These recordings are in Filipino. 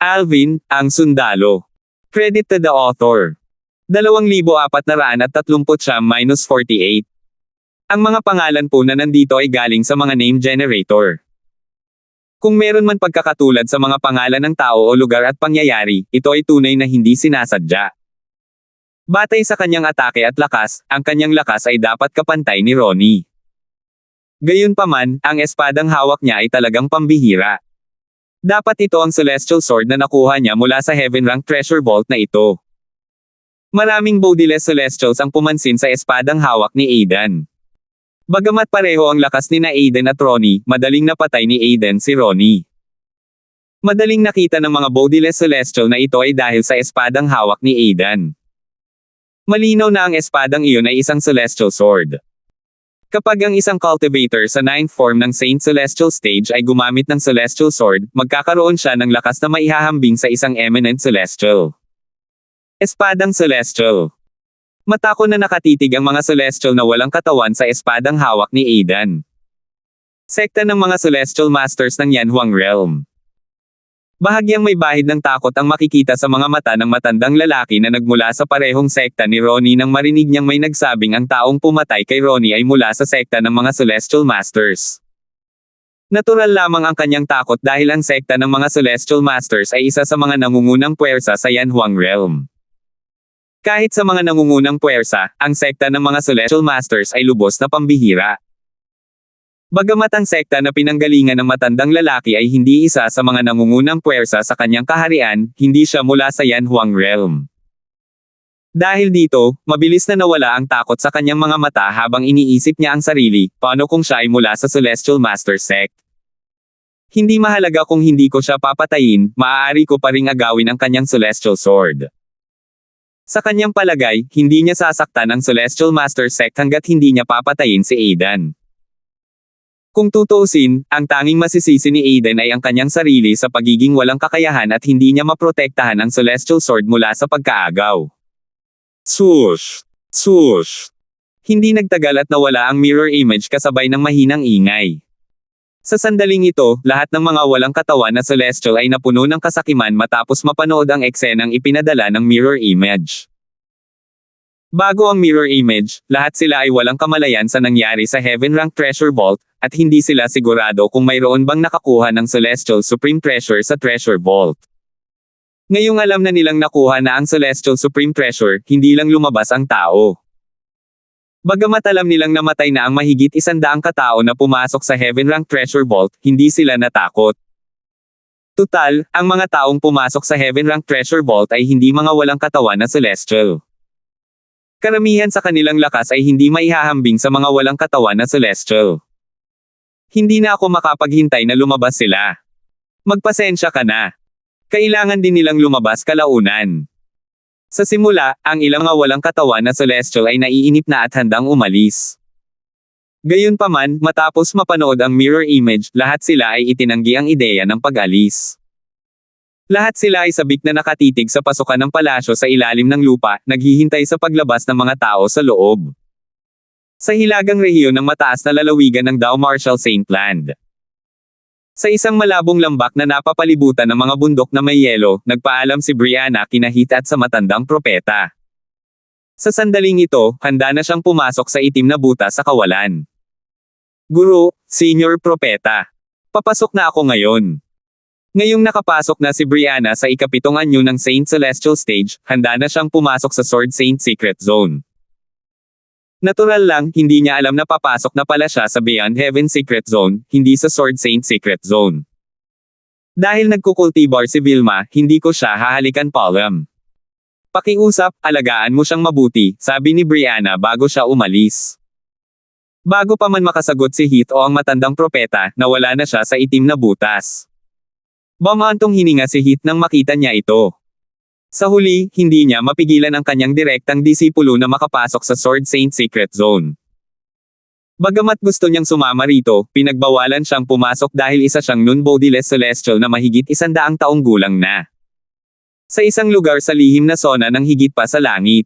Alvin, ang sundalo. Credit to the author. 2,439-48. Ang mga pangalan po na nandito ay galing sa mga name generator. Kung meron man pagkakatulad sa mga pangalan ng tao o lugar at pangyayari, ito ay tunay na hindi sinasadya. Batay sa kanyang atake at lakas, ang kanyang lakas ay dapat kapantay ni Ronnie. Gayunpaman, ang espadang hawak niya ay talagang pambihira. Dapat ito ang Celestial Sword na nakuha niya mula sa Heaven Rank Treasure Vault na ito. Maraming bodiless Celestials ang pumansin sa espadang hawak ni Aiden. Bagamat pareho ang lakas ni na Aiden at Ronnie, madaling napatay ni Aiden si Ronnie. Madaling nakita ng mga bodiless Celestial na ito ay dahil sa espadang hawak ni Aiden. Malinaw na ang espadang iyon ay isang Celestial Sword. Kapag ang isang cultivator sa 9th form ng Saint Celestial Stage ay gumamit ng Celestial Sword, magkakaroon siya ng lakas na maihahambing sa isang Eminent Celestial. Espadang Celestial. Matako na nakatitig ang mga Celestial na walang katawan sa espadang hawak ni Aiden. Sekta ng mga Celestial Masters ng Yanhuang Realm. Bahagyang may bahid ng takot ang makikita sa mga mata ng matandang lalaki na nagmula sa parehong sekta ni Ronnie nang marinig niyang may nagsabing ang taong pumatay kay Ronnie ay mula sa sekta ng mga Celestial Masters. Natural lamang ang kanyang takot dahil ang sekta ng mga Celestial Masters ay isa sa mga nangungunang puwersa sa Yanhuang Realm. Kahit sa mga nangungunang puwersa, ang sekta ng mga Celestial Masters ay lubos na pambihira. Bagamat ang sekta na pinanggalingan ng matandang lalaki ay hindi isa sa mga nangungunang puwersa sa kanyang kaharian, hindi siya mula sa Yanhuang Realm. Dahil dito, mabilis na nawala ang takot sa kanyang mga mata habang iniisip niya ang sarili, paano kung siya ay mula sa Celestial Master Sect? Hindi mahalaga kung hindi ko siya papatayin, maaari ko pa ring agawin ang kanyang Celestial Sword. Sa kanyang palagay, hindi niya sasaktan ang Celestial Master Sect hanggat hindi niya papatayin si Aiden. Kung tutuusin, ang tanging masisisi ni Aiden ay ang kanyang sarili sa pagiging walang kakayahan at hindi niya maprotektahan ang Celestial Sword mula sa pagkaagaw. Swoosh! Swoosh! Hindi nagtagal at nawala ang mirror image kasabay ng mahinang ingay. Sa sandaling ito, lahat ng mga walang katawan na Celestial ay napuno ng kasakiman matapos mapanood ang eksenang ipinadala ng mirror image. Bago ang mirror image, lahat sila ay walang kamalayan sa nangyari sa Heaven Rank Treasure Vault, at hindi sila sigurado kung mayroon bang nakakuha ng Celestial Supreme Treasure sa Treasure Vault. Ngayong alam na nilang nakuha na ang Celestial Supreme Treasure, hindi lang lumabas ang tao. Bagamat alam nilang namatay na ang mahigit 100 katao na pumasok sa Heaven Rank Treasure Vault, hindi sila natakot. Tutal, ang mga taong pumasok sa Heaven Rank Treasure Vault ay hindi mga walang katawan na Celestial. Karamihan sa kanilang lakas ay hindi maihahambing sa mga walang katawan na Celestial. Hindi na ako makapaghintay na lumabas sila. Magpasensya ka na. Kailangan din nilang lumabas kalaunan. Sa simula, ang ilang mga walang katawan na Celestial ay naiinip na at handang umalis. Gayunpaman, matapos mapanood ang mirror image, lahat sila ay itinanggi ang ideya ng pag-alis. Lahat sila ay sabik na nakatitig sa pasukan ng palasyo sa ilalim ng lupa, naghihintay sa paglabas ng mga tao sa loob. Sa hilagang rehiyon ng mataas na lalawigan ng Dao Marshall Saint Land. Sa isang malabong lambak na napapalibutan ng mga bundok na may yelo, nagpaalam si Brianna kina Heath at sa matandang propeta. Sa sandaling ito, handa na siyang pumasok sa itim na butas sa kawalan. Guro, Senior Propeta. Papasok na ako ngayon. Ngayong nakapasok na si Brianna sa ikapitong anyo ng Saint Celestial Stage, handa na siyang pumasok sa Sword Saint Secret Zone. Natural lang, hindi niya alam na papasok na pala siya sa Beyond Heaven Secret Zone, hindi sa Sword Saint Secret Zone. Dahil nagkukultibar si Vilma, hindi ko siya hahalikan Palm. Pakiusap, alagaan mo siyang mabuti, sabi ni Brianna bago siya umalis. Bago pa man makasagot si Heath o ang matandang propeta, nawala na siya sa itim na butas. Bumantong hininga si Heath nang makita niya ito. Sa huli, hindi niya mapigilan ang kanyang direktang disipulo na makapasok sa Sword Saint Secret Zone. Bagamat gusto niyang sumama rito, pinagbawalan siyang pumasok dahil isa siyang non-bodiless celestial na mahigit 100 taong gulang na. Sa isang lugar sa lihim na sona ng higit pa sa langit.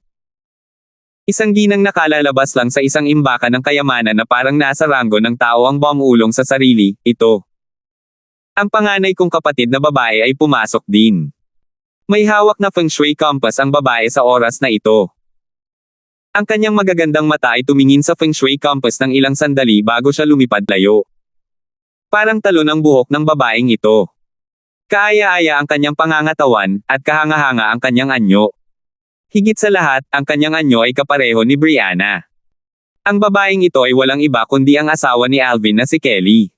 Isang ginang nakalalabas lang sa isang imbakan ng kayamanan na parang nasa ranggo ng tao ang bumuulong sa sarili, ito. Ang panganay kong kapatid na babae ay pumasok din. May hawak na feng shui compass ang babae sa oras na ito. Ang kanyang magagandang mata ay tumingin sa feng shui compass ng ilang sandali bago siya lumipad layo. Parang talon ang buhok ng babaeng ito. Kaaya-aya ang kanyang pangangatawan, at kahanga-hanga ang kanyang anyo. Higit sa lahat, ang kanyang anyo ay kapareho ni Brianna. Ang babaeng ito ay walang iba kundi ang asawa ni Alvin na si Kelly.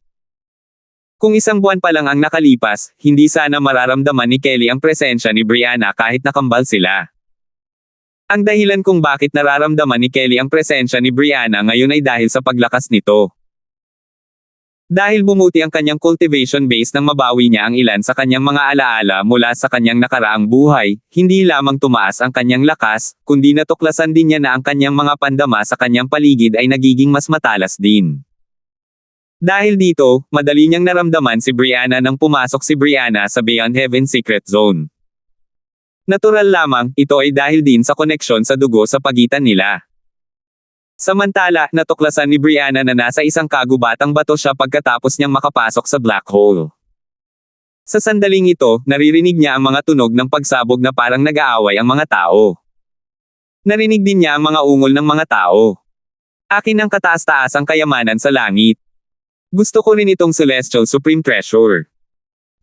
Kung isang buwan pa lang ang nakalipas, hindi sana mararamdaman ni Kelly ang presensya ni Brianna kahit nakambal sila. Ang dahilan kung bakit nararamdaman ni Kelly ang presensya ni Brianna ngayon ay dahil sa paglakas nito. Dahil bumuti ang kanyang cultivation base nang mabawi niya ang ilan sa kanyang mga alaala mula sa kanyang nakaraang buhay, hindi lamang tumaas ang kanyang lakas, kundi natuklasan din niya na ang kanyang mga pandama sa kanyang paligid ay nagiging mas matalas din. Dahil dito, madali niyang naramdaman si Brianna nang pumasok si Brianna sa Beyond Heaven Secret Zone. Natural lamang, ito ay dahil din sa koneksyon sa dugo sa pagitan nila. Samantala, natuklasan ni Brianna na nasa isang kagubatang bato siya pagkatapos niyang makapasok sa black hole. Sa sandaling ito, naririnig niya ang mga tunog ng pagsabog na parang nag-aaway ang mga tao. Narinig din niya ang mga ungol ng mga tao. Akin ang kataas-taasang kayamanan sa langit. Gusto ko rin itong Celestial Supreme Treasure.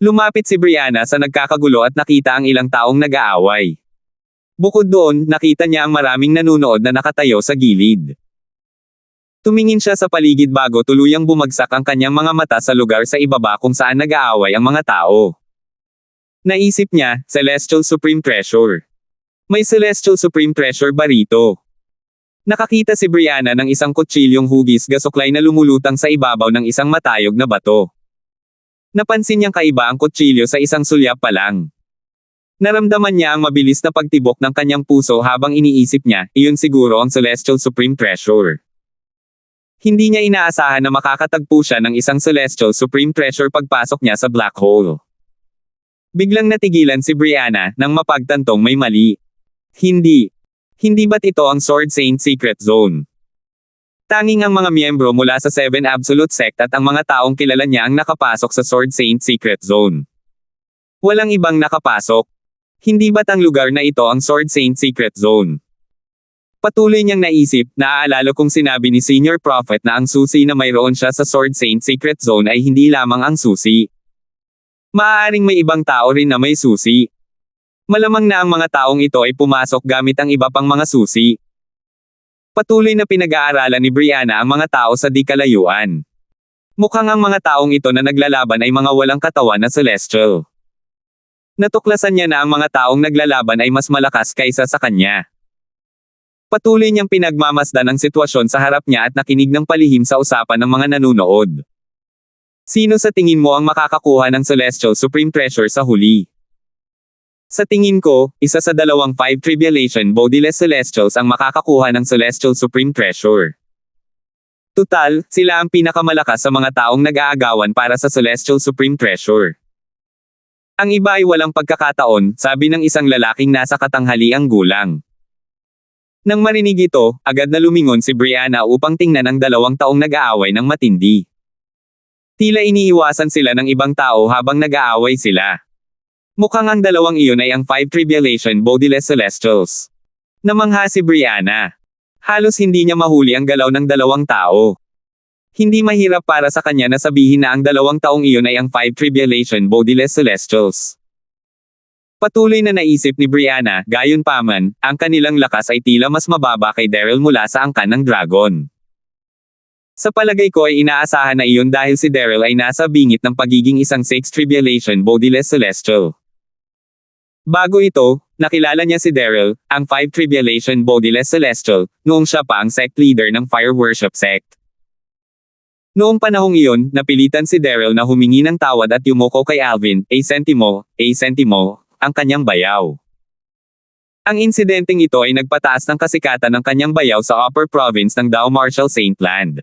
Lumapit si Brianna sa nagkakagulo at nakita ang ilang taong nag-aaway. Bukod doon, nakita niya ang maraming nanunood na nakatayo sa gilid. Tumingin siya sa paligid bago tuluyang bumagsak ang kanyang mga mata sa lugar sa ibaba kung saan nag-aaway ang mga tao. Naisip niya, Celestial Supreme Treasure. May Celestial Supreme Treasure ba rito? Nakakita si Brianna ng isang kutsilyong hugis gasuklay na lumulutang sa ibabaw ng isang matayog na bato. Napansin niyang kaiba ang kutsilyo sa isang sulyap pa lang. Naramdaman niya ang mabilis na pagtibok ng kanyang puso habang iniisip niya, iyon siguro ang Celestial Supreme Treasure. Hindi niya inaasahan na makakatagpo siya ng isang Celestial Supreme Treasure pagpasok niya sa black hole. Biglang natigilan si Brianna nang mapagtantong may mali. Hindi ba't ito ang Sword Saint Secret Zone? Tanging ang mga miyembro mula sa Seven Absolute Sect at ang mga taong kilala niya ang nakapasok sa Sword Saint Secret Zone. Walang ibang nakapasok. Hindi ba't ang lugar na ito ang Sword Saint Secret Zone? Patuloy niyang naisip, naaalala kong sinabi ni Senior Prophet na ang susi na mayroon siya sa Sword Saint Secret Zone ay hindi lamang ang susi. Maaaring may ibang tao rin na may susi. Malamang na ang mga taong ito ay pumasok gamit ang iba pang mga susi. Patuloy na pinag-aaralan ni Brianna ang mga tao sa di kalayuan. Mukhang ang mga taong ito na naglalaban ay mga walang katawan na celestial. Natuklasan niya na ang mga taong naglalaban ay mas malakas kaysa sa kanya. Patuloy niyang pinagmamasdan ang sitwasyon sa harap niya at nakinig ng palihim sa usapan ng mga nanunood. Sino sa tingin mo ang makakakuha ng Celestial Supreme Treasure sa huli? Sa tingin ko, isa sa dalawang 5 Tribulation Bodiless Celestials ang makakakuha ng Celestial Supreme Treasure. Tutal, sila ang pinakamalakas sa mga taong nag-aagawan para sa Celestial Supreme Treasure. Ang iba ay walang pagkakataon, sabi ng isang lalaking nasa katanghaliang gulang. Nang marinig ito, agad na lumingon si Brianna upang tingnan ang dalawang taong nag-aaway ng matindi. Tila iniiwasan sila ng ibang tao habang nag-aaway sila. Mukhang ang dalawang iyon ay ang 5 Tribulation Bodiless Celestials. Namangha si Brianna. Halos hindi niya mahuli ang galaw ng dalawang tao. Hindi mahirap para sa kanya na sabihin na ang dalawang taong iyon ay ang 5 Tribulation Bodiless Celestials. Patuloy na naisip ni Brianna, gayunpaman, ang kanilang lakas ay tila mas mababa kay Daryl mula sa angkan ng dragon. Sa palagay ko ay inaasahan na iyon dahil si Daryl ay nasa bingit ng pagiging isang 6 Tribulation Bodiless Celestial. Bago ito, nakilala niya si Daryl, ang 5 Tribulation Bodiless Celestial, noong siya pa ang sect leader ng Fire Worship Sect. Noong panahong iyon, napilitan si Daryl na humingi ng tawad at yumuko kay Alvin, a Sentimo, ang kanyang bayaw. Ang insidenteng ito ay nagpataas ng kasikatan ng kanyang bayaw sa Upper Province ng Dao Marshall Saint Land.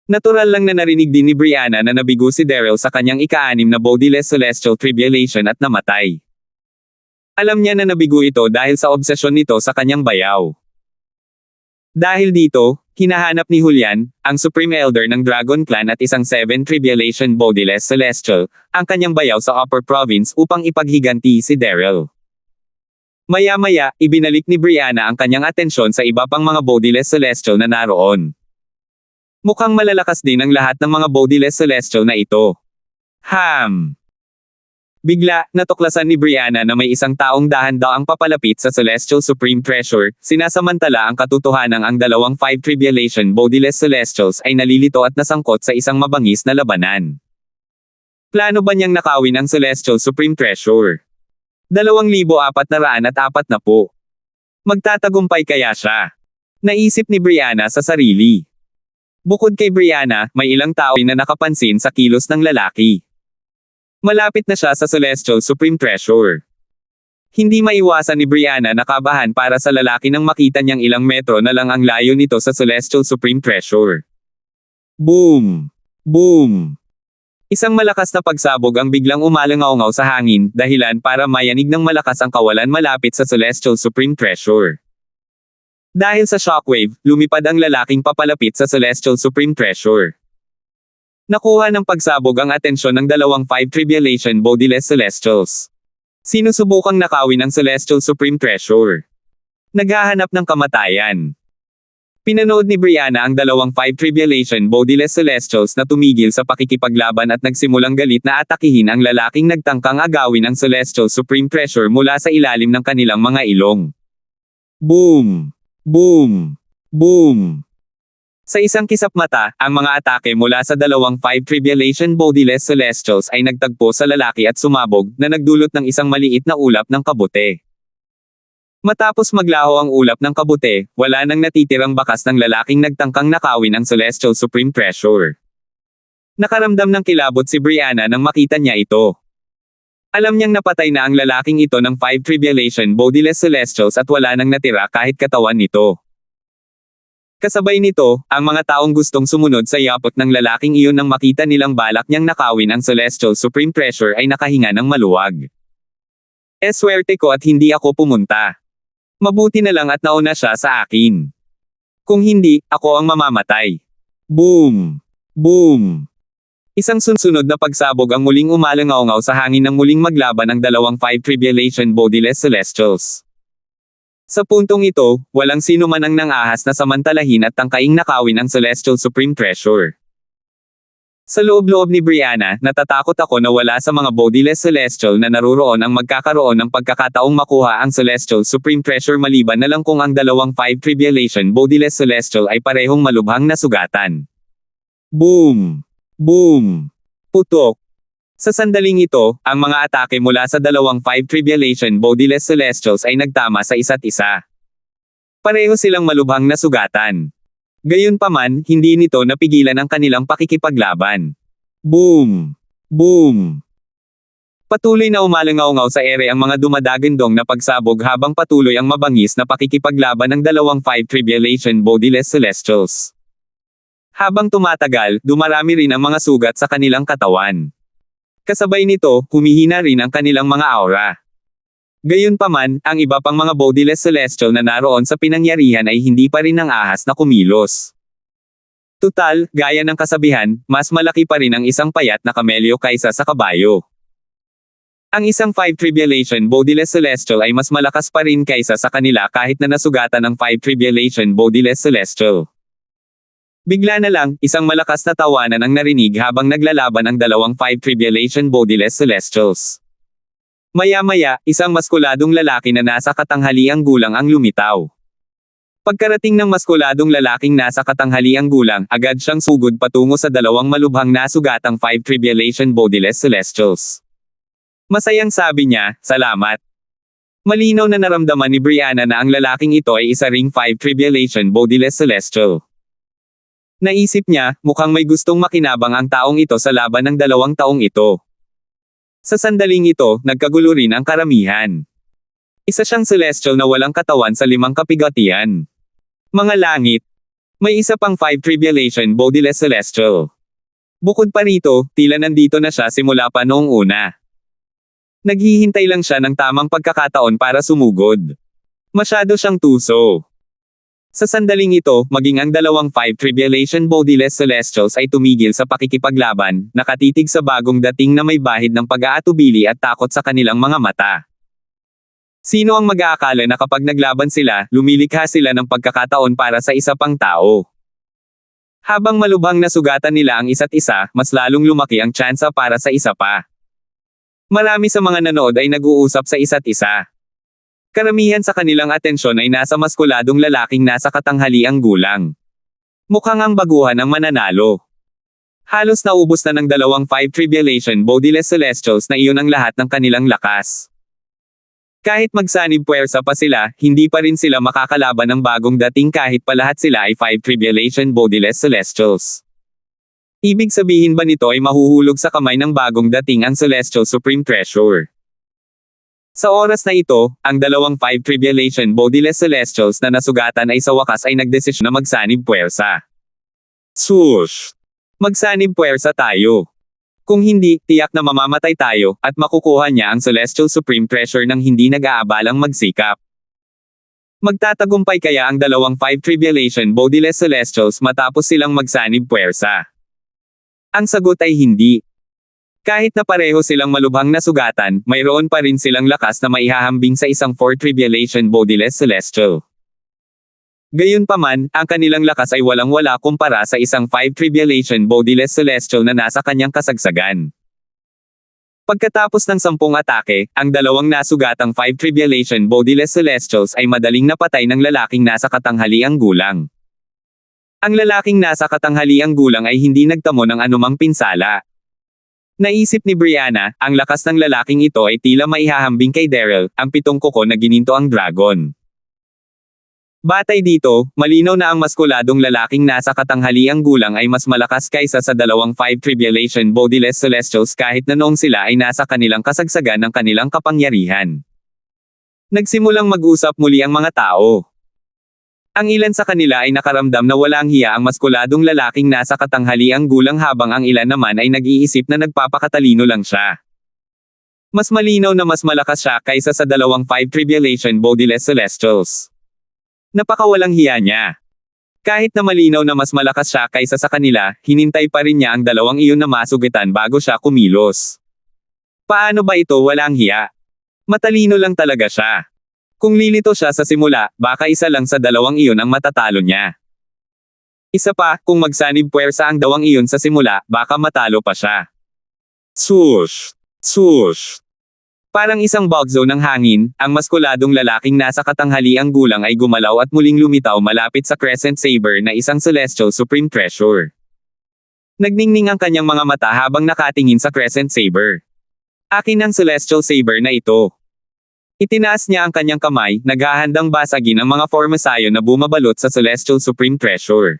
Natural lang na narinig din ni Brianna na nabigo si Daryl sa kanyang ika-6 na Bodiless Celestial Tribulation at namatay. Alam niya na nabigo ito dahil sa obsesyon nito sa kanyang bayaw. Dahil dito, hinahanap ni Julian, ang Supreme Elder ng Dragon Clan at isang 7 Tribulation Bodiless Celestial, ang kanyang bayaw sa Upper Province upang ipaghiganti si Daryl. Maya-maya, ibinalik ni Brianna ang kanyang atensyon sa iba pang mga Bodiless Celestial na naroon. Mukhang malalakas din ang lahat ng mga Bodiless Celestial na ito. Bigla, natuklasan ni Brianna na may isang taong dahan-daang papalapit sa Celestial Supreme Treasure, sinasamantala ang katotohanang ang dalawang 5 Tribulation Bodiless Celestials ay nalilito at nasangkot sa isang mabangis na labanan. Plano ba niyang nakawin ang Celestial Supreme Treasure? 2,440. Magtatagumpay kaya siya? Naisip ni Brianna sa sarili. Bukod kay Brianna, may ilang tao na nakapansin sa kilos ng lalaki. Malapit na siya sa Celestial Supreme Treasure. Hindi maiwasan ni Brianna na kabahan para sa lalaki nang makita niyang ilang metro na lang ang layo nito sa Celestial Supreme Treasure. Boom! Boom! Isang malakas na pagsabog ang biglang umalangaw-ngaw sa hangin, dahilan para mayanig ng malakas ang kawalan malapit sa Celestial Supreme Treasure. Dahil sa shockwave, lumipad ang lalaking papalapit sa Celestial Supreme Treasure. Nakuha ng pagsabog ang atensyon ng dalawang 5 Tribulation Bodiless Celestials. Sinusubukang nakawin ang Celestial Supreme Treasure. Naghahanap ng kamatayan. Pinanood ni Brianna ang dalawang 5 Tribulation Bodiless Celestials na tumigil sa pakikipaglaban at nagsimulang galit na atakihin ang lalaking nagtangkang agawin ang Celestial Supreme Treasure mula sa ilalim ng kanilang mga ilong. Boom! Boom! Boom! Sa isang kisap mata, ang mga atake mula sa dalawang 5 Tribulation Bodiless Celestials ay nagtagpo sa lalaki at sumabog, na nagdulot ng isang maliit na ulap ng kabute. Matapos maglaho ang ulap ng kabute, wala nang natitirang bakas ng lalaking nagtangkang nakawin ang Celestial Supreme Treasure. Nakaramdam ng kilabot si Brianna nang makita niya ito. Alam niyang napatay na ang lalaking ito ng 5 Tribulation Bodiless Celestials at wala nang natira kahit katawan nito. Kasabay nito, ang mga taong gustong sumunod sa yapot ng lalaking iyon nang makita nilang balak niyang nakawin ang Celestial Supreme Treasure ay nakahinga ng maluwag. Swerte ko at hindi ako pumunta. Mabuti na lang at nauna siya sa akin. Kung hindi, ako ang mamamatay. Boom! Boom! Isang sunsunod na pagsabog ang muling umalangaw-ngaw sa hangin nang muling maglaban ang dalawang 5 Tribulation Bodiless Celestials. Sa puntong ito, walang sino man ang nangahas na samantalahin at tangkaing nakawin ang Celestial Supreme Treasure. Sa loob-loob ni Brianna, natatakot ako na wala sa mga Bodiless Celestial na naruroon ang magkakaroon ng pagkakataong makuha ang Celestial Supreme Treasure maliban na lang kung ang dalawang 5 Tribulation Bodiless Celestial ay parehong malubhang na sugatan. Boom! Boom! Putok! Sa sandaling ito, ang mga atake mula sa dalawang 5 Tribulation Bodiless Celestials ay nagtama sa isa't isa. Pareho silang malubhang na sugatan. Gayunpaman, hindi nito napigilan ang kanilang pakikipaglaban. Boom! Boom! Patuloy na umalangaw-ngaw sa ere ang mga dumadagandong na pagsabog habang patuloy ang mabangis na pakikipaglaban ng dalawang 5 Tribulation Bodiless Celestials. Habang tumatagal, dumarami rin ang mga sugat sa kanilang katawan. Kasabay nito, humihina rin ang kanilang mga aura. Gayunpaman, ang iba pang mga Bodiless Celestial na naroon sa pinangyarihan ay hindi pa rin nangahas na kumilos. Tutal, gaya ng kasabihan, mas malaki pa rin ang isang payat na kamelyo kaysa sa kabayo. Ang isang 5 Tribulation Bodiless Celestial ay mas malakas pa rin kaysa sa kanila kahit na nasugatan ng 5 Tribulation Bodiless Celestial. Bigla na lang, isang malakas na tawanan ang narinig habang naglalaban ang dalawang 5 Tribulation Bodiless Celestials. Maya-maya, isang maskuladong lalaki na nasa katanghaliang gulang ang lumitaw. Pagkarating ng maskuladong lalaking nasa katanghaliang gulang, agad siyang sugod patungo sa dalawang malubhang nasugatang 5 Tribulation Bodiless Celestials. Masayang sabi niya, "Salamat." Malinaw na naramdaman ni Brianna na ang lalaking ito ay isa ring 5 Tribulation Bodiless Celestial. Naisip niya, mukhang may gustong makinabang ang taong ito sa laban ng 2 taong ito. Sa sandaling ito, nagkagulo rin ang karamihan. Isa siyang celestial na walang katawan sa 5 kapigatian. Mga langit. May isa pang 5 Tribulation Bodiless Celestial. Bukod pa rito, tila nandito na siya simula pa noong una. Naghihintay lang siya ng tamang pagkakataon para sumugod. Masyado siyang tuso. Sa sandaling ito, maging ang dalawang 5 Tribulation Bodiless Celestials ay tumigil sa pakikipaglaban, nakatitig sa bagong dating na may bahid ng pag-aatubili at takot sa kanilang mga mata. Sino ang mag-aakala na kapag naglaban sila, lumilikha sila ng pagkakataon para sa isa pang tao? Habang malubhang nasugatan nila ang isa't isa, mas lalong lumaki ang tsansa para sa isa pa. Marami sa mga nanood ay nag-uusap sa isa't isa. Karamihan sa kanilang atensyon ay nasa maskuladong lalaking nasa katanghaliang gulang. Mukhang ang baguhan ang mananalo. Halos naubos na ng dalawang 5 Tribulation Bodiless Celestials na iyon ang lahat ng kanilang lakas. Kahit magsanib puwersa pa sila, hindi pa rin sila makakalaban ng bagong dating kahit pa lahat sila ay 5 Tribulation Bodiless Celestials. Ibig sabihin ba nito ay mahuhulog sa kamay ng bagong dating ang Celestial Supreme Treasure? Sa oras na ito, ang dalawang 5 Tribulation Bodiless Celestials na nasugatan ay sa wakas ay nagdesisyon na magsanib puwersa. Swoosh! Magsanib puwersa tayo. Kung hindi, tiyak na mamamatay tayo, at makukuha niya ang Celestial Supreme Treasure nang hindi nag-aabalang magsikap. Magtatagumpay kaya ang dalawang 5 Tribulation Bodiless Celestials matapos silang magsanib puwersa? Ang sagot ay hindi. Kahit na pareho silang malubhang nasugatan, mayroon pa rin silang lakas na maihahambing sa isang 4 Tribulation Bodiless Celestial. Gayunpaman, ang kanilang lakas ay walang-wala kumpara sa isang 5 Tribulation Bodiless Celestial na nasa kanyang kasagsagan. Pagkatapos ng 10 atake, ang dalawang nasugatang 5 Tribulation Bodiless Celestials ay madaling napatay ng lalaking nasa katanghaliang gulang. Ang lalaking nasa katanghaliang gulang ay hindi nagtamo ng anumang pinsala. Naisip ni Brianna, ang lakas ng lalaking ito ay tila maihahambing kay Daryl, ang 7 kuko na gininto ang dragon. Batay dito, malinaw na ang maskuladong lalaking nasa katanghaliang gulang ay mas malakas kaysa sa dalawang 5 Tribulation Bodiless Celestials kahit na noong sila ay nasa kanilang kasagsagan ng kanilang kapangyarihan. Nagsimulang mag-usap muli ang mga tao. Ang ilan sa kanila ay nakaramdam na walang hiya ang maskuladong lalaking nasa katanghaliang gulang habang ang ilan naman ay nag-iisip na nagpapakatalino lang siya. Mas malinaw na mas malakas siya kaysa sa dalawang 5 Tribulation Bodiless Celestials. Napakawalang hiya niya. Kahit na malinaw na mas malakas siya kaysa sa kanila, hinintay pa rin niya ang dalawang iyon na masugitan bago siya kumilos. Paano ba ito walang hiya? Matalino lang talaga siya. Kung lilito siya sa simula, baka isa lang sa dalawang iyon ang matatalo niya. Isa pa, kung magsanib puwersa ang dalawang iyon sa simula, baka matalo pa siya. Swoosh! Swoosh! Parang isang bugzo ng hangin, ang maskuladong lalaking nasa katanghaliang gulang ay gumalaw at muling lumitaw malapit sa Crescent Saber na isang Celestial Supreme Treasure. Nagningning ang kanyang mga mata habang nakatingin sa Crescent Saber. Akin ang Celestial Saber na ito. Itinaas niya ang kanyang kamay, naghahandang basagin ang mga formasayo na bumabalot sa Celestial Supreme Treasure.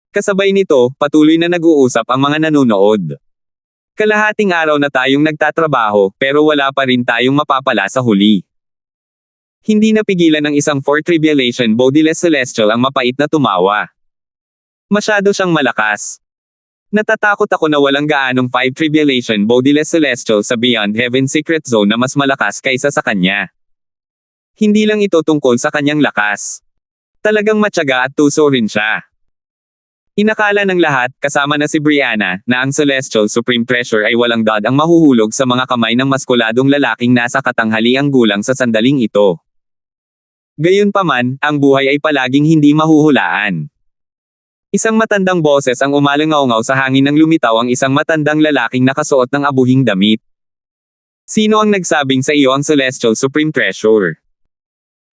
Kasabay nito, patuloy na nag-uusap ang mga nanonood. Kalahating araw na tayong nagtatrabaho, pero wala pa rin tayong mapapala sa huli. Hindi napigilan ng isang 4 Tribulation Bodiless Celestial ang mapait na tumawa. Masyado siyang malakas. Natatakot ako na walang gaanong 5 Tribulation Bodiless Celestial sa Beyond Heaven Secret Zone na mas malakas kaysa sa kanya. Hindi lang ito tungkol sa kanyang lakas. Talagang matyaga at tuso rin siya. Inakala ng lahat, kasama na si Brianna, na ang Celestial Supreme Treasure ay walang dad ang mahuhulog sa mga kamay ng maskuladong lalaking nasa katanghaliang gulang sa sandaling ito. Gayunpaman, ang buhay ay palaging hindi mahuhulaan. Isang matandang boses ang umalangaw-ngaw sa hangin nang lumitaw ang isang matandang lalaking nakasuot ng abuhing damit. Sino ang nagsabing sa iyo ang Celestial Supreme Treasure?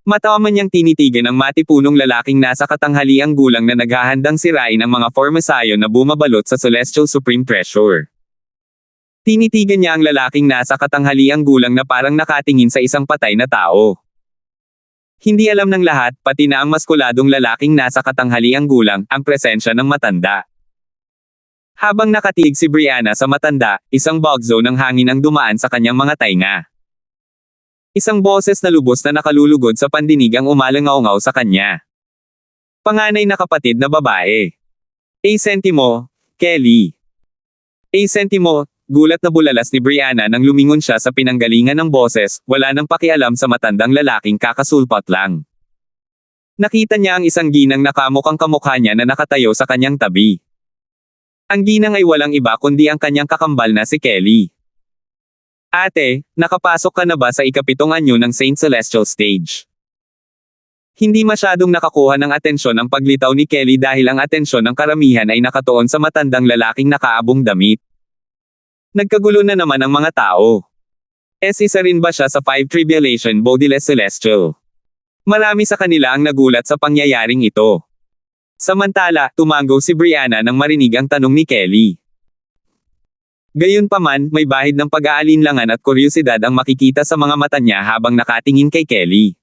Matawaman niyang tinitigan ang matipunong lalaking nasa katanghaliang gulang na naghahandang sirain ang mga formasayo na bumabalot sa Celestial Supreme Treasure. Tinitigan niya ang lalaking nasa katanghaliang gulang na parang nakatingin sa isang patay na tao. Hindi alam ng lahat, pati na ang maskuladong lalaking nasa katanghaliang gulang, ang presensya ng matanda. Habang nakatiig si Brianna sa matanda, isang bugzo ng hangin ang dumaan sa kanyang mga tainga. Isang boses na lubos na nakalulugod sa pandinig ang umalangaw-ngaw sa kanya. Panganay na kapatid na babae. Sentimo, Kelly. Sentimo, gulat na bulalas ni Brianna nang lumingon siya sa pinanggalingan ng boses, wala nang pakialam sa matandang lalaking kakasulpat lang. Nakita niya ang isang ginang na kamukhang kamukha niya na nakatayo sa kanyang tabi. Ang ginang ay walang iba kundi ang kanyang kakambal na si Kelly. Ate, nakapasok ka na ba sa ikapitong anyo ng Saint Celestial Stage? Hindi masyadong nakakuha ng atensyon ang paglitaw ni Kelly dahil ang atensyon ng karamihan ay nakatuon sa matandang lalaking nakaabong damit. Nagkagulo na naman ang mga tao. Isa rin ba siya sa 5 Tribulation Bodiless Celestial? Marami sa kanila ang nagulat sa pangyayaring ito. Samantala, tumango si Brianna nang marinig ang tanong ni Kelly. Gayunpaman, may bahid ng pag-aalinlangan at kuryosidad ang makikita sa mga mata niya habang nakatingin kay Kelly.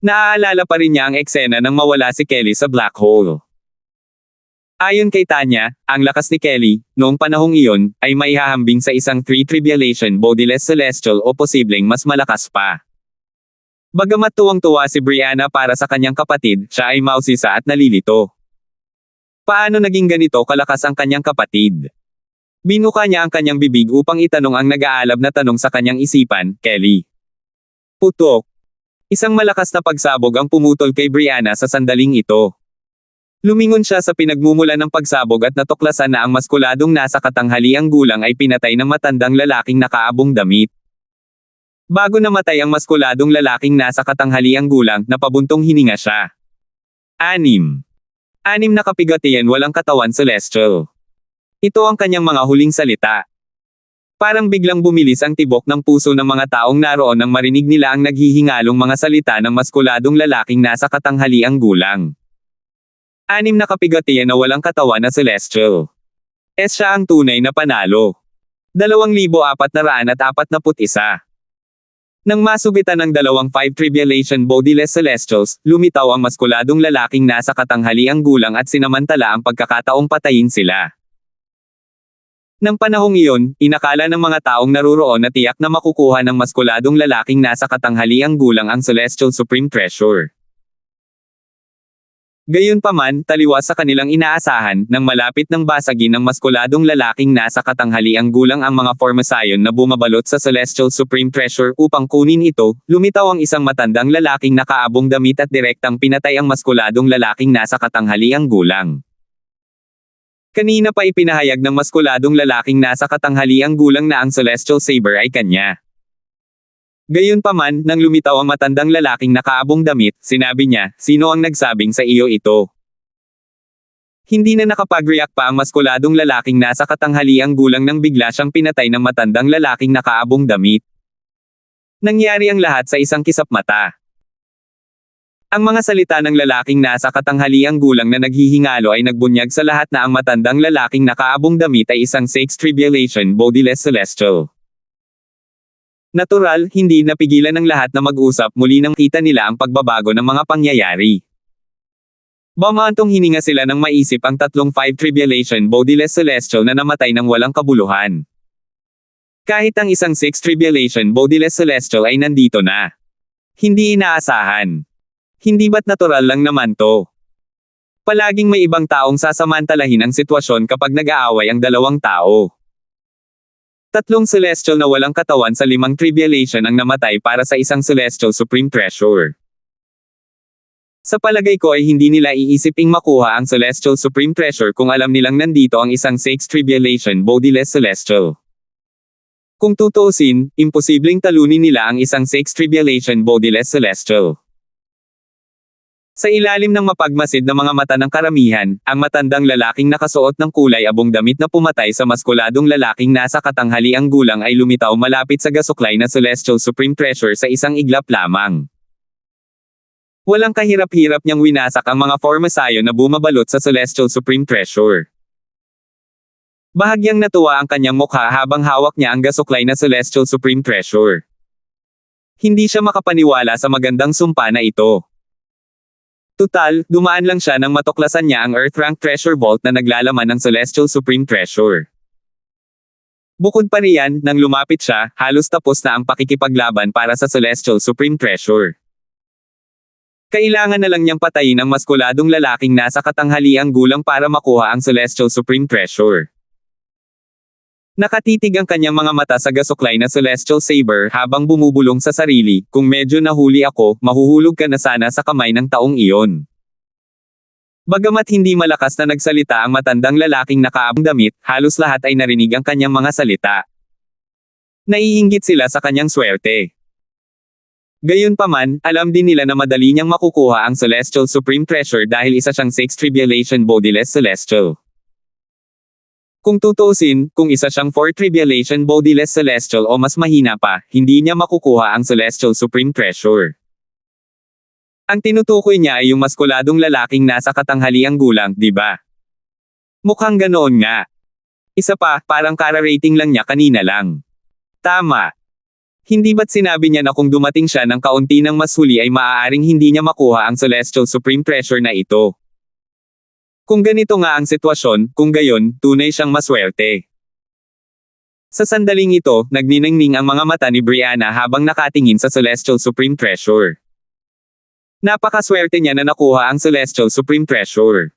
Naaalala pa rin niya ang eksena nang mawala si Kelly sa black hole. Ayon kay Tanya, ang lakas ni Kelly, noong panahong iyon, ay maihahambing sa isang 3 Tribulation Bodiless Celestial o posibleng mas malakas pa. Bagamat tuwang-tuwa si Brianna para sa kanyang kapatid, siya ay mausisa at nalilito. Paano naging ganito kalakas ang kanyang kapatid? Binuka niya ang kanyang bibig upang itanong ang nag-aalab na tanong sa kanyang isipan, Kelly. Putok. Isang malakas na pagsabog ang pumutol kay Brianna sa sandaling ito. Lumingon siya sa pinagmumulan ng pagsabog at natuklasan na ang maskuladong nasa katanghaliang gulang ay pinatay ng matandang lalaking nakaabong damit. Bago namatay ang maskuladong lalaking nasa katanghaliang gulang, napabuntong hininga siya. 6 na kapigatian walang katawan celestial. Ito ang kanyang mga huling salita. Parang biglang bumilis ang tibok ng puso ng mga taong naroon nang marinig nila ang naghihingalong mga salita ng maskuladong lalaking nasa katanghaliang gulang. 6 na kapigatian na walang katawan na celestial. Siya ang tunay na panalo. 2,441. Nang masugitan ng 5 Tribulation Bodiless Celestials, lumitaw ang maskuladong lalaking nasa katanghaliang gulang at sinamantala ang pagkakataong patayin sila. Nang panahong iyon, inakala ng mga taong naruroon na tiyak na makukuha ng maskuladong lalaking nasa katanghaliang gulang ang Celestial Supreme Treasure. Gayunpaman, taliwas sa kanilang inaasahan, nang malapit ng basagin ng maskuladong lalaking nasa katanghaliang gulang ang mga formasayon na bumabalot sa Celestial Supreme Treasure upang kunin ito, lumitaw ang isang matandang lalaking nakaabong damit at direktang pinatay ang maskuladong lalaking nasa katanghaliang gulang. Kanina pa ipinahayag ng maskuladong lalaking nasa katanghaliang gulang na ang Celestial Saber ay kanya. Gayunpaman, nang lumitaw ang matandang lalaking nakaabong damit, sinabi niya, "Sino ang nagsabing sa iyo ito?" Hindi na nakapag-react pa ang maskuladong lalaking nasa katanghaliang gulang nang bigla siyang pinatay ng matandang lalaking nakaabong damit. Nangyari ang lahat sa isang kisap mata. Ang mga salita ng lalaking nasa katanghaliang gulang na naghihingalo ay nagbunyag sa lahat na ang matandang lalaking nakaabong damit ay isang 6 Tribulation Bodiless Celestial. Natural, hindi napigilan ng lahat na mag-usap muli nang kita nila ang pagbabago ng mga pangyayari. Bumantong hininga sila nang maisip ang 5 Tribulation Bodiless Celestial na namatay ng walang kabuluhan. Kahit ang isang 6 Tribulation Bodiless Celestial ay nandito na. Hindi inaasahan. Hindi ba't natural lang naman to? Palaging may ibang taong sasamantalahin ang sitwasyon kapag nag-aaway ang dalawang tao. 3 celestial na walang katawan sa 5 tribulation ang namatay para sa isang Celestial Supreme Treasure. Sa palagay ko ay hindi nila iisiping makuha ang Celestial Supreme Treasure kung alam nilang nandito ang isang 6 Tribulation Bodiless Celestial. Kung tutuusin, imposibleng talunin nila ang isang 6 Tribulation Bodiless Celestial. Sa ilalim ng mapagmasid na mga mata ng karamihan, ang matandang lalaking nakasuot ng kulay abong damit na pumatay sa maskuladong lalaking nasa katanghaliang gulang ay lumitaw malapit sa gasuklay na Celestial Supreme Treasure sa isang iglap lamang. Walang kahirap-hirap niyang winasak ang mga formasayon na bumabalot sa Celestial Supreme Treasure. Bahagyang natuwa ang kanyang mukha habang hawak niya ang gasuklay na Celestial Supreme Treasure. Hindi siya makapaniwala sa magandang sumpa na ito. Tutal, dumaan lang siya nang matuklasan niya ang Earth-rank treasure vault na naglalaman ng Celestial Supreme Treasure. Bukod pa riyan, nang lumapit siya, halos tapos na ang pakikipaglaban para sa Celestial Supreme Treasure. Kailangan na lang niyang patayin ang maskuladong lalaking nasa katanghaliang gulang para makuha ang Celestial Supreme Treasure. Nakatitig ang kanyang mga mata sa gasuklay na celestial saber habang bumubulong sa sarili, kung medyo nahuli ako, mahuhulog ka na sana sa kamay ng taong iyon. Bagamat hindi malakas na nagsalita ang matandang lalaking nakaabong damit, halos lahat ay narinig ang kanyang mga salita. Naiinggit sila sa kanyang swerte. Gayunpaman, alam din nila na madali niyang makukuha ang Celestial Supreme Treasure dahil isa siyang 6 Tribulation Bodiless Celestial. Kung tutuusin, kung isa siyang 4 Tribulation Bodiless Celestial o mas mahina pa, hindi niya makukuha ang Celestial Supreme Treasure. Ang tinutukoy niya ay yung maskuladong lalaking nasa katanghaliang gulang, di ba? Mukhang ganoon nga. Isa pa, parang kara-rating lang niya kanina lang. Tama. Hindi ba't sinabi niya na kung dumating siya ng kaunti ng mas huli ay maaaring hindi niya makuha ang Celestial Supreme Treasure na ito? Kung ganito nga ang sitwasyon, kung gayon, tunay siyang maswerte. Sa sandaling ito, nagniningning ang mga mata ni Brianna habang nakatingin sa Celestial Supreme Treasure. Napakaswerte niya na nakuha ang Celestial Supreme Treasure.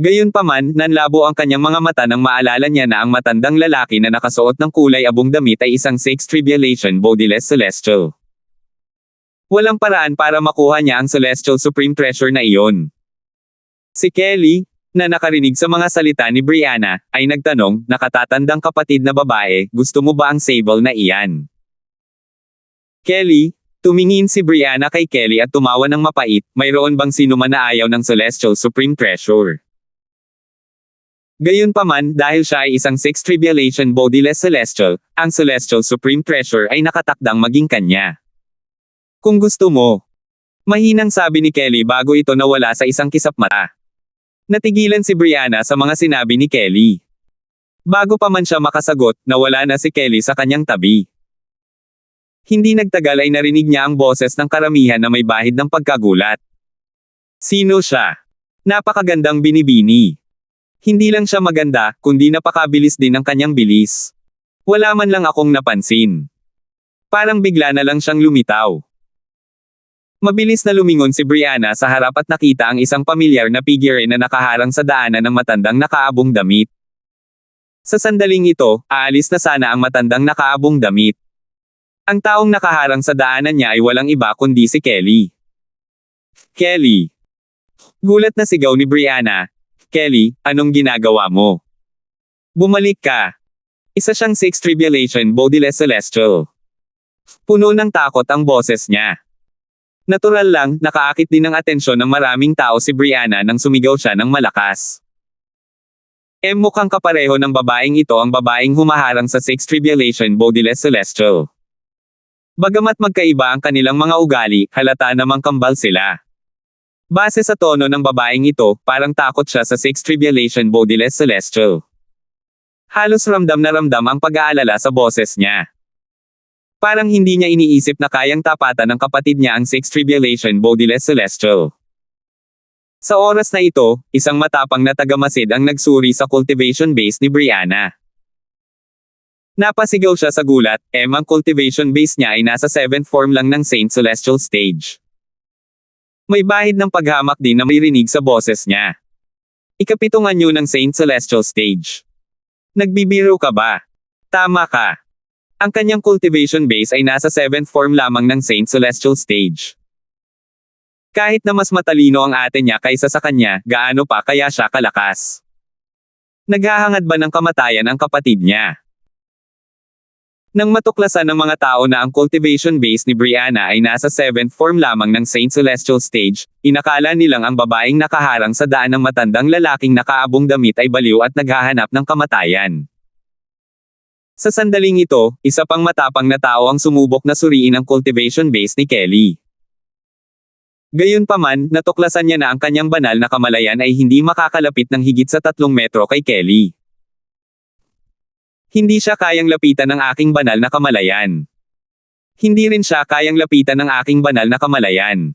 Gayunpaman, nanlabo ang kanyang mga mata nang maalala niya na ang matandang lalaki na nakasuot ng kulay abong damit ay isang 6 Tribulation Bodiless Celestial. Walang paraan para makuha niya ang Celestial Supreme Treasure na iyon. Si Kelly, na nakarinig sa mga salita ni Brianna, ay nagtanong, nakatatandang kapatid na babae, gusto mo ba ang sable na iyan? Kelly, tumingin si Brianna kay Kelly at tumawa ng mapait, mayroon bang sino man na ayaw ng Celestial Supreme Treasure? Gayunpaman, dahil siya ay isang 6 Tribulation Bodiless Celestial, ang Celestial Supreme Treasure ay nakatakdang maging kanya. Kung gusto mo. Mahinang sabi ni Kelly bago ito nawala sa isang kisap mata. Natigilan si Brianna sa mga sinabi ni Kelly. Bago pa man siya makasagot, nawala na si Kelly sa kanyang tabi. Hindi nagtagal ay narinig niya ang boses ng karamihan na may bahid ng pagkagulat. Sino siya? Napakagandang binibini. Hindi lang siya maganda, kundi napakabilis din ang kanyang bilis. Wala man lang akong napansin. Parang bigla na lang siyang lumitaw. Mabilis na lumingon si Brianna sa harap at nakita ang isang pamilyar na figure na nakaharang sa daanan ng matandang nakaabong damit. Sa sandaling ito, aalis na sana ang matandang nakaabong damit. Ang taong nakaharang sa daanan niya ay walang iba kundi si Kelly. Kelly. Gulat na sigaw ni Brianna. Kelly, anong ginagawa mo? Bumalik ka. Isa siyang 6 Tribulation Bodiless Celestial. Puno ng takot ang boses niya. Natural lang, nakaakit din ng atensyon ng maraming tao si Brianna nang sumigaw siya ng malakas. Mukhang kapareho ng babaeng ito ang babaeng humaharang sa 6 Tribulation Bodiless Celestial. Bagamat magkaiba ang kanilang mga ugali, halata namang kambal sila. Base sa tono ng babaeng ito, parang takot siya sa 6 Tribulation Bodiless Celestial. Halos ramdam na ramdam ang pag-aalala sa boses niya. Parang hindi niya iniisip na kayang tapatan ng kapatid niya ang 6 Tribulation Bodiless Celestial. Sa oras na ito, isang matapang na tagamasid ang nagsuri sa cultivation base ni Brianna. Napasigaw siya sa gulat, ang cultivation base niya ay nasa 7th form lang ng Saint Celestial Stage. May bahid ng paghamak din na may rinig sa boses niya. Ikapitong anyo ng Saint Celestial Stage. Nagbibiro ka ba? Tama ka. Ang kanyang cultivation base ay nasa 7th form lamang ng Saint Celestial Stage. Kahit na mas matalino ang ate niya kaysa sa kanya, gaano pa kaya siya kalakas? Naghahangad ba ng kamatayan ang kapatid niya? Nang matuklasan ng mga tao na ang cultivation base ni Brianna ay nasa 7th form lamang ng Saint Celestial Stage, inakala nilang ang babaeng nakaharang sa daan ng matandang lalaking nakaabong damit ay baliw at naghahanap ng kamatayan. Sa sandaling ito, isa pang matapang na tao ang sumubok na suriin ang cultivation base ni Kelly. Gayunpaman, natuklasan niya na ang kanyang banal na kamalayan ay hindi makakalapit ng higit sa 3 metro kay Kelly. Hindi siya kayang lapitan ng aking banal na kamalayan. Hindi rin siya kayang lapitan ng aking banal na kamalayan.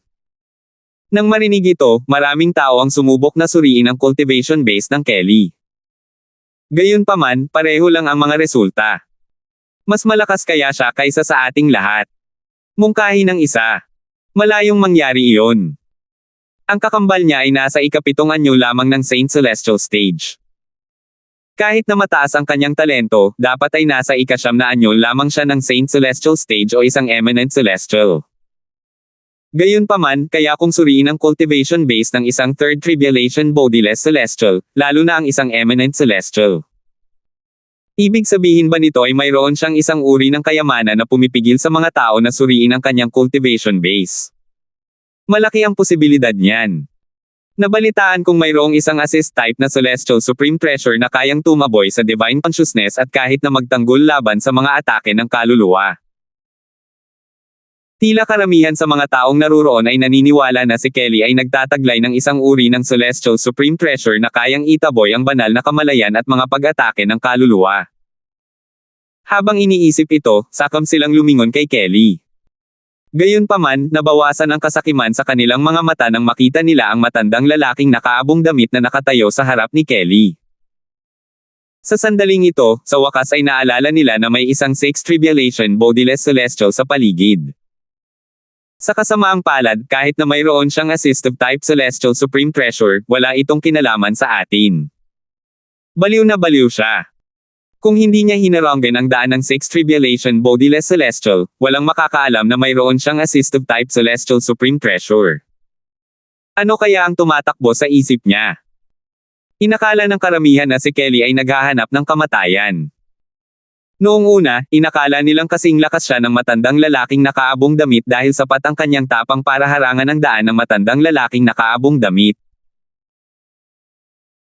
Nang marinig ito, maraming tao ang sumubok na suriin ang cultivation base ng Kelly. Gayunpaman, pareho lang ang mga resulta. Mas malakas kaya siya kaysa sa ating lahat. Mungkahi ng isa. Malayong mangyari iyon. Ang kakambal niya ay nasa 7th anyo lamang ng Saint Celestial Stage. Kahit na mataas ang kanyang talento, dapat ay nasa ika-9 na anyo lamang siya ng Saint Celestial Stage o isang Eminent Celestial. Gayunpaman, kaya kung suriin ang cultivation base ng isang Third Tribulation Bodiless Celestial, lalo na ang isang Eminent Celestial. Ibig sabihin ba nito ay mayroon siyang isang uri ng kayamanan na pumipigil sa mga tao na suriin ang kanyang cultivation base? Malaki ang posibilidad niyan. Nabalitaan kong mayroong isang assist type na Celestial Supreme Treasure na kayang tumaboy sa Divine Consciousness at kahit na magtanggol laban sa mga atake ng kaluluwa. Tila karamihan sa mga taong naruroon ay naniniwala na si Kelly ay nagtataglay ng isang uri ng Celestial Supreme Treasure na kayang itaboy ang banal na kamalayan at mga pag-atake ng kaluluwa. Habang iniisip ito, sakam silang lumingon kay Kelly. Gayunpaman, nabawasan ang kasakiman sa kanilang mga mata nang makita nila ang matandang lalaking nakaabong damit na nakatayo sa harap ni Kelly. Sa sandaling ito, sa wakas ay naalala nila na may isang Sixth Tribulation Bodiless Celestial sa paligid. Sa kasamaang palad, kahit na mayroon siyang assistive type Celestial Supreme Treasure, wala itong kinalaman sa atin. Baliw na baliw siya. Kung hindi niya hinaranggan ang daan ng Sixth Tribulation Bodiless Celestial, walang makakaalam na mayroon siyang assistive type Celestial Supreme Treasure. Ano kaya ang tumatakbo sa isip niya? Inakala ng karamihan na si Kelly ay naghahanap ng kamatayan. Noong una, inakala nilang kasing lakas siya ng matandang lalaking nakaabong damit dahil sapat ang kanyang tapang para harangan ang daan ng matandang lalaking nakaabong damit.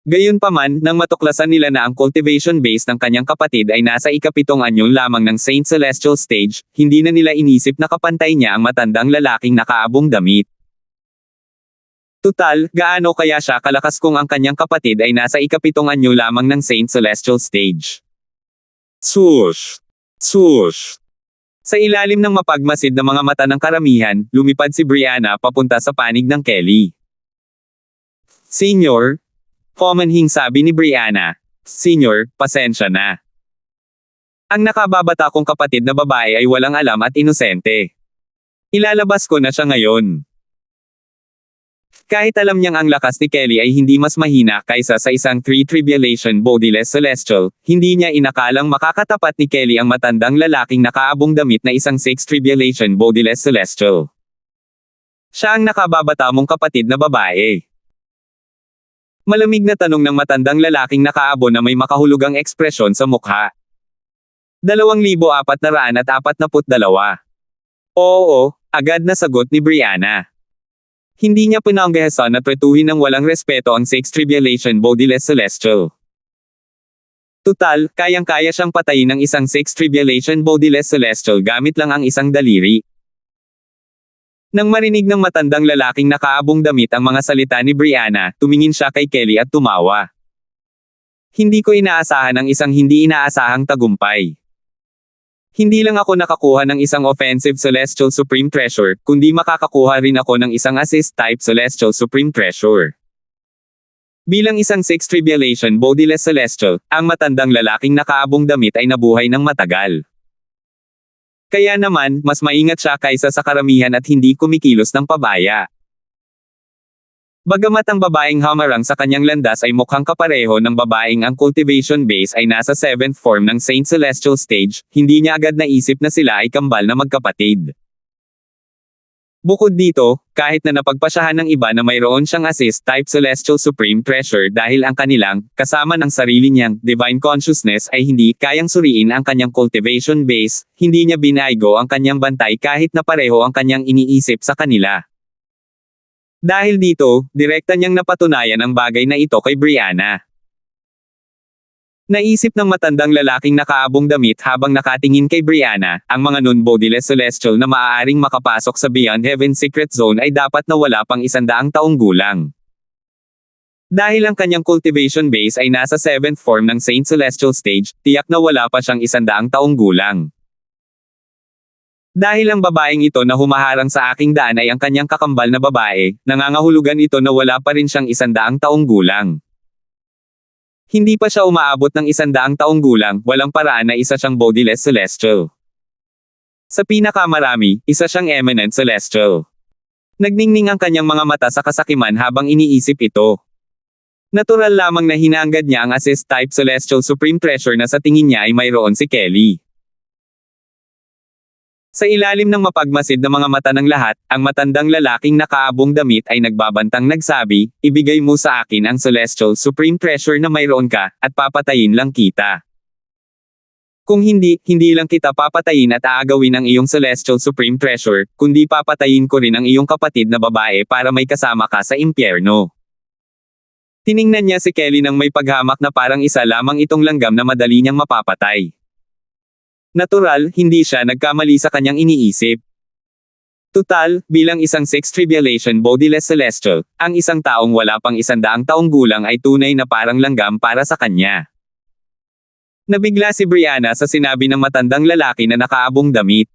Gayunpaman, nang matuklasan nila na ang cultivation base ng kanyang kapatid ay nasa ika-7 anyo lamang ng Saint Celestial Stage, hindi na nila inisip na kapantay niya ang matandang lalaking nakaabong damit. Tutal, gaano kaya siya kalakas kung ang kanyang kapatid ay nasa ika-7 anyo lamang ng Saint Celestial Stage? Swoosh! Swoosh! Sa ilalim ng mapagmasid na mga mata ng karamihan, lumipad si Brianna papunta sa panig ng Kelly. Senyor? Pomanhing sabi ni Brianna. Senyor, pasensya na. Ang nakababata kong kapatid na babae ay walang alam at inosente. Ilalabas ko na siya ngayon. Kahit alam niyang ang lakas ni Kelly ay hindi mas mahina kaysa sa isang Three Tribulation Bodiless Celestial, hindi niya inakalang makakatapat ni Kelly ang matandang lalaking nakaabong damit na isang Sixth Tribulation Bodiless Celestial. Siya ang nakababata mong kapatid na babae. Malamig na tanong ng matandang lalaking nakaabo na may makahulugang ekspresyon sa mukha. 2,442. Oo, agad na sagot ni Brianna. Hindi niya pinanggahasan na tretuhin ng walang respeto ang Sixth Tribulation Bodiless Celestial. Tutal, kayang-kaya siyang patayin ng isang Sixth Tribulation Bodiless Celestial gamit lang ang isang daliri. Nang marinig ng matandang lalaking nakaabong damit ang mga salita ni Brianna, tumingin siya kay Kelly at tumawa. Hindi ko inaasahan ang isang hindi inaasahang tagumpay. Hindi lang ako nakakuha ng isang offensive Celestial Supreme Treasure, kundi makakakuha rin ako ng isang assist-type Celestial Supreme Treasure. Bilang isang Sixth Tribulation Bodiless Celestial, ang matandang lalaking nakaabong damit ay nabuhay ng matagal. Kaya naman, mas maingat siya kaysa sa karamihan at hindi kumikilos ng pabaya. Bagamat ang babaeng hamarang sa kanyang landas ay mukhang kapareho ng babaeng ang cultivation base ay nasa 7th form ng Saint Celestial Stage, hindi niya agad naisip na sila ay kambal na magkapatid. Bukod dito, kahit na napagpasyahan ng iba na mayroon siyang assist-type Celestial Supreme Treasure dahil ang kanilang, kasama ng sarili niyang, Divine Consciousness ay hindi kayang suriin ang kanyang cultivation base, hindi niya binaygo ang kanyang bantay kahit na pareho ang kanyang iniisip sa kanila. Dahil dito, direkta niyang napatunayan ang bagay na ito kay Brianna. Naisip ng matandang lalaking nakaabong damit habang nakatingin kay Brianna, ang mga non-bodiless celestial na maaaring makapasok sa Beyond Heaven Secret Zone ay dapat na wala pang 100 taong gulang. Dahil ang kanyang cultivation base ay nasa 7th form ng Saint Celestial Stage, tiyak na wala pa siyang 100 taong gulang. Dahil ang babaeng ito na humaharang sa aking daan ay ang kanyang kakambal na babae, nangangahulugan ito na wala pa rin siyang 100 taong gulang. Hindi pa siya umaabot ng 100 taong gulang, walang paraan na isa siyang bodiless celestial. Sa pinakamarami, isa siyang eminent celestial. Nagningning ang kanyang mga mata sa kasakiman habang iniisip ito. Natural lamang na hinangad niya ang assist-type Celestial Supreme Treasure na sa tingin niya ay mayroon si Kelly. Sa ilalim ng mapagmasid na mga mata ng lahat, ang matandang lalaking nakaabong damit ay nagbabantang nagsabi, ibigay mo sa akin ang Celestial Supreme Treasure na mayroon ka, at papatayin lang kita. Kung hindi, hindi lang kita papatayin at aagawin ang iyong Celestial Supreme Treasure, kundi papatayin ko rin ang iyong kapatid na babae para may kasama ka sa impyerno. Tiningnan niya si Kelly nang may paghamak na parang isa lamang itong langgam na madali niyang mapapatay. Natural, hindi siya nagkamali sa kanyang iniisip. Tutal, bilang isang Sixth Tribulation Bodiless Celestial, ang isang taong wala pang 100 taong gulang ay tunay na parang langgam para sa kanya. Nabigla si Brianna sa sinabi ng matandang lalaki na nakaabong damit.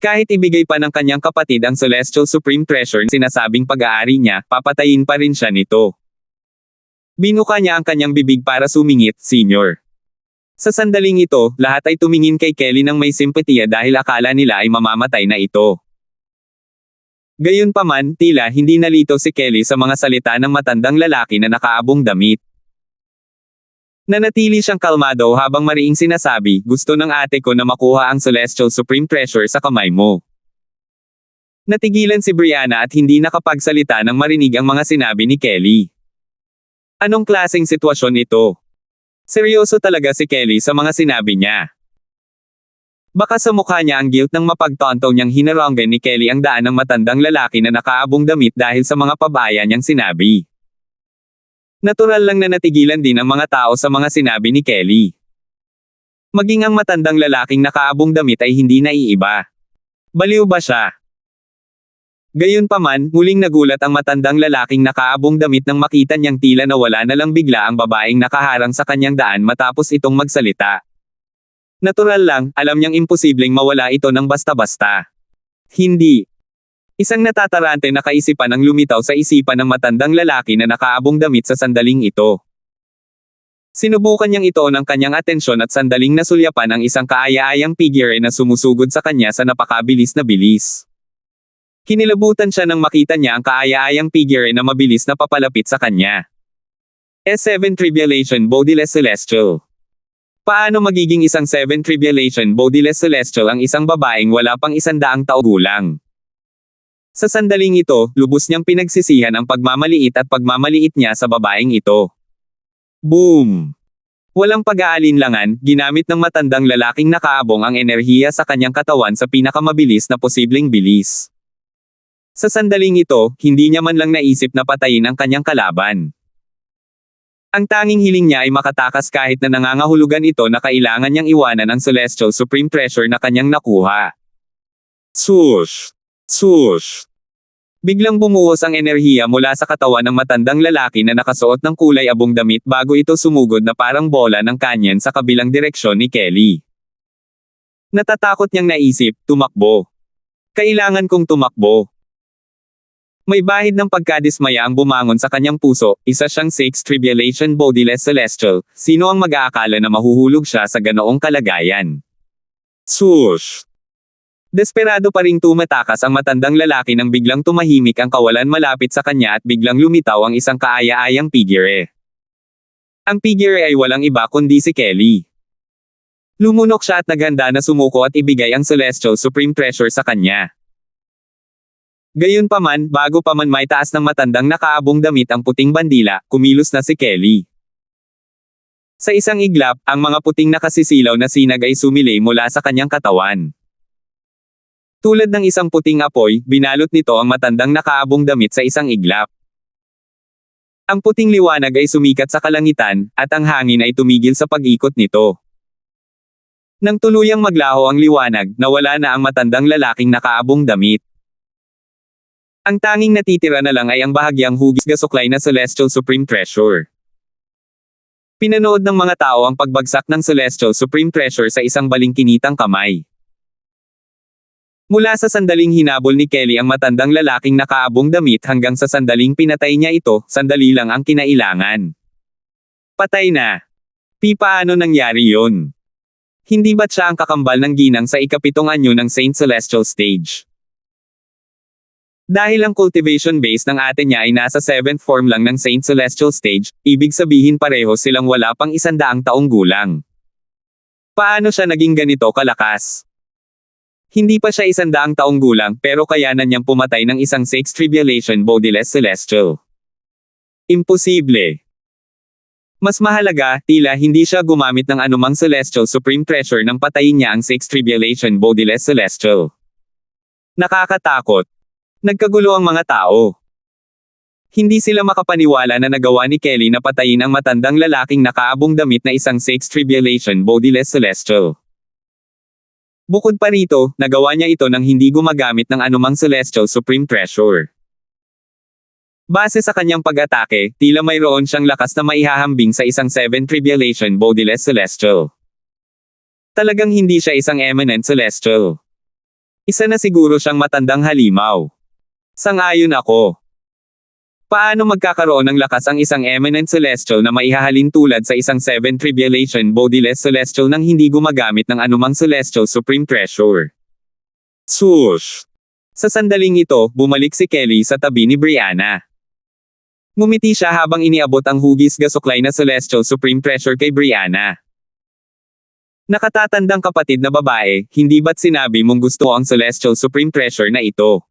Kahit ibigay pa ng kanyang kapatid ang Celestial Supreme Treasure na sinasabing pag-aari niya, papatayin pa rin siya nito. Binuka niya ang kanyang bibig para sumingit, Senior. Sa sandaling ito, lahat ay tumingin kay Kelly ng may simpatiya dahil akala nila ay mamamatay na ito. Gayunpaman, tila hindi nalito si Kelly sa mga salita ng matandang lalaki na nakaabong damit. Nanatili siyang kalmado habang mariing sinasabi, gusto ng ate ko na makuha ang Celestial Supreme Treasure sa kamay mo. Natigilan si Brianna at hindi nakapagsalita nang marinig ang mga sinabi ni Kelly. Anong klaseng sitwasyon ito? Seryoso talaga si Kelly sa mga sinabi niya. Baka sa mukha niya ang guilt ng mapagtonto niyang hinaranggan ni Kelly ang daan ng matandang lalaki na nakaabong damit dahil sa mga pabaya niyang sinabi. Natural lang na natigilan din ang mga tao sa mga sinabi ni Kelly. Maging ang matandang lalaking nakaabong damit ay hindi naiiba. Baliw ba siya? Gayunpaman, muling nagulat ang matandang lalaking nakaabong damit nang makita niyang tila nawala na lang bigla ang babaeng nakaharang sa kanyang daan matapos itong magsalita. Natural lang, alam niyang imposibleng mawala ito ng basta-basta. Hindi. Isang natatarante na kaisipan ang lumitaw sa isipan ng matandang lalaki na nakaabong damit sa sandaling ito. Sinubukan niyang ito ng kanyang atensyon at sandaling nasulyapan ang isang kaaya-ayang figure na sumusugod sa kanya sa napakabilis na bilis. Kinilabutan siya nang makita niya ang kaaya-ayang figure na mabilis na papalapit sa kanya. S7 Tribulation Bodiless Celestial. Paano magiging isang 7 Tribulation Bodiless Celestial ang isang babaeng wala pang 100 taong gulang? Sa sandaling ito, lubos niyang pinagsisihan ang pagmamaliit at pagmamaliit niya sa babaeng ito. Boom! Walang pag-aalinlangan, ginamit ng matandang lalaking nakaabong ang enerhiya sa kanyang katawan sa pinakamabilis na posibleng bilis. Sa sandaling ito, hindi niya man lang naisip na patayin ang kanyang kalaban. Ang tanging hiling niya ay makatakas kahit na nangangahulugan ito na kailangan niyang iwanan ang Celestial Supreme Treasure na kanyang nakuha. Swoosh! Swoosh! Biglang bumuhos ang enerhiya mula sa katawan ng matandang lalaki na nakasuot ng kulay abong damit bago ito sumugod na parang bola ng kanyen sa kabilang direksyon ni Kelly. Natatakot niyang naisip, tumakbo. Kailangan kong tumakbo. May bahid ng pagkadismaya ang bumangon sa kanyang puso, isa siyang Sixth Tribulation Bodiless Celestial, sino ang mag-aakala na mahuhulog siya sa ganoong kalagayan? Swoosh! Desperado pa ring tumatakas ang matandang lalaki nang biglang tumahimik ang kawalan malapit sa kanya at biglang lumitaw ang isang kaaya-ayang figure. Ang figure ay walang iba kundi si Kelly. Lumunok siya at naghanda na sumuko at ibigay ang Celestial Supreme Treasure sa kanya. Gayunpaman, bago pa man maitaas ng matandang nakaabong damit ang puting bandila, kumilos na si Kelly. Sa isang iglap, ang mga puting nakasisilaw na sinag ay sumilay mula sa kanyang katawan. Tulad ng isang puting apoy, binalot nito ang matandang nakaabong damit sa isang iglap. Ang puting liwanag ay sumikat sa kalangitan, at ang hangin ay tumigil sa pag-ikot nito. Nang tuluyang maglaho ang liwanag, nawala na ang matandang lalaking nakaabong damit. Ang tanging natitira na lang ay ang bahagyang hugis gasuklay na Celestial Supreme Treasure. Pinanood ng mga tao ang pagbagsak ng Celestial Supreme Treasure sa isang balingkinitang kamay. Mula sa sandaling hinabol ni Kelly ang matandang lalaking nakaabong damit hanggang sa sandaling pinatay niya ito, sandali lang ang kinailangan. Patay na. Paano nangyari yon? Hindi ba't siya ang kakambal ng ginang sa ikapitong anyo ng Saint Celestial Stage? Dahil ang cultivation base ng ate niya ay nasa 7th form lang ng Saint Celestial Stage, ibig sabihin pareho silang wala pang 100 taong gulang. Paano siya naging ganito kalakas? Hindi pa siya 100 taong gulang pero kayanan niyang pumatay ng isang 6 tribulation bodiless celestial. Imposible. Mas mahalaga, tila hindi siya gumamit ng anumang celestial supreme treasure nang patayin niya ang 6 tribulation bodiless celestial. Nakakatakot. Nagkagulo ang mga tao. Hindi sila makapaniwala na nagawa ni Kelly na patayin ang matandang lalaking nakaabong damit na isang 6 tribulation bodiless celestial. Bukod pa rito, nagawa niya ito nang hindi gumagamit ng anumang celestial supreme treasure. Base sa kanyang pag-atake, tila mayroon siyang lakas na maihahambing sa isang 7 tribulation bodiless celestial. Talagang hindi siya isang eminent celestial. Isa na siguro siyang matandang halimaw. Sang-ayon ako. Paano magkakaroon ng lakas ang isang eminent celestial na maihahalin tulad sa isang 7 tribulation bodiless celestial nang hindi gumagamit ng anumang celestial supreme treasure? Swoosh! Sa sandaling ito, bumalik si Kelly sa tabi ni Brianna. Ngumiti siya habang iniabot ang hugis gasuklay na celestial supreme treasure kay Brianna. Nakatatandang kapatid na babae, hindi ba't sinabi mong gusto ang celestial supreme treasure na ito?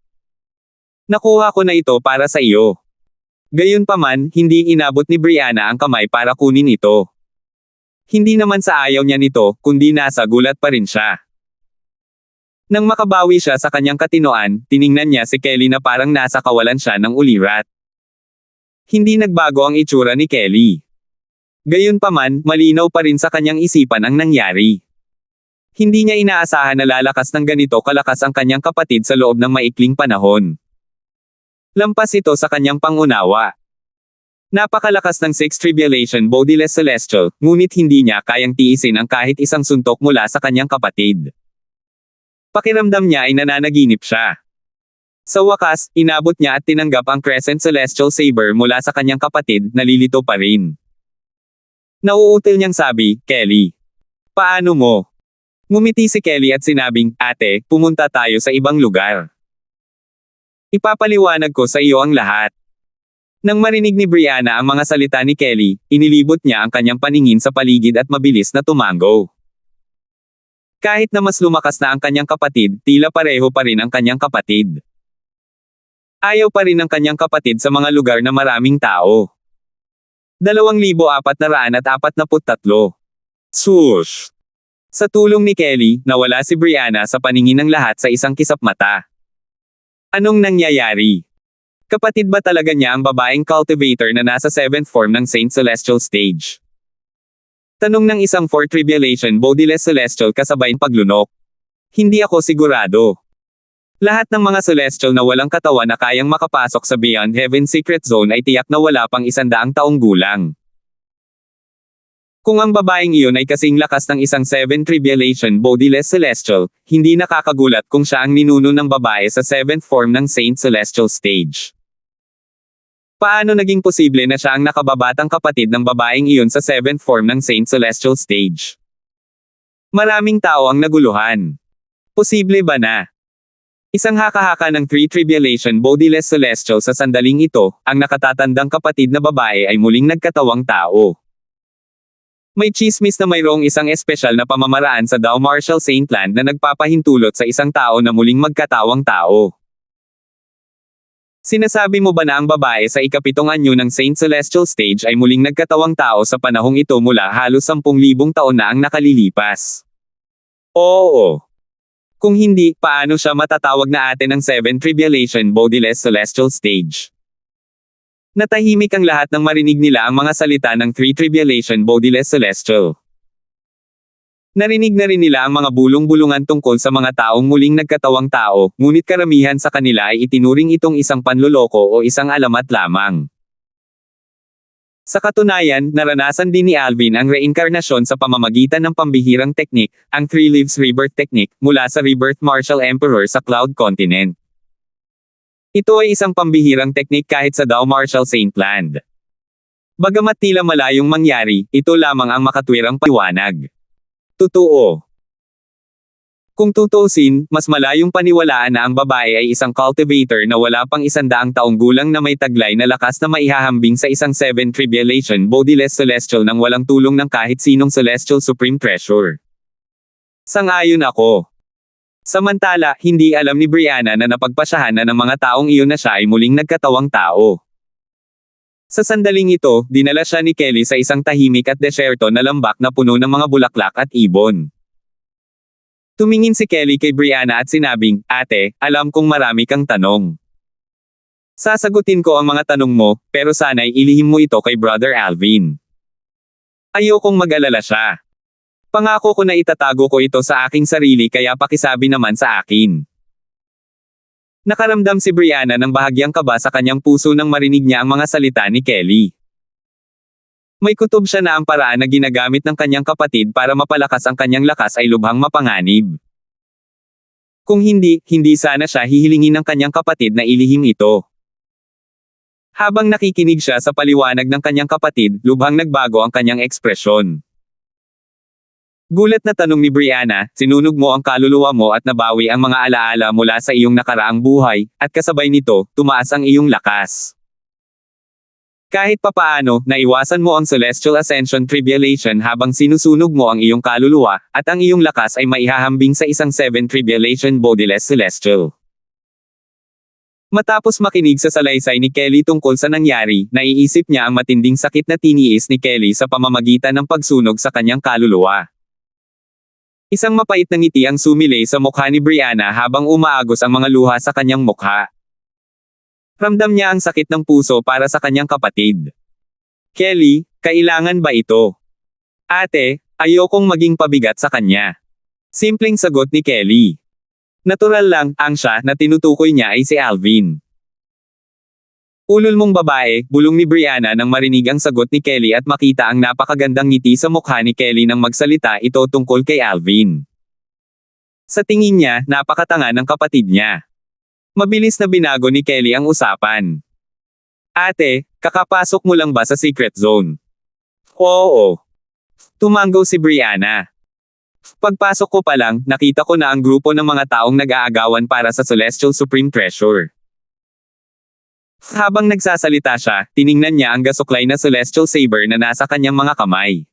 Nakuha ko na ito para sa iyo. Gayunpaman, hindi inabot ni Brianna ang kamay para kunin ito. Hindi naman sa ayaw niya nito, kundi nasa gulat pa rin siya. Nang makabawi siya sa kanyang katinoan, tiningnan niya si Kelly na parang nasa kawalan siya ng ulirat. Hindi nagbago ang itsura ni Kelly. Gayunpaman, malinaw pa rin sa kanyang isipan ang nangyari. Hindi niya inaasahan na lalakas ng ganito kalakas ang kanyang kapatid sa loob ng maikling panahon. Lampas ito sa kanyang pangunawa. Napakalakas ng 6 tribulation bodiless celestial, ngunit hindi niya kayang tiisin ang kahit isang suntok mula sa kanyang kapatid. Pakiramdam niya ay nananaginip siya. Sa wakas, inabot niya at tinanggap ang Crescent Celestial Saber mula sa kanyang kapatid, nalilito pa rin. Nauutil niyang sabi, Kelly. Paano mo? Ngumiti si Kelly at sinabing, ate, pumunta tayo sa ibang lugar. Ipapaliwanag ko sa iyo ang lahat. Nang marinig ni Brianna ang mga salita ni Kelly, inilibot niya ang kanyang paningin sa paligid at mabilis na tumango. Kahit na mas lumakas na ang kanyang kapatid, tila pareho pa rin ang kanyang kapatid. Ayaw pa rin ng kanyang kapatid sa mga lugar na maraming tao. 2,443. Swoosh! Sa tulong ni Kelly, nawala si Brianna sa paningin ng lahat sa isang kisap mata. Anong nangyayari? Kapatid ba talaga niya ang babaeng cultivator na nasa 7th form ng Saint Celestial Stage? Tanong ng isang 4 tribulation bodiless celestial kasabay ng paglunok. Hindi ako sigurado. Lahat ng mga celestial na walang katawan na kayang makapasok sa Beyond Heaven Secret Zone ay tiyak na wala pang 100 taong gulang. Kung ang babaeng iyon ay kasing lakas ng isang 7 tribulation bodiless celestial, hindi nakakagulat kung siya ang ninuno ng babae sa 7th form ng Saint Celestial Stage. Paano naging posible na siya ang nakababatang kapatid ng babaeng iyon sa 7th form ng Saint Celestial Stage? Maraming tao ang naguluhan. Posible ba na? Isang haka-haka ng 3 tribulation bodiless celestial sa sandaling ito, ang nakatatandang kapatid na babae ay muling nagkatawang tao. May chismis na mayroong isang espesyal na pamamaraan sa Dow Marshall Saintland na nagpapahintulot sa isang tao na muling magkatawang tao. Sinasabi mo ba na ang babae sa ikapitong anyo ng Saint Celestial Stage ay muling nagkatawang tao sa panahong ito mula halos 10,000 taon na ang nakalilipas? Oo. Kung hindi, paano siya matatawag na ate ng 7 tribulation bodiless celestial stage? Natahimik ang lahat nang marinig nila ang mga salita ng 3 tribulation bodiless celestial. Narinig na rin nila ang mga bulong-bulungan tungkol sa mga taong muling nagkatawang tao, ngunit karamihan sa kanila ay itinuring itong isang panloloko o isang alamat lamang. Sa katunayan, naranasan din ni Alvin ang reinkarnasyon sa pamamagitan ng pambihirang teknik, ang 3 Lives Rebirth Technique, mula sa Rebirth Marshall Emperor sa Cloud Continent. Ito ay isang pambihirang teknik kahit sa Dow Marshall Saintland. Bagamat tila malayong mangyari, ito lamang ang makatwirang paliwanag. Totoo. Kung tutuusin, mas malayong paniwalaan na ang babae ay isang cultivator na wala pang 100 taong gulang na may taglay na lakas na maihahambing sa isang 7 tribulation bodiless celestial nang walang tulong ng kahit sinong celestial supreme treasure. Sang-ayon ako. Samantala, hindi alam ni Brianna na napagpasyahan na ng mga taong iyon na siya ay muling nagkatawang tao. Sa sandaling ito, dinala siya ni Kelly sa isang tahimik at desyerto na lambak na puno ng mga bulaklak at ibon. Tumingin si Kelly kay Brianna at sinabing, "Ate, alam kong marami kang tanong. Sasagutin ko ang mga tanong mo, pero sana'y ilihim mo ito kay Brother Alvin. Ayokong mag-alala siya. Pangako ko na itatago ko ito sa aking sarili kaya pakisabi naman sa akin." Nakaramdam si Brianna ng bahagyang kaba sa kanyang puso nang marinig niya ang mga salita ni Kelly. May kutob siya na ang paraan na ginagamit ng kanyang kapatid para mapalakas ang kanyang lakas ay lubhang mapanganib. Kung hindi sana siya hihilingin ng kanyang kapatid na ilihim ito. Habang nakikinig siya sa paliwanag ng kanyang kapatid, lubhang nagbago ang kanyang ekspresyon. Gulat na tanong ni Brianna, "Sinunog mo ang kaluluwa mo at nabawi ang mga alaala mula sa iyong nakaraang buhay, at kasabay nito, tumaas ang iyong lakas. Kahit papaano, naiwasan mo ang Celestial Ascension Tribulation habang sinusunog mo ang iyong kaluluwa, at ang iyong lakas ay maihahambing sa isang 7 Tribulation Bodiless Celestial." Matapos makinig sa salaysay ni Kelly tungkol sa nangyari, naiisip niya ang matinding sakit na tiniis ni Kelly sa pamamagitan ng pagsunog sa kanyang kaluluwa. Isang mapait na ngiti ang sumilay sa mukha ni Brianna habang umaagos ang mga luha sa kanyang mukha. Ramdam niya ang sakit ng puso para sa kanyang kapatid. "Kelly, kailangan ba ito?" "Ate, ayokong maging pabigat sa kanya." Simpleng sagot ni Kelly. Natural lang, ang siya na tinutukoy niya ay si Alvin. "Ulol mong babae," bulong ni Brianna nang marinig ang sagot ni Kelly at makita ang napakagandang ngiti sa mukha ni Kelly nang magsalita ito tungkol kay Alvin. Sa tingin niya, napakatanga ng kapatid niya. Mabilis na binago ni Kelly ang usapan. "Ate, kakapasok mo lang ba sa secret zone?" "Oo." Tumango si Brianna. "Pagpasok ko pa lang, nakita ko na ang grupo ng mga taong nag-aagawan para sa Celestial Supreme Treasure." Habang nagsasalita siya, tiningnan niya ang gasuklay na celestial saber na nasa kanyang mga kamay.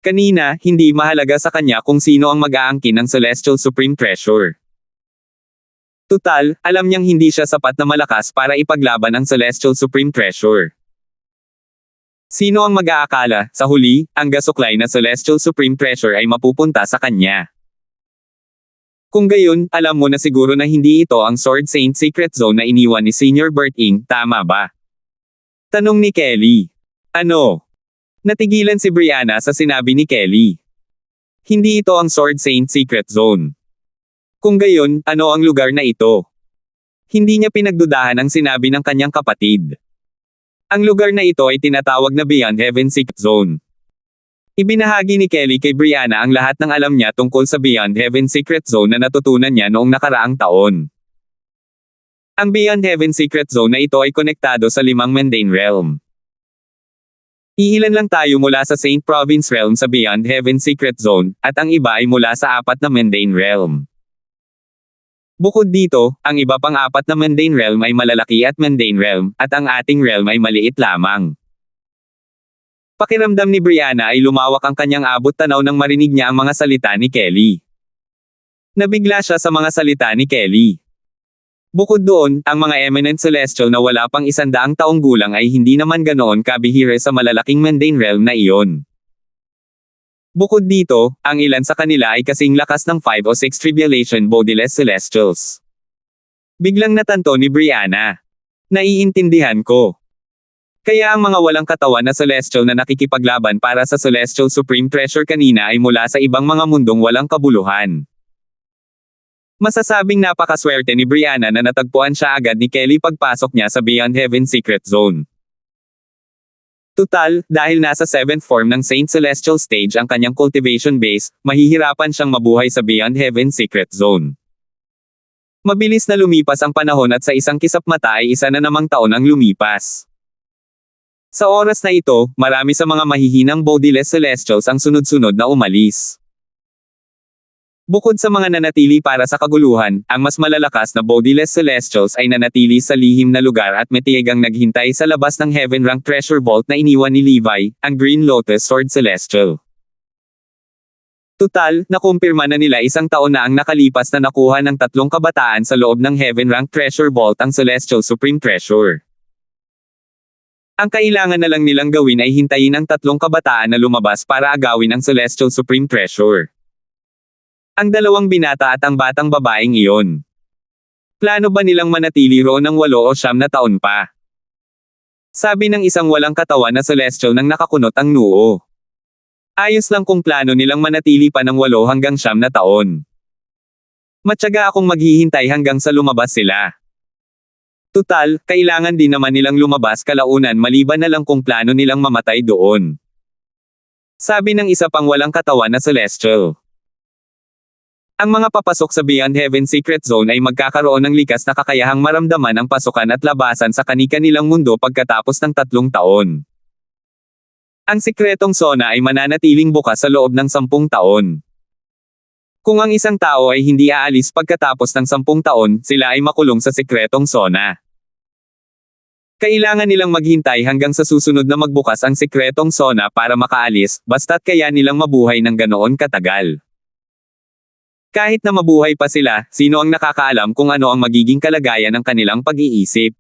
Kanina, hindi mahalaga sa kanya kung sino ang mag-aangkin ng Celestial Supreme Treasure. Tutal, alam niyang hindi siya sapat na malakas para ipaglaban ang Celestial Supreme Treasure. Sino ang mag-aakala, sa huli, ang gasuklay na Celestial Supreme Treasure ay mapupunta sa kanya? Kung gayon, alam mo na siguro na hindi ito ang Sword Saint Secret Zone na iniwan ni Senior Bert Ing, tama ba? Tanong ni Kelly. Ano? Natigilan si Brianna sa sinabi ni Kelly. Hindi ito ang Sword Saint Secret Zone. Kung gayon, ano ang lugar na ito? Hindi niya pinagdudahan ang sinabi ng kanyang kapatid. Ang lugar na ito ay tinatawag na Beyond Heaven Secret Zone. Ibinahagi ni Kelly kay Brianna ang lahat ng alam niya tungkol sa Beyond Heaven Secret Zone na natutunan niya noong nakaraang taon. Ang Beyond Heaven Secret Zone na ito ay konektado sa 5 mundane realm. Iilan lang tayo mula sa Saint Province Realm sa Beyond Heaven Secret Zone, at ang iba ay mula sa 4 na mundane realm. Bukod dito, ang iba pang 4 na mundane realm ay malalaki at mundane realm, at ang ating realm ay maliit lamang. Pakiramdam ni Brianna ay lumawak ang kanyang abot tanaw nang marinig niya ang mga salita ni Kelly. Nabigla siya sa mga salita ni Kelly. Bukod doon, ang mga eminent celestial na wala pang 100 taong gulang ay hindi naman ganoon kabihira sa malalaking mundane realm na iyon. Bukod dito, ang ilan sa kanila ay kasing lakas ng 5 o 6 tribulation bodiless celestials. Biglang natanto ni Brianna. Naiintindihan ko. Kaya ang mga walang katawan na celestial na nakikipaglaban para sa Celestial Supreme Treasure kanina ay mula sa ibang mga mundong walang kabuluhan. Masasabing napakaswerte ni Brianna na natagpuan siya agad ni Kelly pagpasok niya sa Beyond Heaven Secret Zone. Tutal, dahil nasa 7th form ng Saint Celestial Stage ang kanyang cultivation base, mahihirapan siyang mabuhay sa Beyond Heaven Secret Zone. Mabilis na lumipas ang panahon at sa isang kisap mata ay isa na namang taon ang lumipas. Sa oras na ito, marami sa mga mahihinang bodiless celestials ang sunod-sunod na umalis. Bukod sa mga nanatili para sa kaguluhan, ang mas malalakas na bodiless celestials ay nanatili sa lihim na lugar at metiyagang naghintay sa labas ng Heaven Rank Treasure Vault na iniwan ni Levi, ang Green Lotus Sword Celestial. Tutal, nakumpirma na nila isang taon na ang nakalipas na nakuha ng 3 kabataan sa loob ng Heaven Rank Treasure Vault ang Celestial Supreme Treasure. Ang kailangan na lang nilang gawin ay hintayin ang 3 kabataan na lumabas para agawin ang Celestial Supreme Treasure. Ang 2 binata at ang batang babaeng iyon. Plano ba nilang manatili roon ng 8 o 9 na taon pa? Sabi ng isang walang katawan na celestial nang nakakunot ang noo. Ayos lang kung plano nilang manatili pa ng 8 hanggang 9 na taon. Matyaga akong maghihintay hanggang sa lumabas sila. Tutal, kailangan din naman nilang lumabas kalaunan maliban na lang kung plano nilang mamatay doon. Sabi ng isa pang walang katawan na celestial. Ang mga papasok sa Beyond Heaven Secret Zone ay magkakaroon ng likas na kakayahang maramdaman ang pasukan at labasan sa kani-kanilang mundo pagkatapos ng 3 taon. Ang sikretong zona ay mananatiling bukas sa loob ng 10 taon. Kung ang isang tao ay hindi aalis pagkatapos ng 10 taon, sila ay makulong sa sikretong zona. Kailangan nilang maghintay hanggang sa susunod na magbukas ang sikretong zona para makaalis, basta't kaya nilang mabuhay ng ganoon katagal. Kahit na mabuhay pa sila, sino ang nakakaalam kung ano ang magiging kalagayan ng kanilang pag-iisip?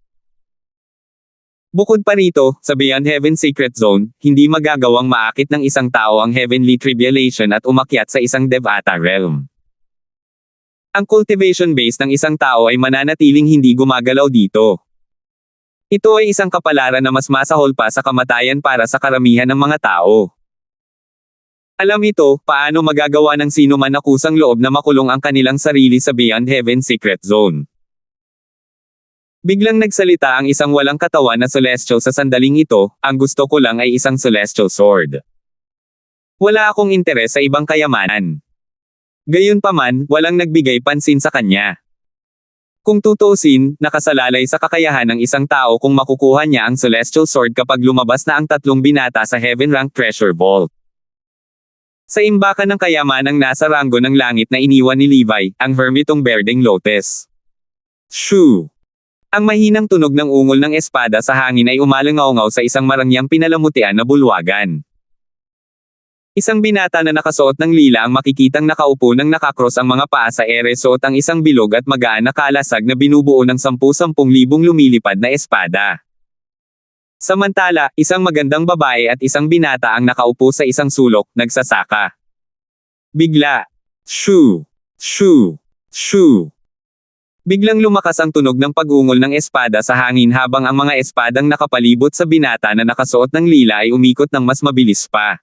Bukod pa rito, sa Beyond Heaven Secret Zone, hindi magagawang maakit ng isang tao ang Heavenly Tribulation at umakyat sa isang Devata Realm. Ang cultivation base ng isang tao ay mananatiling hindi gumagalaw dito. Ito ay isang kapalaran na mas masahol pa sa kamatayan para sa karamihan ng mga tao. Alam ito, paano magagawa ng sino man na kusang loob na makulong ang kanilang sarili sa Beyond Heaven Secret Zone. Biglang nagsalita ang isang walang katawan na celestial sa sandaling ito, ang gusto ko lang ay isang celestial sword. Wala akong interes sa ibang kayamanan. Gayunpaman, walang nagbigay pansin sa kanya. Kung tutuusin, nakasalalay sa kakayahan ng isang tao kung makukuha niya ang celestial sword kapag lumabas na ang 3 binata sa Heaven Rank Treasure Vault. Sa imbakan ng kayamanang nasa ranggo ng langit na iniwan ni Levi, ang hermitong berdeng lotes. Shoo! Ang mahinang tunog ng ungol ng espada sa hangin ay umalangaw-ngaw sa isang marangyang pinalamutian na bulwagan. Isang binata na nakasuot ng lila ang makikitang nakaupo nang nakakros ang mga paa sa ere suot ang isang bilog at magaan na kalasag na binubuo ng 10,000 lumilipad na espada. Samantala, isang magandang babae at isang binata ang nakaupo sa isang sulok, nagsasaka. Bigla. Shoo! Shoo! Shoo! Biglang lumakas ang tunog ng pag-ungol ng espada sa hangin habang ang mga espadang nakapalibot sa binata na nakasuot ng lila ay umikot ng mas mabilis pa.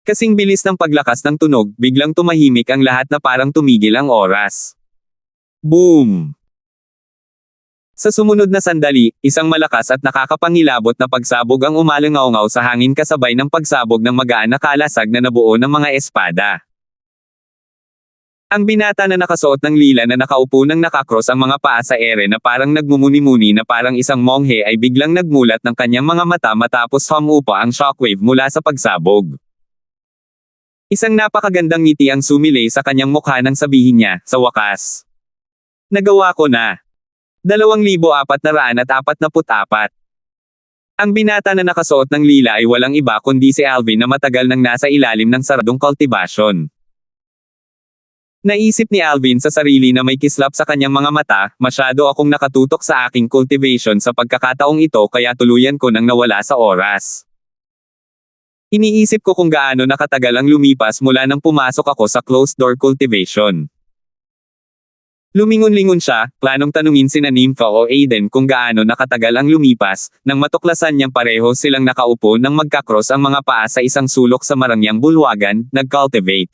Kasing bilis ng paglakas ng tunog, biglang tumahimik ang lahat na parang tumigil ang oras. Boom! Sa sumunod na sandali, isang malakas at nakakapangilabot na pagsabog ang umalangaw-ngaw sa hangin kasabay ng pagsabog ng magaan na kalasag na nabuo ng mga espada. Ang binata na nakasuot ng lila na nakaupo nang nakakros ang mga paa sa ere na parang nagmumuni-muni na parang isang monghe ay biglang nagmulat ng kanyang mga mata matapos humupa ang shockwave mula sa pagsabog. Isang napakagandang ngiti ang sumilay sa kanyang mukha nang sabihin niya, sa wakas. Nagawa ko na. 2,444. Ang binata na nakasuot ng lila ay walang iba kundi si Alvin na matagal nang nasa ilalim ng saradong kultibasyon. Naisip ni Alvin sa sarili na may kislap sa kanyang mga mata, masyado akong nakatutok sa aking cultivation sa pagkakataong ito kaya tuluyan ko nang nawala sa oras. Iniisip ko kung gaano nakatagal ang lumipas mula nang pumasok ako sa closed door cultivation. Lumingon-lingon siya, planong tanungin sina Nympha o Aiden kung gaano nakatagal ang lumipas, nang matuklasan niyang pareho silang nakaupo nang magkakros ang mga paa sa isang sulok sa marangyang bulwagan, nag-cultivate.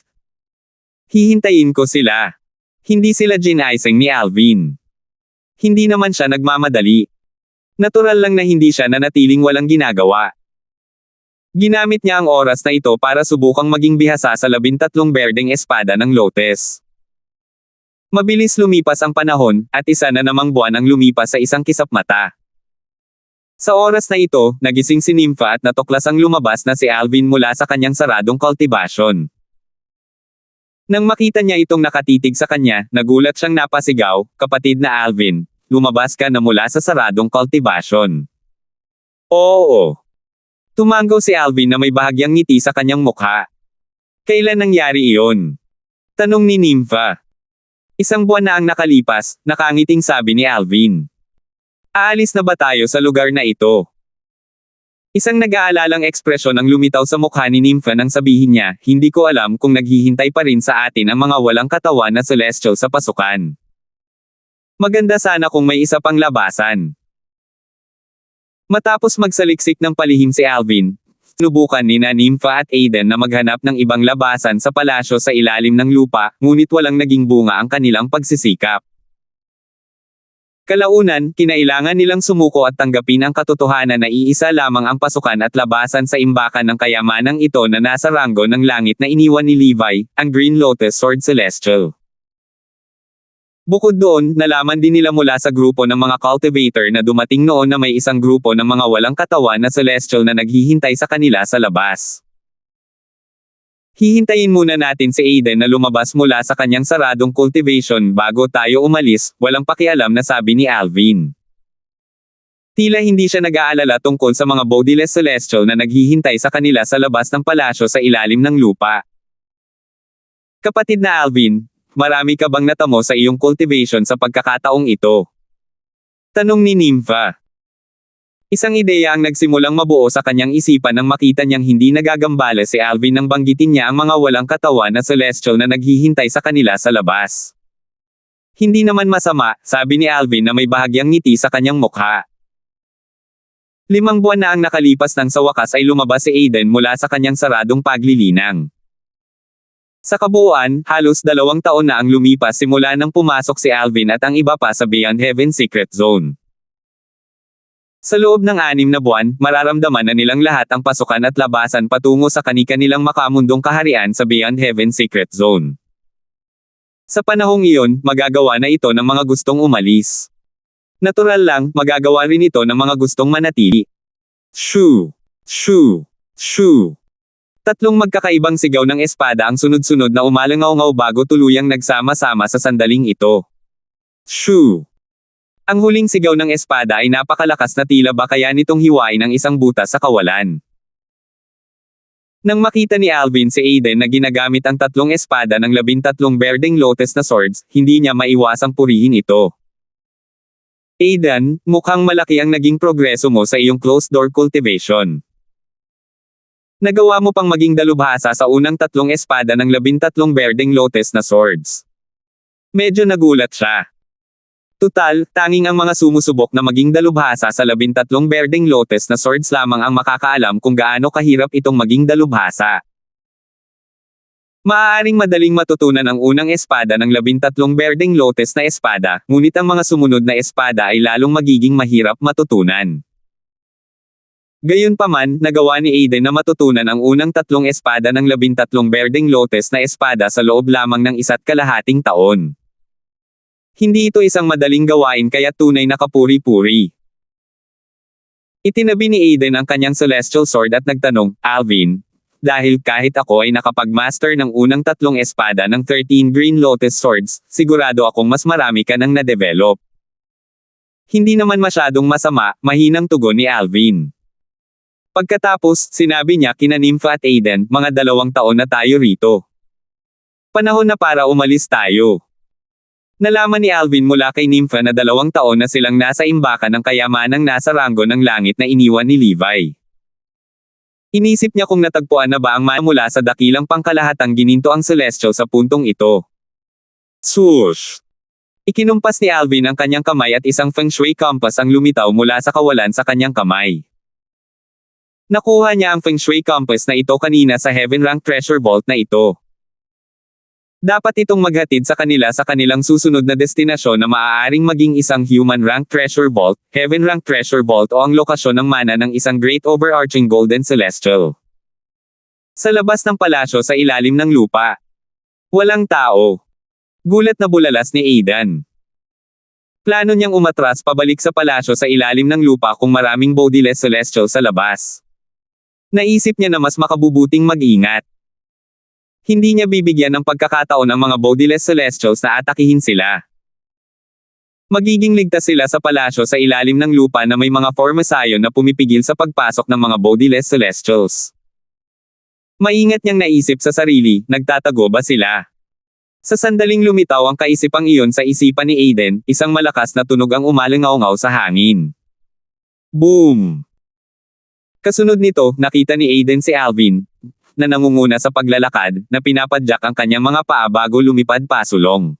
Hihintayin ko sila. Hindi sila ginising ni Alvin. Hindi naman siya nagmamadali. Natural lang na hindi siya nanatiling walang ginagawa. Ginamit niya ang oras na ito para subukang maging bihasa sa 13 berdeng espada ng Lotes. Mabilis lumipas ang panahon, at isa na namang buwan ang lumipas sa isang kisap mata. Sa oras na ito, nagising si Nympha at natuklasang lumabas na si Alvin mula sa kanyang saradong kultibasyon. Nang makita niya itong nakatitig sa kanya, nagulat siyang napasigaw, "Kapatid na Alvin, lumabas ka na mula sa saradong cultivation." Oo. Tumango si Alvin na may bahagyang ngiti sa kanyang mukha. Kailan nangyari iyon? Tanong ni Nympha. 1 buwan na ang nakalipas, nakangiting sabi ni Alvin. Aalis na ba tayo sa lugar na ito? Isang nag-aalalang ekspresyon ang lumitaw sa mukha ni Nympha nang sabihin niya, hindi ko alam kung naghihintay pa rin sa atin ang mga walang katawan na celestial sa pasukan. Maganda sana kung may isa pang labasan. Matapos magsaliksik ng palihim si Alvin, sinubukan ni Nympha at Aiden na maghanap ng ibang labasan sa palasyo sa ilalim ng lupa, ngunit walang naging bunga ang kanilang pagsisikap. Kalaunan, kinailangan nilang sumuko at tanggapin ang katotohanan na iisa lamang ang pasukan at labasan sa imbakan ng kayamanang ito na nasa ranggo ng langit na iniwan ni Levi, ang Green Lotus Sword Celestial. Bukod doon, nalaman din nila mula sa grupo ng mga cultivator na dumating noon na may isang grupo ng mga walang katawan na celestial na naghihintay sa kanila sa labas. Hihintayin muna natin si Aiden na lumabas mula sa kanyang saradong cultivation bago tayo umalis, walang pakialam na sabi ni Alvin. Tila hindi siya nag-aalala tungkol sa mga bodiless celestial na naghihintay sa kanila sa labas ng palasyo sa ilalim ng lupa. Kapatid na Alvin, marami ka bang natamo sa iyong cultivation sa pagkakataong ito? Tanong ni Nympha. Isang ideya ang nagsimulang mabuo sa kanyang isipan nang makita niyang hindi nagagambala si Alvin nang banggitin niya ang mga walang katawan na celestial na naghihintay sa kanila sa labas. Hindi naman masama, sabi ni Alvin na may bahagyang ngiti sa kanyang mukha. 5 buwan na ang nakalipas nang sa wakas ay lumabas si Aiden mula sa kanyang saradong paglilinang. Sa kabuuan, halos 2 taon na ang lumipas simula nang pumasok si Alvin at ang iba pa sa Beyond Heaven Secret Zone. Sa loob ng 6 na buwan, mararamdaman na nilang lahat ang pasukan at labasan patungo sa kani-kanilang makamundong kaharian sa Beyond Heaven Secret Zone. Sa panahong iyon, magagawa na ito ng mga gustong umalis. Natural lang, magagawa rin ito ng mga gustong manatili. Shoo! Shoo! Shoo! 3 magkakaibang sigaw ng espada ang sunod-sunod na umalangaw-ngaw bago tuluyang nagsama-sama sa sandaling ito. Shoo! Ang huling sigaw ng espada ay napakalakas na tila ba kaya nitong hiwain ang isang butas sa kawalan. Nang makita ni Alvin si Aiden na ginagamit ang 3 espada ng 13 berdeng lotus na swords, hindi niya maiwasang purihin ito. Aiden, mukhang malaki ang naging progreso mo sa iyong closed-door cultivation. Nagawa mo pang maging dalubhasa sa unang 3 espada ng 13 berdeng lotus na swords. Medyo nagulat siya. Tutal, tanging ang mga sumusubok na maging dalubhasa sa 13 berdeng lotus na swords lamang ang makakaalam kung gaano kahirap itong maging dalubhasa. Maaaring madaling matutunan ang unang espada ng 13 berdeng lotus na espada, ngunit ang mga sumunod na espada ay lalong magiging mahirap matutunan. Gayunpaman, nagawa ni Aiden na matutunan ang unang 3 espada ng 13 berdeng lotus na espada sa loob lamang ng 1.5 taon. Hindi ito isang madaling gawain kaya tunay na kapuri-puri. Itinabi ni Aiden ang kanyang celestial sword at nagtanong, Alvin, dahil kahit ako ay nakapag-master ng unang 3 espada ng 13 Green Lotus Swords, sigurado akong mas marami ka nang na-develop. Hindi naman masyadong masama, mahinang tugon ni Alvin. Pagkatapos, sinabi niya kina Nympha at Aiden, mga 2 taon na tayo rito. Panahon na para umalis tayo. Nalaman ni Alvin mula kay Nympha na 2 taon na silang nasa imbakan ng kayamanang nasa ranggo ng langit na iniwan ni Levi. Inisip niya kung natagpuan na ba ang mula sa dakilang pangkalahatang gininto ang celestial sa puntong ito. Swoosh! Ikinumpas ni Alvin ang kanyang kamay at isang feng shui compass ang lumitaw mula sa kawalan sa kanyang kamay. Nakuha niya ang feng shui compass na ito kanina sa Heaven Rank Treasure Vault na ito. Dapat itong maghatid sa kanila sa kanilang susunod na destinasyon na maaaring maging isang Human Rank Treasure Vault, Heaven Rank Treasure Vault o ang lokasyon ng mana ng isang Great Overarching Golden Celestial. Sa labas ng palasyo sa ilalim ng lupa. Walang tao. Gulat na bulalas ni Aiden. Plano niyang umatras pabalik sa palasyo sa ilalim ng lupa kung maraming bodiless celestial sa labas. Naisip niya na mas makabubuting mag-ingat. Hindi niya bibigyan ng pagkakataon ang mga bodiless celestials na atakihin sila. Magiging ligtas sila sa palasyo sa ilalim ng lupa na may mga formasayon na pumipigil sa pagpasok ng mga bodiless celestials. Maingat niyang naisip sa sarili, nagtatago ba sila? Sa sandaling lumitaw ang kaisipang iyon sa isipan ni Aiden, isang malakas na tunog ang umalingaw-ngaw sa hangin. Boom! Kasunod nito, nakita ni Aiden si Alvin, na nangunguna sa paglalakad, na pinapadyak ang kanyang mga paa bago lumipad pasulong.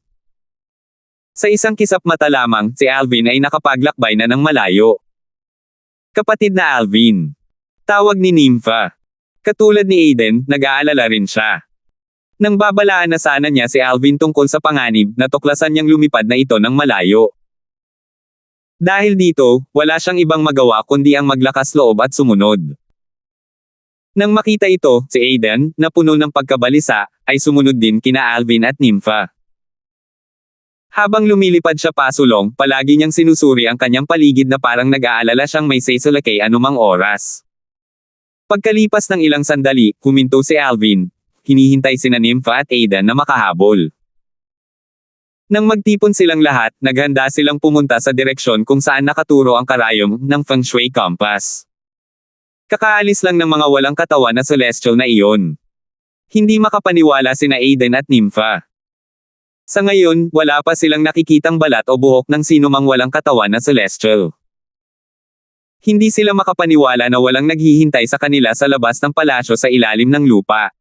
Sa isang kisap mata lamang, si Alvin ay nakapaglakbay na ng malayo. Kapatid na Alvin. Tawag ni Nympha. Katulad ni Aiden, nag-aalala rin siya. Nang babalaan na sana niya si Alvin tungkol sa panganib, natuklasan niyang lumipad na ito ng malayo. Dahil dito, wala siyang ibang magawa kundi ang maglakas loob at sumunod. Nang makita ito, si Aiden, na puno ng pagkabalisa, ay sumunod din kina Alvin at Nympha. Habang lumilipad siya pasulong, palagi niyang sinusuri ang kanyang paligid na parang nag-aalala siyang may sesolake anumang oras. Pagkalipas ng ilang sandali, huminto si Alvin. Hinihintay sina Nympha at Aiden na makahabol. Nang magtipon silang lahat, naghanda silang pumunta sa direksyon kung saan nakaturo ang karayom ng Feng Shui Compass. Kakaalis lang ng mga walang katawan na celestial na iyon. Hindi makapaniwala sina Aiden at Nympha. Sa ngayon, wala pa silang nakikitang balat o buhok ng sinumang walang katawan na celestial. Hindi sila makapaniwala na walang naghihintay sa kanila sa labas ng palasyo sa ilalim ng lupa.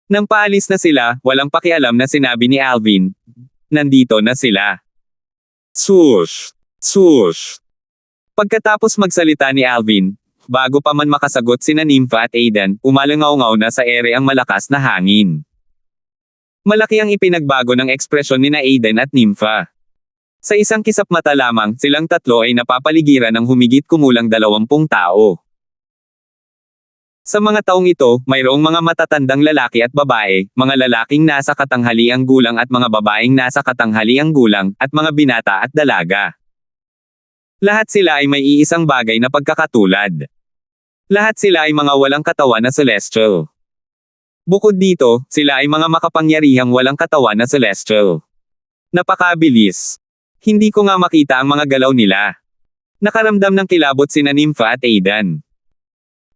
Nang paalis na sila, walang pakialam na sinabi ni Alvin, "Nandito na sila." Swoosh! Swoosh! Pagkatapos magsalita ni Alvin, bago pa man makasagot sina Nympha at Aiden, umalangaw-ngaw na sa ere ang malakas na hangin. Malaki ang ipinagbago ng ekspresyon ni Aiden at Nympha. Sa isang kisap mata lamang, silang tatlo ay napapaligiran ng humigit kumulang 20 tao. Sa mga taong ito, mayroong mga matatandang lalaki at babae, mga lalaking nasa katanghaliang gulang at mga babaeng nasa katanghaliang gulang, at mga binata at dalaga. Lahat sila ay may iisang bagay na pagkakatulad. Lahat sila ay mga walang katawan na celestial. Bukod dito, sila ay mga makapangyarihang walang katawan na celestial. Napakabilis. Hindi ko nga makita ang mga galaw nila. Nakaramdam ng kilabot sina Nympha at Aiden.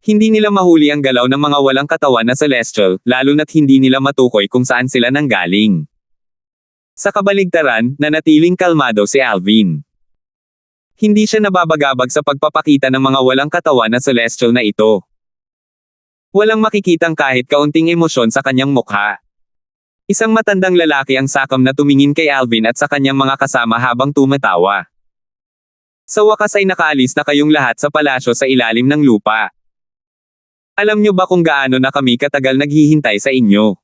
Hindi nila mahuli ang galaw ng mga walang katawan na celestial, lalo na't hindi nila matukoy kung saan sila nanggaling. Sa kabaligtaran, nanatiling kalmado si Alvin. Hindi siya nababagabag sa pagpapakita ng mga walang katawan na celestial na ito. Walang makikitang kahit kaunting emosyon sa kanyang mukha. Isang matandang lalaki ang sakam na tumingin kay Alvin at sa kanyang mga kasama habang tumatawa. Sa wakas ay nakaalis na kayong lahat sa palasyo sa ilalim ng lupa. Alam nyo ba kung gaano na kami katagal naghihintay sa inyo?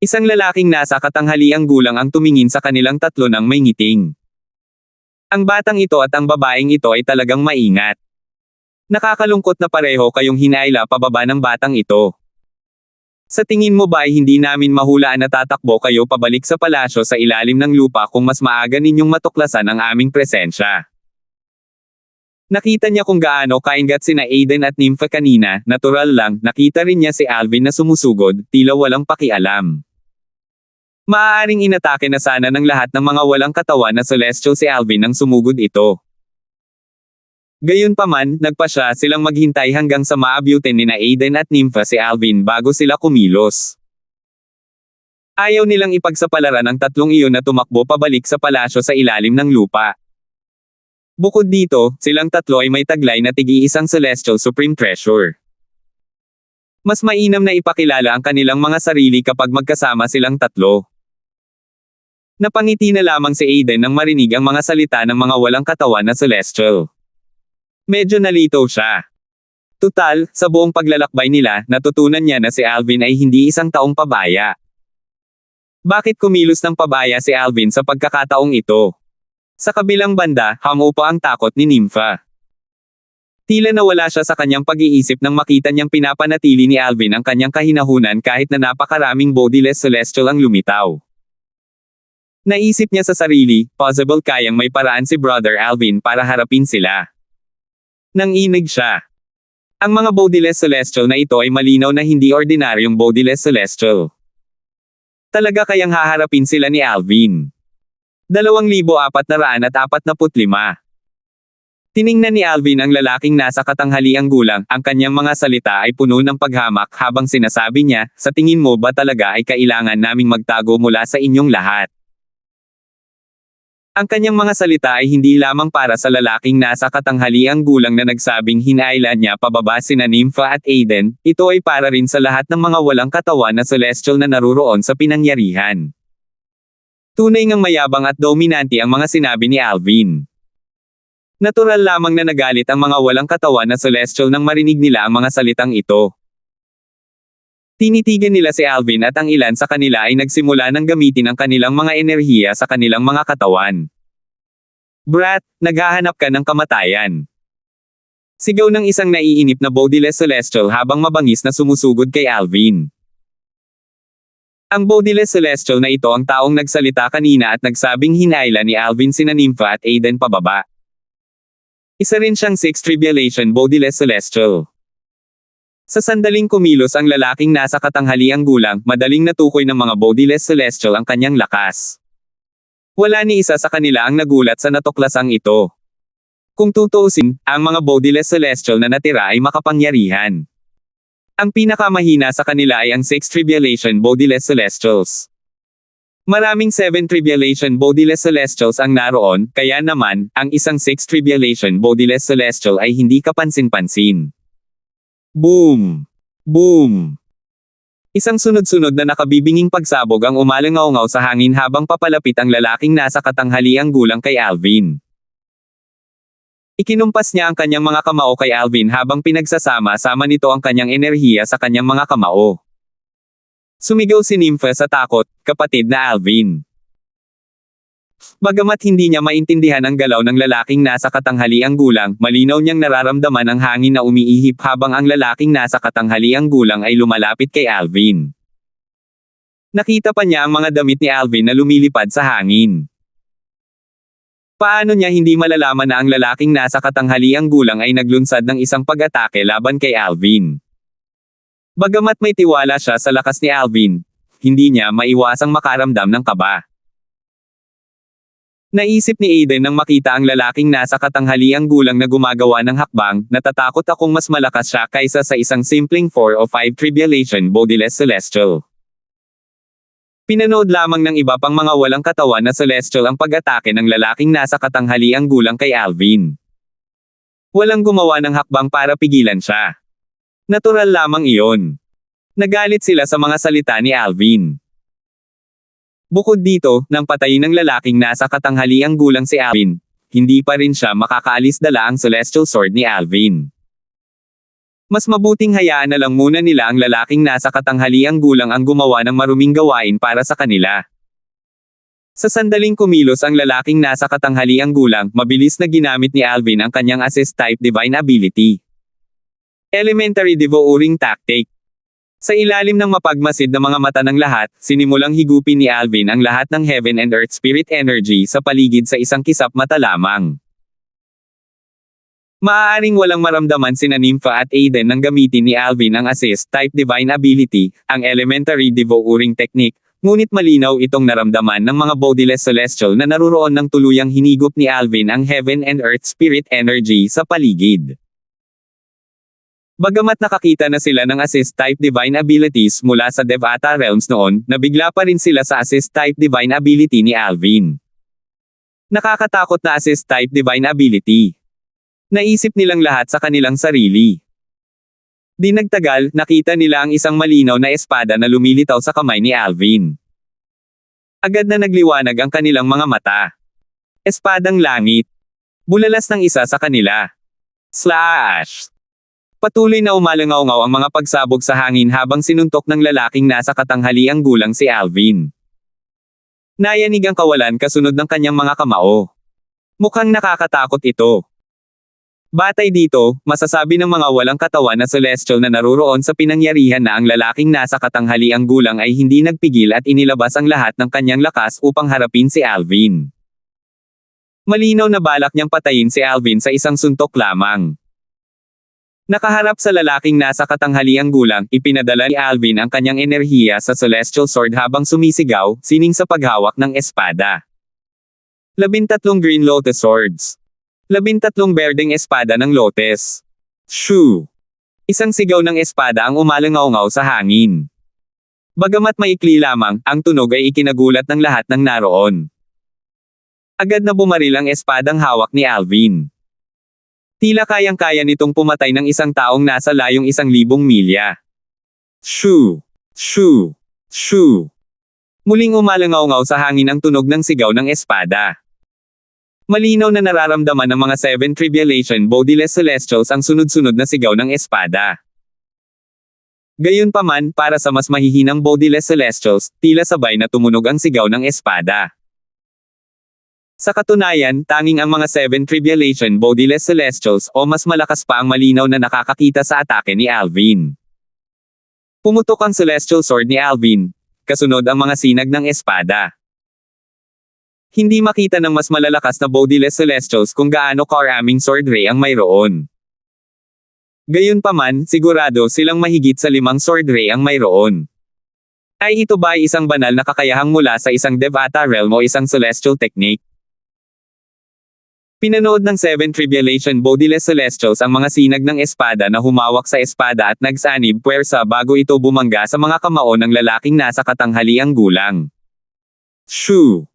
Isang lalaking nasa katanghaliang gulang ang tumingin sa kanilang tatlo ng may ngiting. Ang batang ito at ang babaeng ito ay talagang maingat. Nakakalungkot na pareho kayong hinaila pababa ng batang ito. Sa tingin mo ba ay hindi namin mahulaan na tatakbo kayo pabalik sa palasyo sa ilalim ng lupa kung mas maaga ninyong matuklasan ang aming presensya? Nakita niya kung gaano kaingat sina Aiden at Nympha kanina, natural lang, nakita rin niya si Alvin na sumusugod, tila walang pakialam. Maaaring inatake na sana ng lahat ng mga walang katawan na celestial si Alvin nang sumugod ito. Gayunpaman, nagpasya silang maghintay hanggang sa maabyutin nina Aiden at Nympha si Alvin bago sila kumilos. Ayaw nilang ipagsapalaran ang tatlong iyon na tumakbo pabalik sa palasyo sa ilalim ng lupa. Bukod dito, silang tatlo ay may taglay na tig-iisang celestial supreme treasure. Mas mainam na ipakilala ang kanilang mga sarili kapag magkasama silang tatlo. Napangiti na lamang si Aiden nang marinig ang mga salita ng mga walang katawan na celestial. Medyo nalito siya. Tutal, sa buong paglalakbay nila, natutunan niya na si Alvin ay hindi isang taong pabaya. Bakit kumilos ng pabaya si Alvin sa pagkakataong ito? Sa kabilang banda, hango pa ang takot ni Nympha. Tila nawala siya sa kanyang pag-iisip nang makita niyang pinapanatili ni Alvin ang kanyang kahinahunan kahit na napakaraming bodiless celestial ang lumitaw. Naisip niya sa sarili, possible kayang may paraan si Brother Alvin para harapin sila. Nanginig siya. Ang mga bodiless celestial na ito ay malinaw na hindi ordinaryong bodiless celestial. Talaga kayang haharapin sila ni Alvin. 2,445. Tiningnan ni Alvin ang lalaking nasa katanghaliang gulang, ang kanyang mga salita ay puno ng paghamak habang sinasabi niya, sa tingin mo ba talaga ay kailangan naming magtago mula sa inyong lahat? Ang kanyang mga salita ay hindi lamang para sa lalaking nasa katanghaliang gulang na nagsabing hinailan niya pababa sina Nympha at Aiden, ito ay para rin sa lahat ng mga walang katawan na celestial na naruroon sa pinangyarihan. Tunay ngang mayabang at dominante ang mga sinabi ni Alvin. Natural lamang na nagalit ang mga walang katawan na celestial nang marinig nila ang mga salitang ito. Tinitigan nila si Alvin at ang ilan sa kanila ay nagsimula ng gamitin ang kanilang mga enerhiya sa kanilang mga katawan. Brat, naghahanap ka ng kamatayan. Sigaw ng isang naiinip na bodiless celestial habang mabangis na sumusugod kay Alvin. Ang bodiless celestial na ito ang taong nagsalita kanina at nagsabing hinailan ni Alvin sina Nympha at Aiden pababa. Isa rin siyang Sixth Tribulation bodiless celestial. Sa sandaling kumilos ang lalaking nasa katanghaliang gulang, madaling natukoy ng mga bodiless celestial ang kanyang lakas. Wala ni isa sa kanila ang nagulat sa natuklasang ito. Kung tutuusin, ang mga bodiless celestial na natira ay makapangyarihan. Ang pinakamahina sa kanila ay ang Sixth Tribulation bodiless celestials. Maraming 7 Tribulation bodiless celestials ang naroon, kaya naman, ang isang 6 Tribulation bodiless celestial ay hindi kapansin-pansin. Boom! Boom! Isang sunod-sunod na nakabibinging pagsabog ang umalangaw-ngaw sa hangin habang papalapit ang lalaking nasa katanghaliang gulang kay Alvin. Ikinumpas niya ang kanyang mga kamao kay Alvin habang pinagsasama-sama nito ang kanyang enerhiya sa kanyang mga kamao. Sumigaw si Nympha sa takot, kapatid na Alvin. Bagamat hindi niya maintindihan ang galaw ng lalaking nasa katanghaliang gulang, malinaw niyang nararamdaman ang hangin na umiihip habang ang lalaking nasa katanghaliang gulang ay lumalapit kay Alvin. Nakita pa niya ang mga damit ni Alvin na lumilipad sa hangin. Paano niya hindi malalaman na ang lalaking nasa katanghaliang gulang ay naglunsad ng isang pag-atake laban kay Alvin? Bagamat may tiwala siya sa lakas ni Alvin, hindi niya maiwasang makaramdam ng kaba. Naisip ni Aiden nang makita ang lalaking nasa katanghaliang gulang na gumagawa ng hakbang, natatakot akong mas malakas siya kaysa sa isang simpleng 4 o 5 Tribulation bodiless celestial. Pinanood lamang ng iba pang mga walang katawan na celestial ang pag-atake ng lalaking nasa katanghaliang gulang kay Alvin. Walang gumawa ng hakbang para pigilan siya. Natural lamang iyon. Nagalit sila sa mga salita ni Alvin. Bukod dito, nang patayin ng lalaking nasa katanghaliang gulang si Alvin, hindi pa rin siya makakaalis dala ang celestial sword ni Alvin. Mas mabuting hayaan na lang muna nila ang lalaking nasa katanghaliang gulang ang gumawa ng maruming gawain para sa kanila. Sa sandaling kumilos ang lalaking nasa katanghaliang gulang, mabilis na ginamit ni Alvin ang kanyang assist-type divine ability. Elementary Devouring Tactic. Sa ilalim ng mapagmasid na mga mata ng lahat, sinimulang higupin ni Alvin ang lahat ng Heaven and Earth Spirit Energy sa paligid sa isang kisap mata lamang. Maaaring walang maramdaman sina Nympha at Aiden nang gamitin ni Alvin ang Assist-type Divine Ability, ang Elementary Devouring Technique, ngunit malinaw itong naramdaman ng mga bodiless celestial na naruroon ng tuluyang hinigop ni Alvin ang Heaven and Earth Spirit Energy sa paligid. Bagamat nakakita na sila ng Assist-type Divine Abilities mula sa Devata Realms noon, nabigla pa rin sila sa Assist-type Divine Ability ni Alvin. Nakakatakot na Assist-type Divine Ability. Naisip nilang lahat sa kanilang sarili. Di nagtagal, nakita nila ang isang malinaw na espada na lumilitaw sa kamay ni Alvin. Agad na nagliwanag ang kanilang mga mata. Espadang langit. Bulalas ng isa sa kanila. Slash! Patuloy na umalangaw-ngaw ang mga pagsabog sa hangin habang sinuntok ng lalaking nasa katanghaliang gulang si Alvin. Nayanig ang kawalan kasunod ng kanyang mga kamao. Mukhang nakakatakot ito. Batay dito, masasabi ng mga walang katawan na celestial na naruroon sa pinangyarihan na ang lalaking nasa katanghaliang gulang ay hindi nagpigil at inilabas ang lahat ng kanyang lakas upang harapin si Alvin. Malinaw na balak niyang patayin si Alvin sa isang suntok lamang. Nakaharap sa lalaking nasa katanghaliang gulang, ipinadala ni Alvin ang kanyang enerhiya sa Celestial Sword habang sumisigaw, sining sa paghawak ng espada. 13 Green Lotus Swords. 13 berdeng espada ng Lotes. Shoo! Isang sigaw ng espada ang umalangaw-ngaw sa hangin. Bagamat maikli lamang, ang tunog ay ikinagulat ng lahat ng naroon. Agad na bumaril ang espadang hawak ni Alvin. Tila kayang-kaya nitong pumatay ng isang taong nasa layong 1,000 milya. Shoo! Shoo! Shoo! Muling umalangaw-ngaw sa hangin ang tunog ng sigaw ng espada. Malinaw na nararamdaman ng mga 7 Tribulation Bodiless Celestials ang sunod-sunod na sigaw ng espada. Gayunpaman, para sa mas mahihinang Bodiless Celestials, tila sabay na tumunog ang sigaw ng espada. Sa katunayan, tanging ang mga 7 Tribulation Bodiless Celestials o mas malakas pa ang malinaw na nakakakita sa atake ni Alvin. Pumutok ang Celestial Sword ni Alvin, kasunod ang mga sinag ng espada. Hindi makita ng mas malalakas na Bodiless Celestials kung gaano karaming sword ray ang mayroon. Gayunpaman, sigurado silang mahigit sa 5 sword ray ang mayroon. Ay ito ba ay isang banal na kakayahang mula sa isang Devata realm o isang celestial technique? Pinanood ng 7 Tribulation Bodiless Celestials ang mga sinag ng espada na humawak sa espada at nagsanib puwersa bago ito bumangga sa mga kamao ng lalaking nasa katanghaliang gulang. Shoo!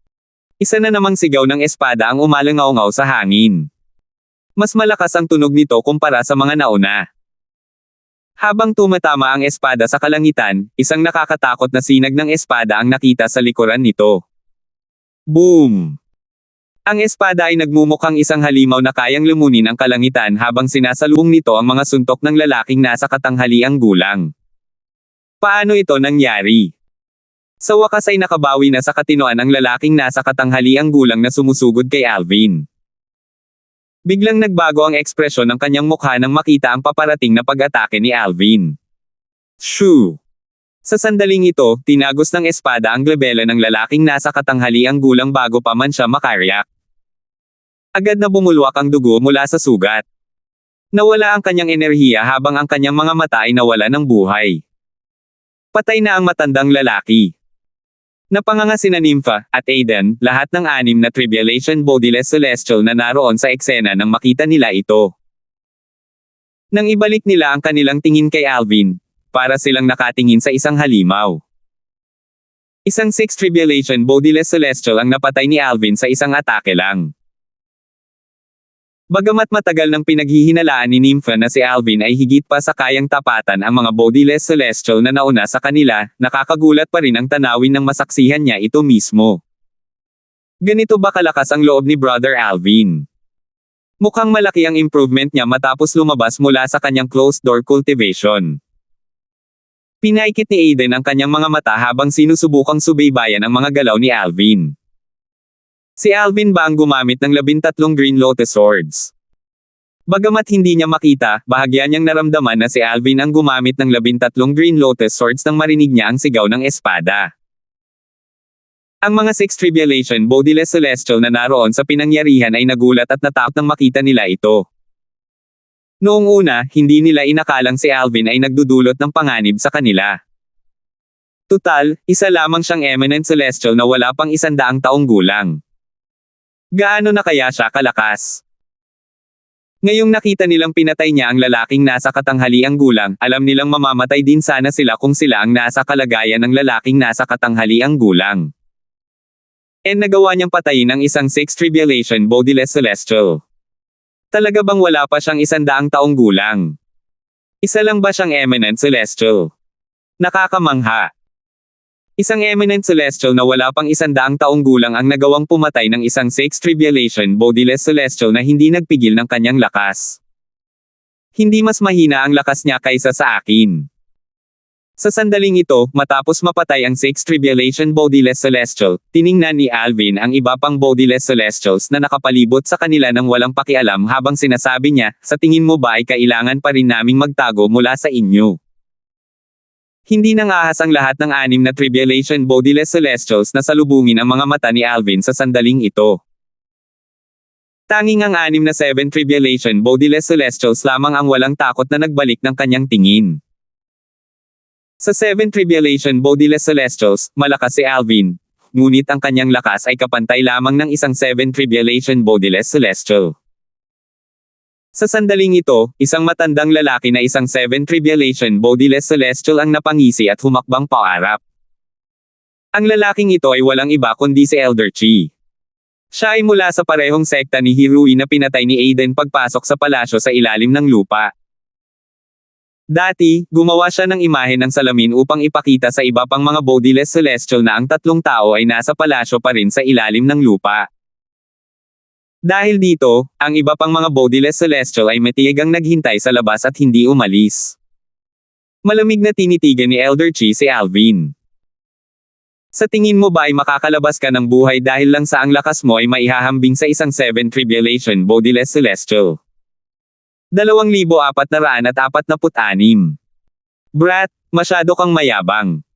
Isa na namang sigaw ng espada ang umalangaw-ngaw sa hangin. Mas malakas ang tunog nito kumpara sa mga nauna. Habang tumatama ang espada sa kalangitan, isang nakakatakot na sinag ng espada ang nakita sa likuran nito. Boom! Ang espada ay nagmumukhang isang halimaw na kayang lumunin ang kalangitan habang sinasalubong nito ang mga suntok ng lalaking nasa katanghaliang gulang. Paano ito nangyari? Sa wakas ay nakabawi na sa katinoan ang lalaking nasa katanghaliang gulang na sumusugod kay Alvin. Biglang nagbago ang ekspresyon ng kanyang mukha nang makita ang paparating na pag-atake ni Alvin. Shoo! Sa sandaling ito, tinagos ng espada ang glabela ng lalaking nasa katanghaliang gulang bago pa man siya makaryak. Agad na bumulwak ang dugo mula sa sugat. Nawala ang kanyang enerhiya habang ang kanyang mga mata ay nawala ng buhay. Patay na ang matandang lalaki. Napanganga sina Nympha at Aiden, lahat ng 6 na Tribulation Bodiless Celestial na naroon sa eksena nang makita nila ito. Nang ibalik nila ang kanilang tingin kay Alvin, para silang nakatingin sa isang halimaw. Isang 6 Tribulation Bodiless Celestial ang napatay ni Alvin sa isang atake lang. Bagamat matagal nang pinaghihinalaan ni Nympha na si Alvin ay higit pa sa kayang tapatan ang mga Bodiless Celestial na nauna sa kanila, nakakagulat pa rin ang tanawin ng masaksihan niya ito mismo. Ganito ba kalakas ang loob ni Brother Alvin? Mukhang malaki ang improvement niya matapos lumabas mula sa kanyang closed-door cultivation. Pinaikit ni Aiden ang kanyang mga mata habang sinusubukang subaybayan ang mga galaw ni Alvin. Si Alvin ba ang gumamit ng 13 Green Lotus Swords? Bagamat hindi niya makita, bahagya niyang naramdaman na si Alvin ang gumamit ng 13 Green Lotus Swords nang marinig niya ang sigaw ng espada. Ang mga 6 Tribulation Bodiless Celestial na naroon sa pinangyarihan ay nagulat at natakot nang makita nila ito. Noong una, hindi nila inakalang si Alvin ay nagdudulot ng panganib sa kanila. Tutal, isa lamang siyang eminent celestial na wala pang 100 taong gulang. Gaano na kaya siya kalakas? Ngayong nakita nilang pinatay niya ang lalaking nasa katanghaliang gulang, alam nilang mamamatay din sana sila kung sila ang nasa kalagayan ng lalaking nasa katanghaliang gulang. Nagawa niyang patayin ang isang 6 Tribulation Bodiless Celestial. Talaga bang wala pa siyang 100 taong gulang? Isa lang ba siyang eminent celestial? Nakakamangha. Isang eminent celestial na wala pang 100 taong gulang ang nagawang pumatay ng isang 6 Tribulation Bodiless Celestial na hindi nagpigil ng kanyang lakas. Hindi mas mahina ang lakas niya kaysa sa akin. Sa sandaling ito, matapos mapatay ang 6 Tribulation Bodiless Celestial, tiningnan ni Alvin ang iba pang Bodiless Celestials na nakapalibot sa kanila nang walang pakialam habang sinasabi niya, sa tingin mo ba ay kailangan pa rin naming magtago mula sa inyo? Hindi nang ahas ang lahat ng 6 na Tribulation Bodiless Celestials na salubungin ang mga mata ni Alvin sa sandaling ito. Tanging ang 6 na 7 Tribulation Bodiless Celestials lamang ang walang takot na nagbalik ng kanyang tingin. Sa 7 Tribulation Bodiless Celestials, malakas si Alvin, ngunit ang kanyang lakas ay kapantay lamang ng isang 7 Tribulation Bodiless Celestial. Sa sandaling ito, isang matandang lalaki na isang 7 Tribulation Bodiless Celestial ang napangisi at humakbang paarap. Ang lalaking ito ay walang iba kundi si Elder Chi. Siya ay mula sa parehong sekta ni Hirui na pinatay ni Aiden pagpasok sa palasyo sa ilalim ng lupa. Dati, gumawa siya ng imahe ng salamin upang ipakita sa iba pang mga Bodiless Celestial na ang tatlong tao ay nasa palasyo pa rin sa ilalim ng lupa. Dahil dito, ang iba pang mga Bodiless Celestial ay matiyagang naghintay sa labas at hindi umalis. Malamig na tinitigan ni Elder Chi si Alvin. Sa tingin mo ba ay makakalabas ka ng buhay dahil lang sa ang lakas mo ay maihahambing sa isang 7 Tribulation Bodiless Celestial? 2,446. Brat, masyado kang mayabang.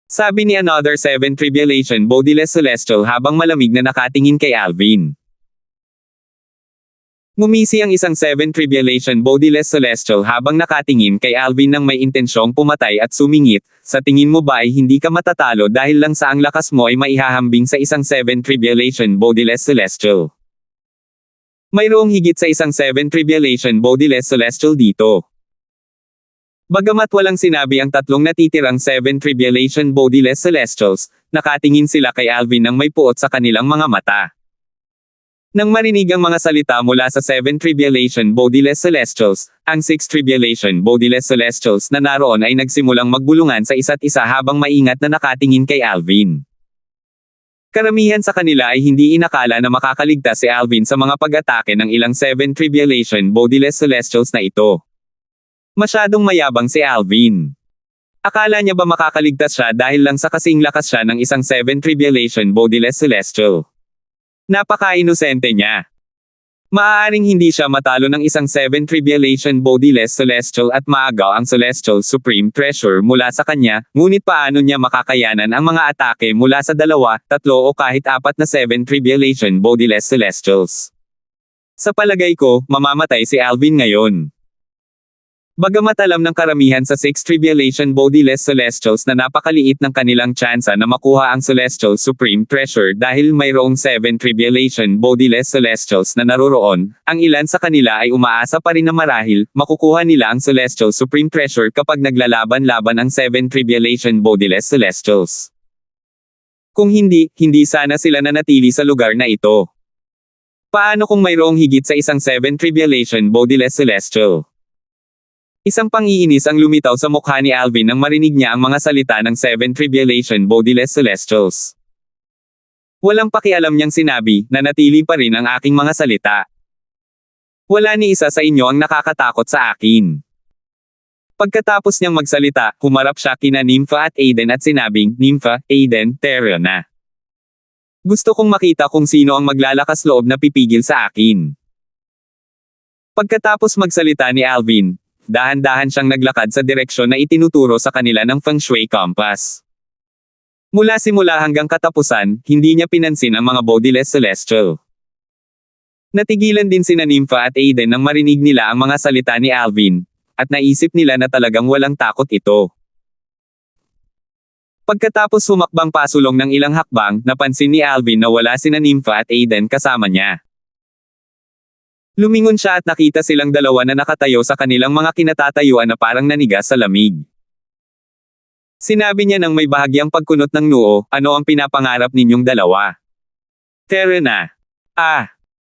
Sabi ni another 7 Tribulation Bodiless Celestial habang malamig na nakatingin kay Alvin. Ngumisi ang isang 7 Tribulation Bodiless Celestial habang nakatingin kay Alvin nang may intensyong pumatay at sumingit. Sa tingin mo ba ay hindi ka matatalo dahil lang sa ang lakas mo ay maihahambing sa isang 7 Tribulation Bodiless Celestial? Mayroong higit sa isang 7 Tribulation Bodiless Celestial dito. Bagamat walang sinabi ang tatlong natitirang 7 Tribulation Bodiless Celestials, nakatingin sila kay Alvin nang may puot sa kanilang mga mata. Nang marinig ang mga salita mula sa 7 Tribulation Bodiless Celestials, ang 6 Tribulation Bodiless Celestials na naroon ay nagsimulang magbulungan sa isa't isa habang maingat na nakatingin kay Alvin. Karamihan sa kanila ay hindi inakala na makakaligtas si Alvin sa mga pag-atake ng ilang 7 Tribulation Bodiless Celestials na ito. Masyadong mayabang si Alvin. Akala niya ba makakaligtas siya dahil lang sa kasing lakas siya ng isang 7 Tribulation Bodiless Celestial? Napaka-inosente niya. Maaaring hindi siya matalo ng isang 7 Tribulation Bodiless Celestial at maagaw ang Celestial Supreme Treasure mula sa kanya, ngunit paano niya makakayanan ang mga atake mula sa 2, 3 o kahit 4 na 7 Tribulation Bodiless Celestials? Sa palagay ko, mamamatay si Alvin ngayon. Bagamat alam ng karamihan sa 6 Tribulation Bodiless Celestials na napakaliit ng kanilang tsansa na makuha ang Celestial Supreme Treasure dahil mayroong 7 Tribulation Bodiless Celestials na naroroon, ang ilan sa kanila ay umaasa pa rin na marahil, makukuha nila ang Celestial Supreme Treasure kapag naglalaban-laban ang 7 Tribulation Bodiless Celestials. Kung hindi, hindi sana sila nanatili sa lugar na ito. Paano kung mayroong higit sa isang 7 Tribulation Bodiless Celestial? Isang pang-iinis ang lumitaw sa mukha ni Alvin nang marinig niya ang mga salita ng 7 Tribulation Bodiless Celestials. Walang pakialam niyang sinabi, nanatili pa rin ang aking mga salita. Wala ni isa sa inyo ang nakakatakot sa akin. Pagkatapos niyang magsalita, humarap siya kina Nympha at Aiden at sinabing, Nympha, Aiden, Terra na. Gusto kong makita kung sino ang maglalakas loob na pipigil sa akin. Pagkatapos magsalita ni Alvin, dahan-dahan siyang naglakad sa direksyon na itinuturo sa kanila ng Feng Shui Compass. Mula simula hanggang katapusan, hindi niya pinansin ang mga Bodiless Celestial. Natigilan din sina Nympha at Aiden nang marinig nila ang mga salita ni Alvin, at naisip nila na talagang walang takot ito. Pagkatapos humakbang pasulong ng ilang hakbang, napansin ni Alvin na wala sina Nympha at Aiden kasama niya. Lumingon siya at nakita silang dalawa na nakatayo sa kanilang mga kinatatayuan na parang nanigas sa lamig. Sinabi niya nang may bahagyang pagkunot ng noo, ano ang pinapangarap ninyong dalawa? Terra na.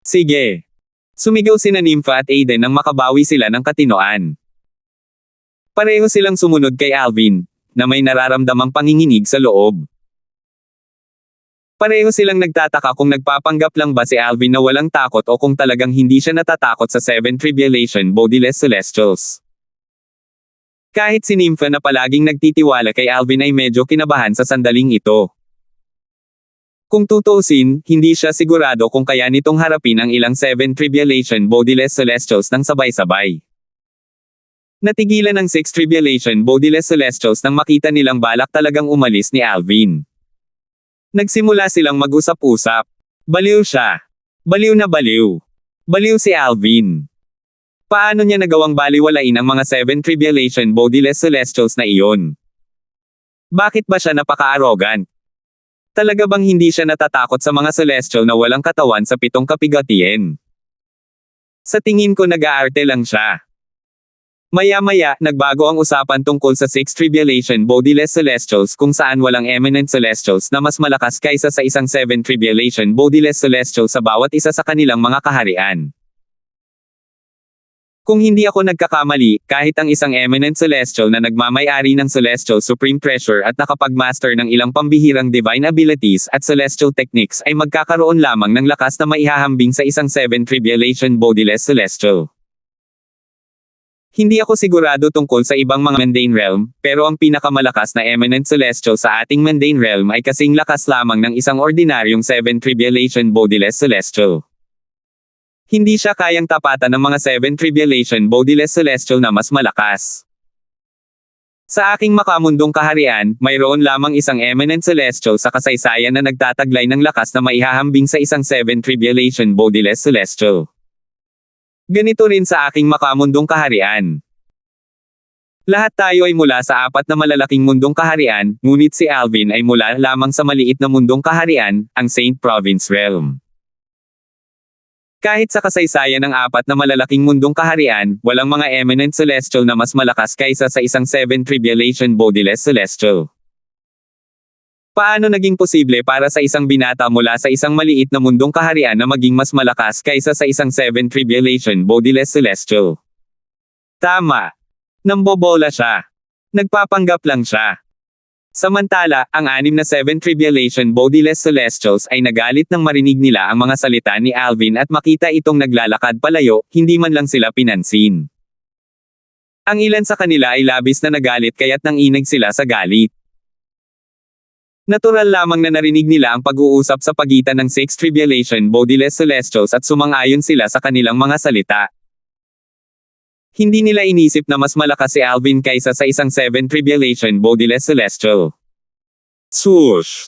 Sige. Sumigaw sina Nympha at Aiden nang makabawi sila ng katinoan. Pareho silang sumunod kay Alvin, na may nararamdamang panginginig sa loob. Pareho silang nagtataka kung nagpapanggap lang ba si Alvin na walang takot o kung talagang hindi siya natatakot sa 7 Tribulation Bodiless Celestials. Kahit si Nympha na palaging nagtitiwala kay Alvin ay medyo kinabahan sa sandaling ito. Kung tutuusin, hindi siya sigurado kung kaya nitong harapin ang ilang 7 Tribulation Bodiless Celestials ng sabay-sabay. Natigilan ang 6 Tribulation Bodiless Celestials nang makita nilang balak talagang umalis ni Alvin. Nagsimula silang mag-usap-usap. Baliw siya. Baliw na baliw. Baliw si Alvin. Paano niya nagawang baliwalain ang mga 7 Tribulation Bodiless Celestials na iyon? Bakit ba siya napaka-arrogant? Talaga bang hindi siya natatakot sa mga celestial na walang katawan sa 7 kapigatian? Sa tingin ko nag-aarte lang siya. Maya-maya, nagbago ang usapan tungkol sa 6 Tribulation Bodiless Celestials kung saan walang eminent celestials na mas malakas kaysa sa isang 7 Tribulation Bodiless Celestials sa bawat isa sa kanilang mga kaharian. Kung hindi ako nagkakamali, kahit ang isang eminent celestial na nagmamay-ari ng celestial supreme treasure at nakapag-master ng ilang pambihirang divine abilities at celestial techniques ay magkakaroon lamang ng lakas na maihahambing sa isang 7 Tribulation Bodiless Celestial. Hindi ako sigurado tungkol sa ibang mga mundane realm, pero ang pinakamalakas na eminent celestial sa ating mundane realm ay kasing lakas lamang ng isang ordinaryong 7 Tribulation Bodiless Celestial. Hindi siya kayang tapatan ng mga 7 Tribulation Bodiless Celestial na mas malakas. Sa aking makamundong kaharian, mayroon lamang isang eminent celestial sa kasaysayan na nagtataglay ng lakas na maihahambing sa isang 7 Tribulation Bodiless Celestial. Ganito rin sa aking makamundong kaharian. Lahat tayo ay mula sa 4 na malalaking mundong kaharian, ngunit si Alvin ay mula lamang sa maliit na mundong kaharian, ang Saint Province Realm. Kahit sa kasaysayan ng 4 na malalaking mundong kaharian, walang mga eminent celestial na mas malakas kaysa sa isang 7 Tribulation Bodiless Celestial. Paano naging posible para sa isang binata mula sa isang maliit na mundong kaharian na maging mas malakas kaysa sa isang 7 Tribulation Bodiless Celestial? Tama. Nambobola siya. Nagpapanggap lang siya. Samantala, ang 6 na 7 Tribulation Bodiless Celestials ay nagalit nang marinig nila ang mga salita ni Alvin at makita itong naglalakad palayo, hindi man lang sila pinansin. Ang ilan sa kanila ay labis na nagalit kaya't nanginig sila sa galit. Natural lamang na narinig nila ang pag-uusap sa pagitan ng 6 Tribulation Bodiless Celestials at sumang-ayon sila sa kanilang mga salita. Hindi nila inisip na mas malakas si Alvin kaysa sa isang 7 Tribulation Bodiless Celestial. Swoosh!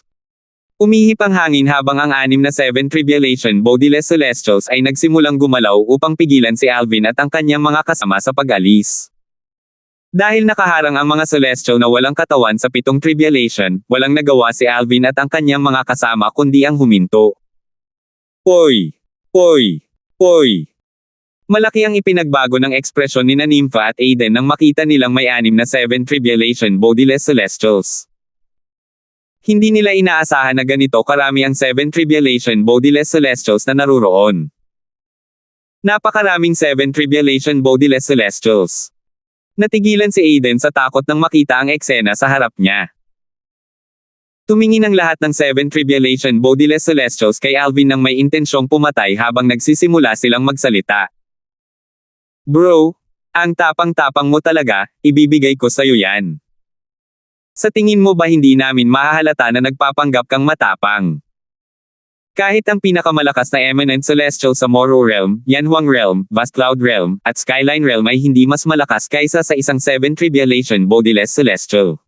Umihip ang hangin habang ang 6 na 7 Tribulation Bodiless Celestials ay nagsimulang gumalaw upang pigilan si Alvin at ang kanyang mga kasama sa pag-alis. Dahil nakaharang ang mga celestial na walang katawan sa 7 Tribulation, walang nagawa si Alvin at ang kanyang mga kasama kundi ang huminto. Oy! Oy! Oy! Malaki ang ipinagbago ng ekspresyon ni Nympha at Aiden nang makita nilang may 6 na 7 Tribulation Bodiless Celestials. Hindi nila inaasahan na ganito karami ang 7 Tribulation Bodiless Celestials na naruroon. Napakaraming 7 Tribulation Bodiless Celestials. Natigilan si Aiden sa takot nang makita ang eksena sa harap niya. Tumingin ang lahat ng 7 Tribulation Bodiless Celestials kay Alvin nang may intensyong pumatay habang nagsisimula silang magsalita. Bro, ang tapang-tapang mo talaga, ibibigay ko sa'yo yan. Sa tingin mo ba hindi namin mahahalata na nagpapanggap kang matapang? Kahit ang pinakamalakas na eminent celestial sa Moro Realm, Yanhuang Realm, Vast Cloud Realm, at Skyline Realm ay hindi mas malakas kaysa sa isang 7 Tribulation Bodiless Celestial.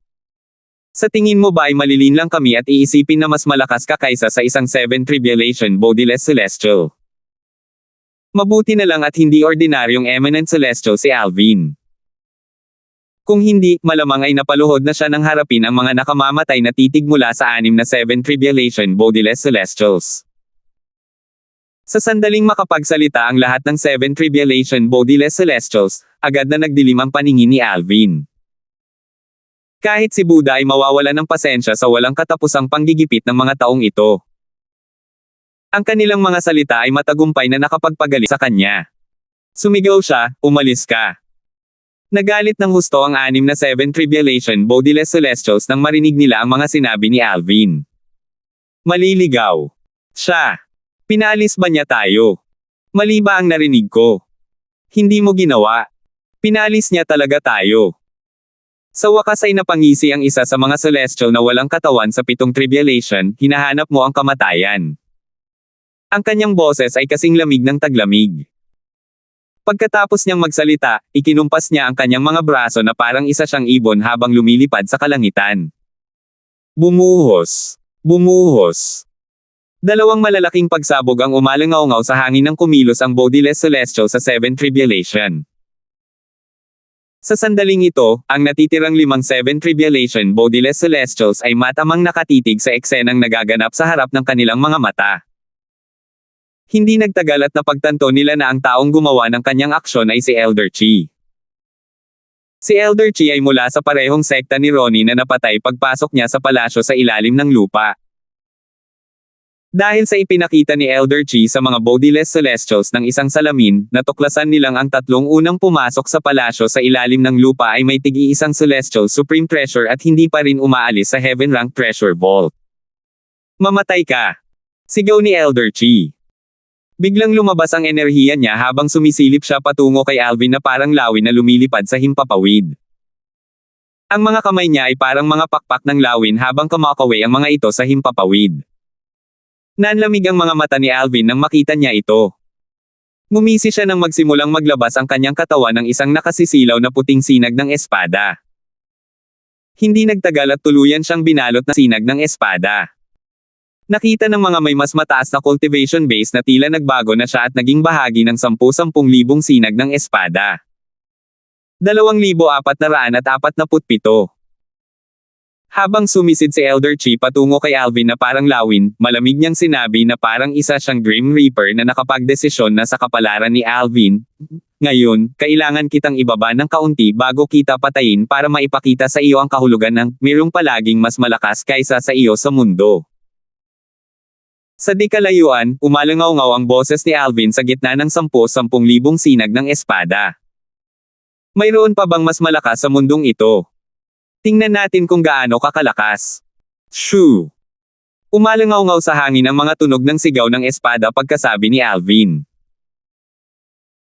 Sa tingin mo ba ay malilin lang kami at iisipin na mas malakas ka kaysa sa isang 7 Tribulation Bodiless Celestial? Mabuti na lang at hindi ordinaryong eminent celestial si Alvin. Kung hindi, malamang ay napaluhod na siya nang harapin ang mga nakamamatay na titig mula sa 6 na 7 Tribulation Bodiless Celestials. Sa sandaling makapagsalita ang lahat ng 7 Tribulation Bodiless Celestials, agad na nagdilim ang paningin ni Alvin. Kahit si Buddha ay mawawala ng pasensya sa walang katapusang panggigipit ng mga taong ito. Ang kanilang mga salita ay matagumpay na nakapagpagalit sa kanya. Sumigaw siya, umalis ka. Nagalit ng husto ang 6 na 7 Tribulation Bodiless Celestials nang marinig nila ang mga sinabi ni Alvin. Maliligaw. Siya. Pinaalis ba niya tayo? Mali ba ang narinig ko? Hindi mo ginawa. Pinaalis niya talaga tayo. Sa wakas ay napangisi ang isa sa mga celestial na walang katawan sa 7 Tribulation, hinahanap mo ang kamatayan. Ang kanyang boses ay kasing lamig ng taglamig. Pagkatapos niyang magsalita, ikinumpas niya ang kanyang mga braso na parang isa siyang ibon habang lumilipad sa kalangitan. Bumuhos. Bumuhos. Dalawang malalaking pagsabog ang umalangaw-ngaw sa hangin ng kumilos ang Bodiless Celestial sa Seven Tribulation. Sa sandaling ito, ang natitirang 5 Tribulation Bodiless Celestials ay matamang nakatitig sa eksenang nagaganap sa harap ng kanilang mga mata. Hindi nagtagal at napagtanto nila na ang taong gumawa ng kanyang aksyon ay si Elder Chi. Si Elder Chi ay mula sa parehong sekta ni Ronnie na napatay pagpasok niya sa palasyo sa ilalim ng lupa. Dahil sa ipinakita ni Elder Chi sa mga Bodiless Celestials ng isang salamin, natuklasan nilang ang tatlong unang pumasok sa palasyo sa ilalim ng lupa ay may tig-iisang Celestial Supreme Treasure at hindi pa rin umaalis sa Heaven Rank Treasure Vault. Mamatay ka! Sigaw ni Elder Chi. Biglang lumabas ang enerhiya niya habang sumisilip siya patungo kay Alvin na parang lawin na lumilipad sa himpapawid. Ang mga kamay niya ay parang mga pakpak ng lawin habang kumakaway ang mga ito sa himpapawid. Nanlamig ang mga mata ni Alvin nang makita niya ito. Ngumisi siya nang magsimulang maglabas ang kanyang katawan ng isang nakasisilaw na puting sinag ng espada. Hindi nagtagal at tuluyan siyang binalot na sinag ng espada. Nakita ng mga may mas mataas na cultivation base na tila nagbago na siya at naging bahagi ng 10,000 sinag ng espada. 2,447. Habang sumisid si Elder Chi patungo kay Alvin na parang lawin, malamig niyang sinabi na parang isa siyang Grim Reaper na nakapagdesisyon na sa kapalaran ni Alvin. Ngayon, kailangan kitang ibaba ng kaunti bago kita patayin para maipakita sa iyo ang kahulugan ng mayroong palaging mas malakas kaysa sa iyo sa mundo. Sa di kalayuan, umalangaw-ngaw ang boses ni Alvin sa gitna ng 10,000 sinag ng espada. Mayroon pa bang mas malakas sa mundong ito? Tingnan natin kung gaano kakalakas. Shoo! Umalangaw-ngaw sa hangin ang mga tunog ng sigaw ng espada pagkasabi ni Alvin.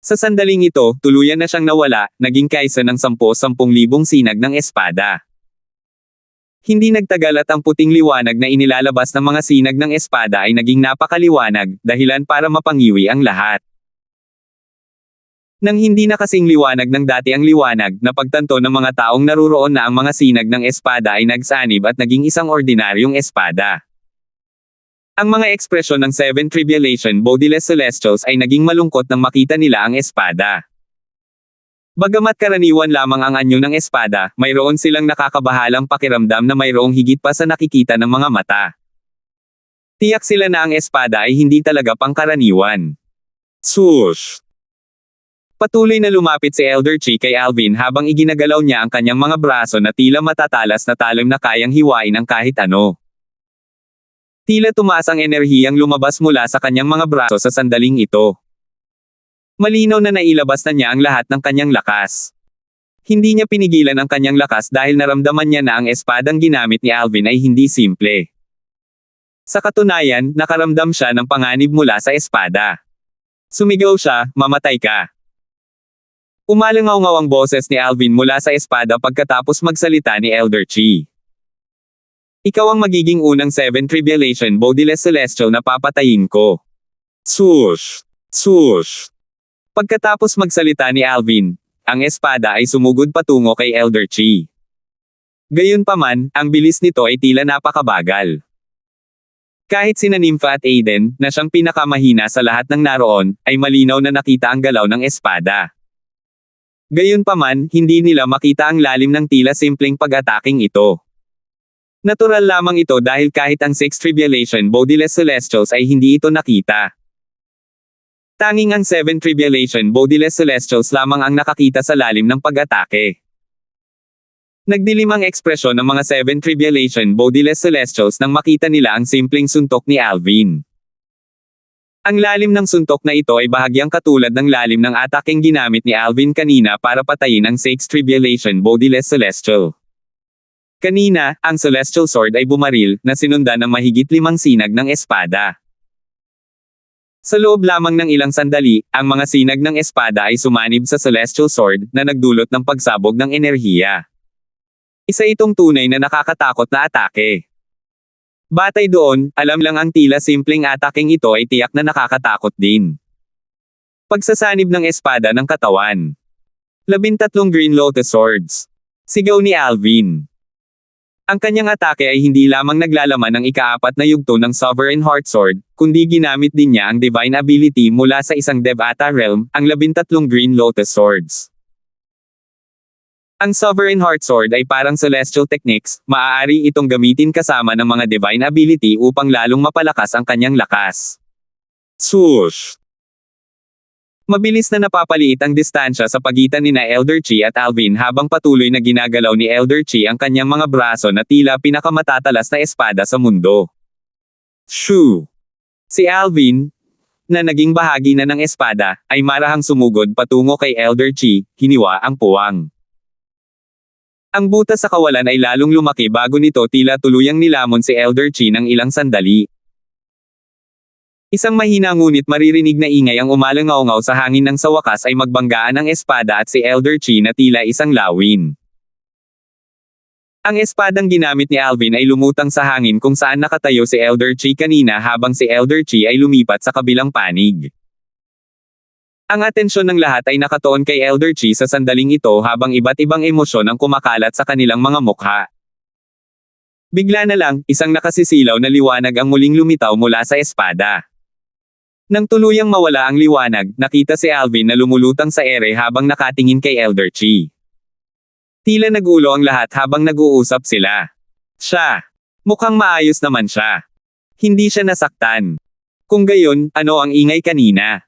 Sa sandaling ito, tuluyan na siyang nawala, naging kaisa ng 10,000 sinag ng espada. Hindi nagtagal at ang puting liwanag na inilalabas ng mga sinag ng espada ay naging napakaliwanag, dahilan para mapangiwi ang lahat. Nang hindi na kasing liwanag ng dati ang liwanag, napagtanto ng mga taong naruroon na ang mga sinag ng espada ay nagsanib at naging isang ordinaryong espada. Ang mga ekspresyon ng Seven Tribulation Bodiless Celestials ay naging malungkot nang makita nila ang espada. Bagamat karaniwan lamang ang anyo ng espada, mayroon silang nakakabahalang pakiramdam na mayroong higit pa sa nakikita ng mga mata. Tiyak sila na ang espada ay hindi talaga pangkaraniwan. Swoosh! Patuloy na lumapit si Elder Chi kay Alvin habang iginagalaw niya ang kanyang mga braso na tila matatalas na talim na kayang hiwain ang kahit ano. Tila tumaas ang enerhiyang lumabas mula sa kanyang mga braso sa sandaling ito. Malinaw na nailabas na niya ang lahat ng kanyang lakas. Hindi niya pinigilan ang kanyang lakas dahil naramdaman niya na ang espadang ginamit ni Alvin ay hindi simple. Sa katunayan, nakaramdam siya ng panganib mula sa espada. Sumigaw siya, "Mamatay ka!" Umalangaw-ngaw ang boses ni Alvin mula sa espada pagkatapos magsalita ni Elder Chi. Ikaw ang magiging unang Seven Tribulation Bodiless Celestial na papatayin ko. Swoosh! Swoosh! Pagkatapos magsalita ni Alvin, ang espada ay sumugod patungo kay Elder Chi. Gayunpaman, ang bilis nito ay tila napakabagal. Kahit sina Nympha at Aiden, na siyang pinakamahina sa lahat ng naroon, ay malinaw na nakita ang galaw ng espada. Gayunpaman, hindi nila makita ang lalim ng tila simpleng pag-ataking ito. Natural lamang ito dahil kahit ang 6 Tribulation Bodiless Celestials ay hindi ito nakita. Tanging ang 7 Tribulation Bodiless Celestials lamang ang nakakita sa lalim ng pag-atake. Nagdilim ang ekspresyon ng mga 7 Tribulation Bodiless Celestials nang makita nila ang simpleng suntok ni Alvin. Ang lalim ng suntok na ito ay bahagyang katulad ng lalim ng ataking ginamit ni Alvin kanina para patayin ang 6 Tribulation Bodiless Celestial. Kanina, ang Celestial Sword ay bumaril, na sinundan ng mahigit 5 sinag ng espada. Sa loob lamang ng ilang sandali, ang mga sinag ng espada ay sumanib sa Celestial Sword, na nagdulot ng pagsabog ng enerhiya. Isa itong tunay na nakakatakot na atake. Batay doon, alam lang ang tila simpleng ataking ito ay tiyak na nakakatakot din. Pagsasanib ng espada ng katawan. 13 Green Lotus Swords. Sigaw ni Alvin. Ang kanyang atake ay hindi lamang naglalaman ng ika-4 na yugto ng Sovereign Heart Sword, kundi ginamit din niya ang Divine Ability mula sa isang Devata Realm, ang 13 Green Lotus Swords. Ang Sovereign Heart Sword ay parang celestial techniques, maaari itong gamitin kasama ng mga Divine Ability upang lalong mapalakas ang kanyang lakas. Swoosh! Mabilis na napapaliit ang distansya sa pagitan nina Elder Chi at Alvin habang patuloy na ginagalaw ni Elder Chi ang kanyang mga braso na tila pinakamatatalas na espada sa mundo. Shoo! Si Alvin, na naging bahagi na ng espada, ay marahang sumugod patungo kay Elder Chi, hiniwa ang puwang. Ang butas sa kawalan ay lalong lumaki bago nito tila tuluyang nilamon si Elder Chi ng ilang sandali. Isang mahina ngunit maririnig na ingay ang umalangaw-ngaw sa hangin nang sa wakas ay magbanggaan ang espada at si Elder Chi na tila isang lawin. Ang espadang ginamit ni Alvin ay lumutang sa hangin kung saan nakatayo si Elder Chi kanina habang si Elder Chi ay lumipat sa kabilang panig. Ang atensyon ng lahat ay nakatuon kay Elder Chi sa sandaling ito habang iba't ibang emosyon ang kumakalat sa kanilang mga mukha. Bigla na lang, isang nakasisilaw na liwanag ang muling lumitaw mula sa espada. Nang tuluyang mawala ang liwanag, nakita si Alvin na lumulutang sa ere habang nakatingin kay Elder Chi. Tila nagulo ang lahat habang nag-uusap sila. Siya. Mukhang maayos naman siya. Hindi siya nasaktan. Kung gayon, ano ang ingay kanina?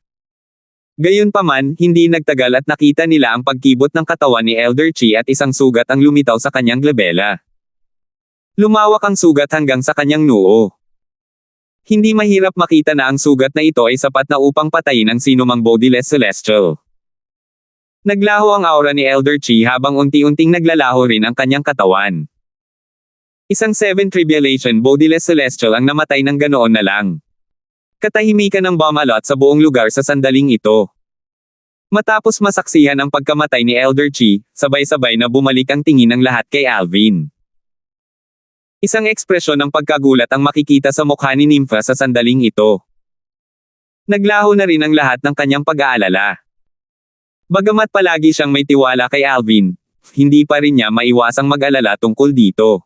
Gayunpaman, hindi nagtagal at nakita nila ang pagkibot ng katawan ni Elder Chi at isang sugat ang lumitaw sa kanyang glabela. Lumawak ang sugat hanggang sa kanyang noo. Hindi mahirap makita na ang sugat na ito ay sapat na upang patayin ang sinumang bodiless celestial. Naglaho ang aura ni Elder Chi habang unti-unting naglalaho rin ang kanyang katawan. Isang 7 Tribulation bodiless celestial ang namatay ng ganoon na lang. Katahimikan ng bumalot sa buong lugar sa sandaling ito. Matapos masaksihan ang pagkamatay ni Elder Chi, sabay-sabay na bumalik ang tingin ng lahat kay Alvin. Isang ekspresyon ng pagkagulat ang makikita sa mukha ni Nympha sa sandaling ito. Naglaho na rin ang lahat ng kanyang pag-aalala. Bagamat palagi siyang may tiwala kay Alvin, hindi pa rin niya maiwasang mag-alala tungkol dito.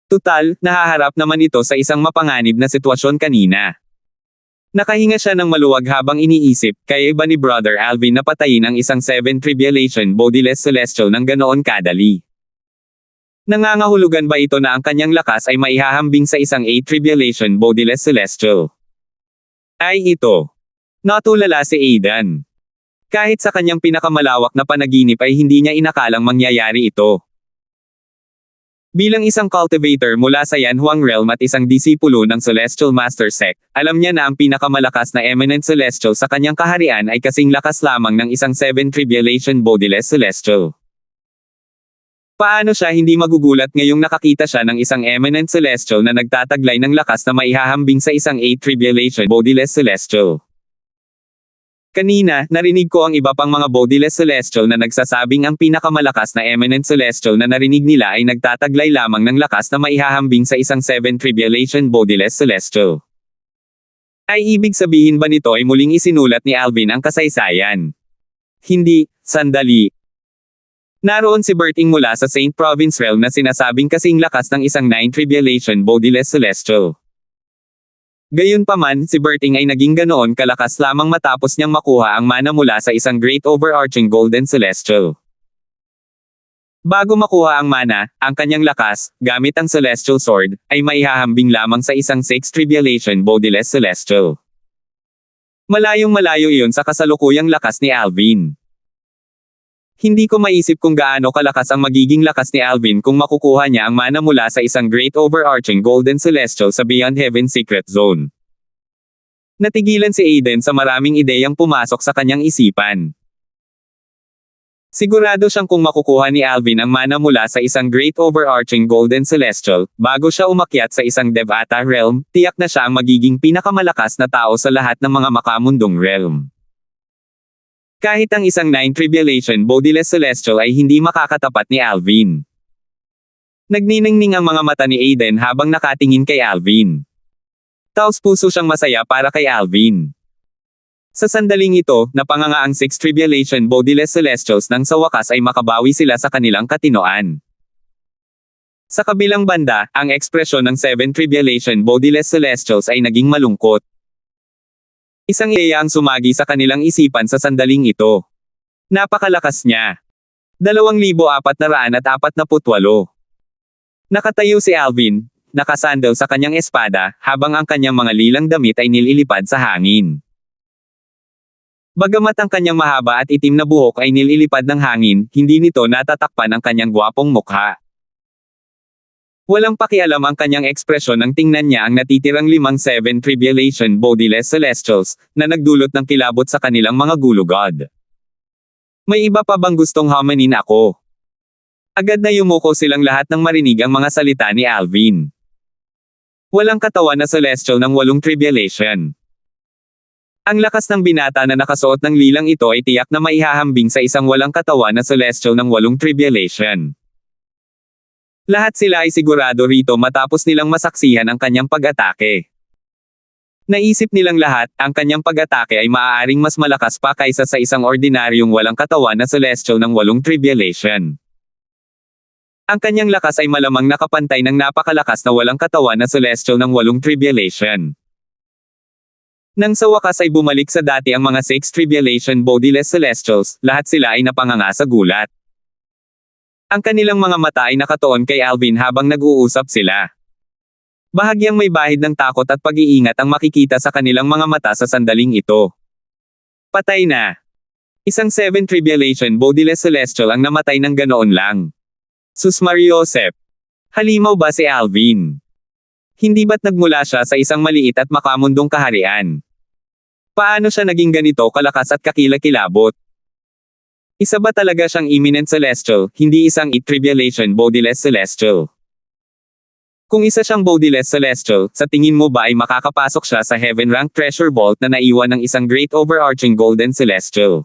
Tutal, nahaharap naman ito sa isang mapanganib na sitwasyon kanina. Nakahinga siya ng maluwag habang iniisip, kaya ba ni Brother Alvin na patayin ang isang 7 Tribulation bodiless celestial ng ganoon kadali? Nangangahulugan ba ito na ang kanyang lakas ay maihahambing sa isang 8 Tribulation bodiless celestial? Ay ito. Natulala si Aidan. Kahit sa kanyang pinakamalawak na panaginip ay hindi niya inakalang mangyayari ito. Bilang isang cultivator mula sa Yanhuang Realm at isang disipulo ng Celestial Master Sect, alam niya na ang pinakamalakas na eminent celestial sa kanyang kaharian ay kasing lakas lamang ng isang 7 Tribulation bodiless celestial. Paano siya hindi magugulat ngayong nakakita siya ng isang eminent celestial na nagtataglay ng lakas na maihahambing sa isang 8 Tribulation bodiless celestial? Kanina, narinig ko ang iba pang mga bodiless celestial na nagsasabing ang pinakamalakas na eminent celestial na narinig nila ay nagtataglay lamang ng lakas na maihahambing sa isang 7 Tribulation bodiless celestial. Ay ibig sabihin ba nito ay muling isinulat ni Alvin ang kasaysayan? Hindi, sandali. Naroon si Berting mula sa Saint Province Realm na sinasabing kasing lakas ng isang 9 Tribulation bodiless celestial. Gayunpaman, si Berting ay naging ganoon kalakas lamang matapos niyang makuha ang mana mula sa isang great overarching golden celestial. Bago makuha ang mana, ang kanyang lakas, gamit ang celestial sword, ay maihahambing lamang sa isang 6 Tribulation bodiless celestial. Malayong malayo iyon sa kasalukuyang lakas ni Alvin. Hindi ko maisip kung gaano kalakas ang magiging lakas ni Alvin kung makukuha niya ang mana mula sa isang great overarching golden celestial sa Beyond Heaven Secret Zone. Natigilan si Aiden sa maraming ideyang pumasok sa kanyang isipan. Sigurado siyang kung makukuha ni Alvin ang mana mula sa isang great overarching golden celestial, bago siya umakyat sa isang Devata realm, tiyak na siya ang magiging pinakamalakas na tao sa lahat ng mga makamundong realm. Kahit ang isang 9 Tribulation bodiless celestial ay hindi makakatapat ni Alvin. Nagniningning ang mga mata ni Aiden habang nakatingin kay Alvin. Taos-puso siyang masaya para kay Alvin. Sa sandaling ito, napanganga ang 6 Tribulation bodiless celestials nang sa wakas ay makabawi sila sa kanilang katinoan. Sa kabilang banda, ang ekspresyon ng Seven Tribulation Bodiless Celestials ay naging malungkot. Isang ideya ang sumagi sa kanilang isipan sa sandaling ito. Napakalakas niya. 2,448. Nakatayo si Alvin, nakasandal sa kanyang espada, habang ang kanyang mga lilang damit ay nililipad sa hangin. Bagamat ang kanyang mahaba at itim na buhok ay nililipad ng hangin, hindi nito natatakpan ang kanyang gwapong mukha. Walang pakialam ang kanyang ekspresyon nang tingnan niya ang natitirang 7 Tribulation Bodiless Celestials, na nagdulot ng kilabot sa kanilang mga gulugod. May iba pa bang gustong hamanin ako? Agad na yumuko silang lahat nang marinig ang mga salita ni Alvin. Walang katawan na celestial ng 8 tribulation. Ang lakas ng binata na nakasuot ng lilang ito ay tiyak na maihahambing sa isang walang katawan na celestial ng 8 tribulation. Lahat sila ay sigurado rito matapos nilang masaksihan ang kanyang pag-atake. Naisip nilang lahat, ang kanyang pag-atake ay maaaring mas malakas pa kaysa sa isang ordinaryong walang katawan na celestial ng 8 tribulation. Ang kanyang lakas ay malamang nakapantay ng napakalakas na walang katawan na celestial ng 8 tribulation. Nang sa wakas ay bumalik sa dati ang mga 6 tribulation bodiless celestials, lahat sila ay napanganga sa gulat. Ang kanilang mga mata ay nakatuon kay Alvin habang nag-uusap sila. Bahagyang may bahid ng takot at pag-iingat ang makikita sa kanilang mga mata sa sandaling ito. Patay na. Isang 7 tribulation bodiless celestial ang namatay ng ganoon lang. Sus Mariosep. Halimaw ba si Alvin? Hindi ba't nagmula siya sa isang maliit at makamundong kaharian? Paano siya naging ganito kalakas at kakilakilabot? Isa ba talaga siyang imminent celestial, hindi isang tribulation bodiless celestial? Kung isa siyang bodiless celestial, sa tingin mo ba ay makakapasok siya sa heaven rank treasure vault na naiwan ng isang great overarching golden celestial?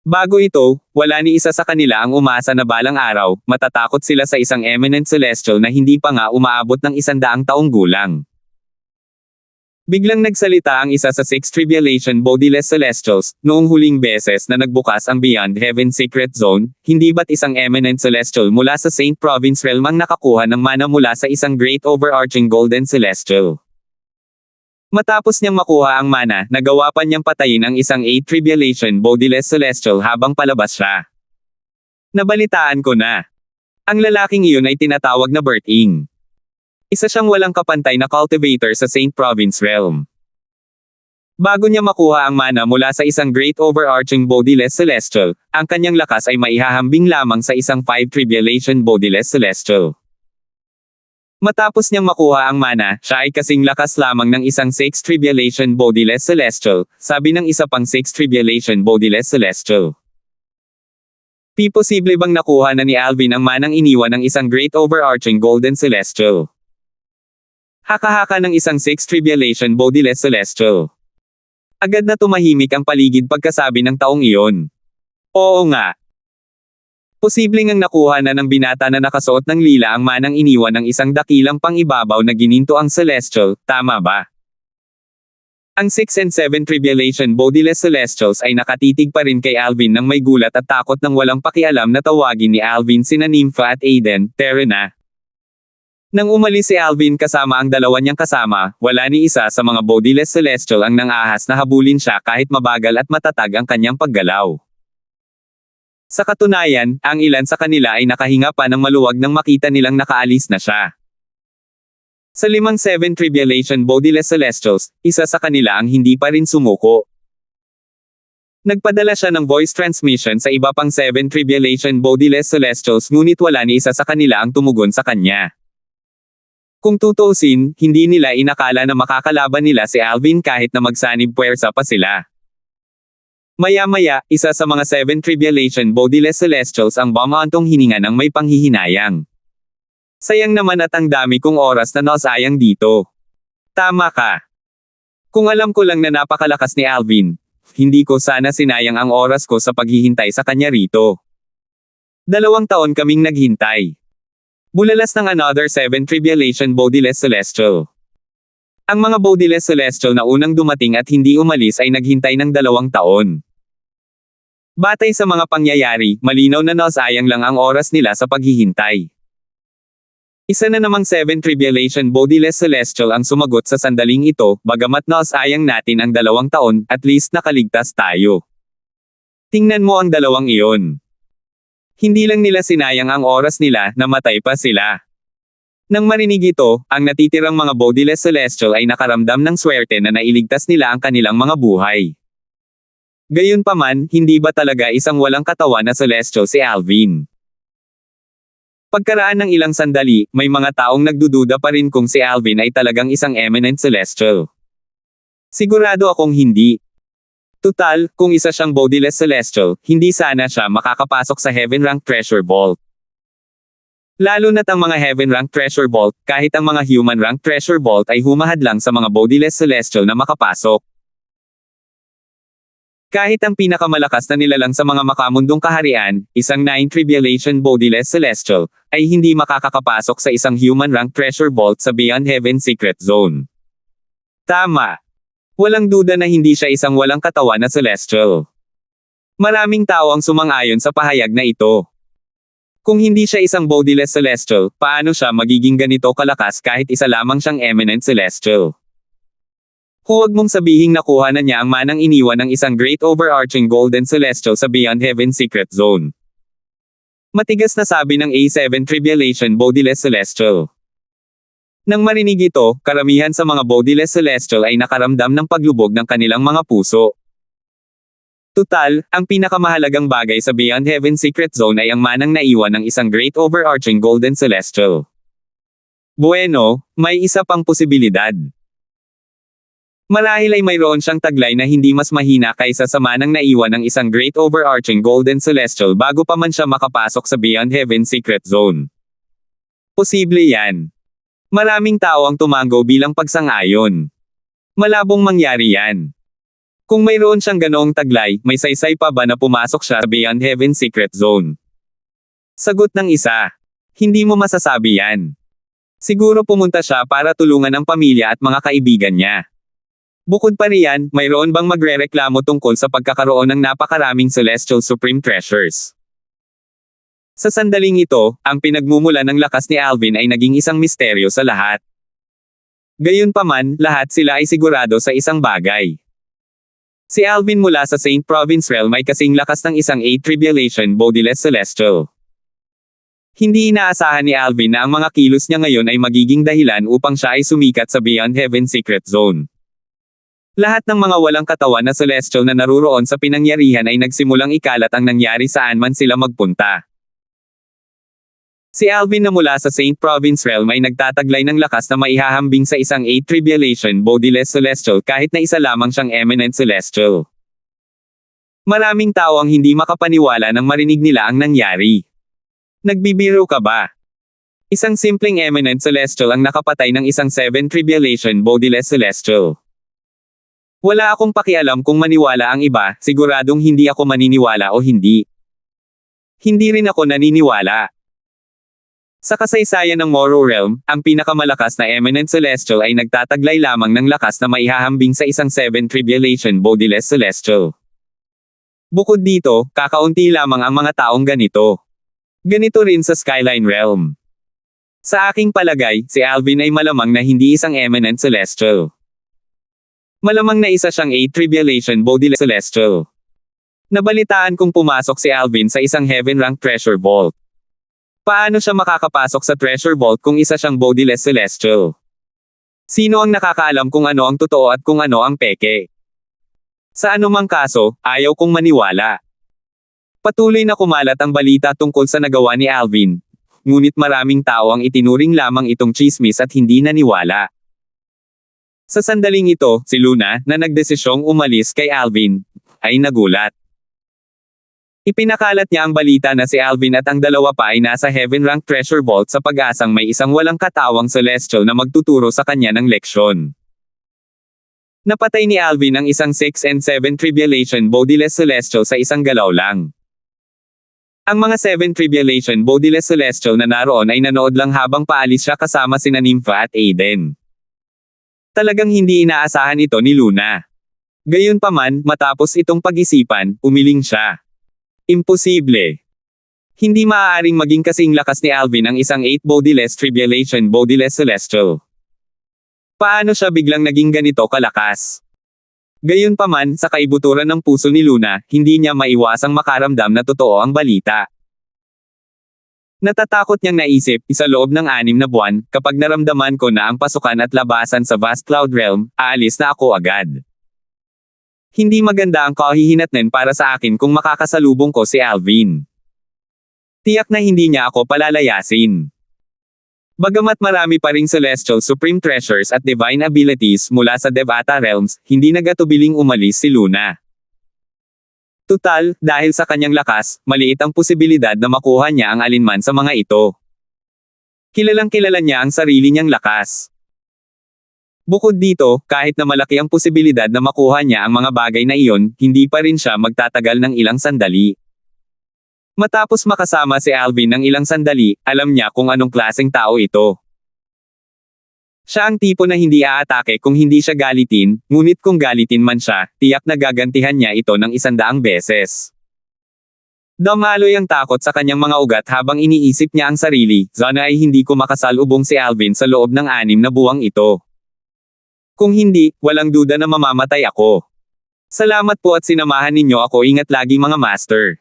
Bago ito, wala ni isa sa kanila ang umasa na balang araw, matatakot sila sa isang eminent celestial na hindi pa nga umaabot ng 100 taong gulang. Biglang nagsalita ang isa sa 6 tribulation bodiless celestials, noong huling beses na nagbukas ang Beyond Heaven Secret Zone, hindi ba't isang eminent celestial mula sa Saint Province Realm ang nakakuha ng mana mula sa isang great overarching golden celestial? Matapos niyang makuha ang mana, nagawa pa niyang patayin ang isang 8 tribulation bodiless celestial habang palabas siya. Nabalitaan ko na. Ang lalaking iyon ay tinatawag na Berting. Isa siyang walang kapantay na cultivator sa Saint Province Realm. Bago niya makuha ang mana mula sa isang great overarching bodiless celestial, ang kanyang lakas ay maihahambing lamang sa isang 5 tribulation bodiless celestial. Matapos niyang makuha ang mana, siya ay kasing lakas lamang ng isang 6 tribulation bodiless celestial, sabi ng isa pang 6 tribulation bodiless celestial. Posible bang nakuha na ni Alvin ang manang iniwan ng isang great overarching golden celestial? Haka-haka ng isang 6 tribulation bodiless celestial. Agad na tumahimik ang paligid pagkasabi ng taong iyon. Oo nga. Posible ngang nakuha na ng binata na nakasuot ng lila ang manang iniwan ng isang dakilang pangibabaw na gininto ang celestial, tama ba? Ang 6 and 7 tribulation bodiless celestials ay nakatitig pa rin kay Alvin nang may gulat at takot nang walang pakialam na tawagin ni Alvin sina Nympha at Aiden, Terena. Nang umalis si Alvin kasama ang dalawa niyang kasama, wala ni isa sa mga bodiless celestial ang nangahas na habulin siya kahit mabagal at matatag ang kanyang paggalaw. Sa katunayan, ang ilan sa kanila ay nakahinga pa ng maluwag nang makita nilang nakaalis na siya. Sa 7 tribulation bodiless celestials, isa sa kanila ang hindi pa rin sumuko. Nagpadala siya ng voice transmission sa iba pang 7 tribulation bodiless celestials ngunit wala ni isa sa kanila ang tumugon sa kanya. Kung tutuusin, hindi nila inakala na makakalaban nila si Alvin kahit na magsanib puwersa pa sila. Maya-maya, isa sa mga 7 tribulation bodiless celestials ang bumaantong hininga ng may panghihinayang. Sayang naman at ang dami kong oras na nasayang dito. Tama ka. Kung alam ko lang na napakalakas ni Alvin, hindi ko sana sinayang ang oras ko sa paghihintay sa kanya rito. 2 taon kaming naghintay. Bulalas ng another 7 tribulation bodiless celestial. Ang mga bodiless celestial na unang dumating at hindi umalis ay naghintay ng 2 taon. Batay sa mga pangyayari, malinaw na nasayang lang ang oras nila sa paghihintay. Isa na namang 7 Tribulation Bodiless Celestial ang sumagot sa sandaling ito, bagamat naasayang natin ang 2 taon, at least nakaligtas tayo. Tingnan mo ang dalawang iyon. Hindi lang nila sinayang ang oras nila, namatay pa sila. Nang marinig ito, ang natitirang mga Bodiless Celestial ay nakaramdam ng swerte na nailigtas nila ang kanilang mga buhay. Gayunpaman, hindi ba talaga isang walang katawan na Celestial si Alvin? Pagkaraan ng ilang sandali, may mga taong nagdududa pa rin kung si Alvin ay talagang isang eminent celestial. Sigurado akong hindi. Tutal, kung isa siyang bodiless celestial, hindi sana siya makakapasok sa Heaven Rank Treasure Vault. Lalo na't ang mga Heaven Rank Treasure Vault, kahit ang mga Human Rank Treasure Vault ay humahad lang sa mga bodiless celestial na makapasok. Kahit ang pinakamalakas na nilalang sa mga makamundong kaharian, isang 9 Tribulation Bodiless Celestial, ay hindi makakapasok sa isang Human Rank Treasure Vault sa Beyond Heaven Secret Zone. Tama. Walang duda na hindi siya isang walang katawan na Celestial. Maraming tao ang sumang-ayon sa pahayag na ito. Kung hindi siya isang Bodiless Celestial, paano siya magiging ganito kalakas kahit isa lamang siyang Eminent Celestial? Huwag mong sabihing nakuha na niya ang manang iniwan ng isang great overarching golden celestial sa Beyond Heaven Secret Zone. Matigas na sabi ng A7 Tribulation Bodiless Celestial. Nang marinig ito, karamihan sa mga Bodiless Celestial ay nakaramdam ng paglubog ng kanilang mga puso. Tutal, ang pinakamahalagang bagay sa Beyond Heaven Secret Zone ay ang manang naiwan ng isang great overarching golden celestial. Bueno, may isa pang posibilidad. Marahil ay mayroon siyang taglay na hindi mas mahina kaysa sa manang naiwan ng isang great overarching golden celestial bago pa man siya makapasok sa Beyond Heaven Secret Zone. Posible yan. Maraming tao ang tumango bilang pagsang-ayon. Malabong mangyari yan. Kung mayroon siyang ganoong taglay, may saysay pa ba na pumasok siya sa Beyond Heaven Secret Zone? Sagot ng isa. Hindi mo masasabi yan. Siguro pumunta siya para tulungan ang pamilya at mga kaibigan niya. Bukod pa riyan, mayroon bang magrereklamo tungkol sa pagkakaroon ng napakaraming Celestial Supreme Treasures? Sa sandaling ito, ang pinagmumulan ng lakas ni Alvin ay naging isang misteryo sa lahat. Gayunpaman, lahat sila ay sigurado sa isang bagay. Si Alvin mula sa Saint Province Realm ay kasing lakas ng isang 8 Tribulation Bodiless Celestial. Hindi inaasahan ni Alvin na ang mga kilos niya ngayon ay magiging dahilan upang siya ay sumikat sa Beyond Heaven Secret Zone. Lahat ng mga walang katawan na celestial na naruroon sa pinangyarihan ay nagsimulang ikalat ang nangyari saan man sila magpunta. Si Alvin na mula sa Saint Province Realm ay nagtataglay ng lakas na maihahambing sa isang 8 Tribulation Bodiless Celestial kahit na isa lamang siyang Eminent Celestial. Maraming tao ang hindi makapaniwala nang marinig nila ang nangyari. Nagbibiro ka ba? Isang simpleng Eminent Celestial ang nakapatay ng isang 7 Tribulation Bodiless Celestial. Wala akong pakialam kung maniwala ang iba, siguradong hindi ako maniniwala o hindi. Hindi rin ako naniniwala. Sa kasaysayan ng Moro Realm, ang pinakamalakas na Eminent Celestial ay nagtataglay lamang ng lakas na maihahambing sa isang 7 Tribulation Bodiless Celestial. Bukod dito, kakaunti lamang ang mga taong ganito. Ganito rin sa Skyline Realm. Sa aking palagay, si Alvin ay malamang na hindi isang Eminent Celestial. Malamang na isa siyang 8 Tribulation Bodiless Celestial. Nabalitaan kong pumasok si Alvin sa isang Heaven Rank Treasure Vault. Paano siya makakapasok sa Treasure Vault kung isa siyang Bodiless Celestial? Sino ang nakakaalam kung ano ang totoo at kung ano ang peke? Sa anumang kaso, ayaw kong maniwala. Patuloy na kumalat ang balita tungkol sa nagawa ni Alvin. Ngunit maraming tao ang itinuring lamang itong chismis at hindi naniwala. Sa sandaling ito, si Luna, na nagdesisyong umalis kay Alvin, ay nagulat. Ipinakalat niya ang balita na si Alvin at ang dalawa pa ay nasa Heaven Rank Treasure Vault sa pag-asang may isang walang katawang celestial na magtuturo sa kanya ng leksyon. Napatay ni Alvin ang isang 6 and 7 Tribulation Bodiless Celestial sa isang galaw lang. Ang mga 7 Tribulation Bodiless Celestial na naroon ay nanood lang habang paalis siya kasama sina Nympha at Aiden. Talagang hindi inaasahan ito ni Luna. Gayunpaman, matapos itong pag-isipan, umiling siya. Imposible. Hindi maaaring maging kasing lakas ni Alvin ang isang 8 bodiless tribulation bodiless celestial. Paano siya biglang naging ganito kalakas? Gayunpaman, sa kaibuturan ng puso ni Luna, hindi niya maiwasang makaramdam na totoo ang balita. Natatakot niyang naisip, sa loob ng 6 na buwan, kapag naramdaman ko na ang pasukan at labasan sa vast cloud realm, aalis na ako agad. Hindi maganda ang kahihinatnan para sa akin kung makakasalubong ko si Alvin. Tiyak na hindi niya ako palalayasin. Bagamat marami pa ring celestial supreme treasures at divine abilities mula sa Devata realms, hindi nagatubiling umalis si Luna. Tutal, dahil sa kanyang lakas, maliit ang posibilidad na makuha niya ang alinman sa mga ito. Kilalang kilala niya ang sarili niyang lakas. Bukod dito, kahit na malaki ang posibilidad na makuha niya ang mga bagay na iyon, hindi pa rin siya magtatagal ng ilang sandali. Matapos makasama si Alvin ng ilang sandali, alam niya kung anong klaseng tao ito. Siya ang tipo na hindi aatake kung hindi siya galitin, ngunit kung galitin man siya, tiyak na gagantihan niya ito ng 100 beses. Dumaloy ang takot sa kanyang mga ugat habang iniisip niya ang sarili, sana ay hindi ko makasalubong si Alvin sa loob ng 6 na buwang ito. Kung hindi, walang duda na mamamatay ako. Salamat po at sinamahan ninyo ako, ingat lagi mga master.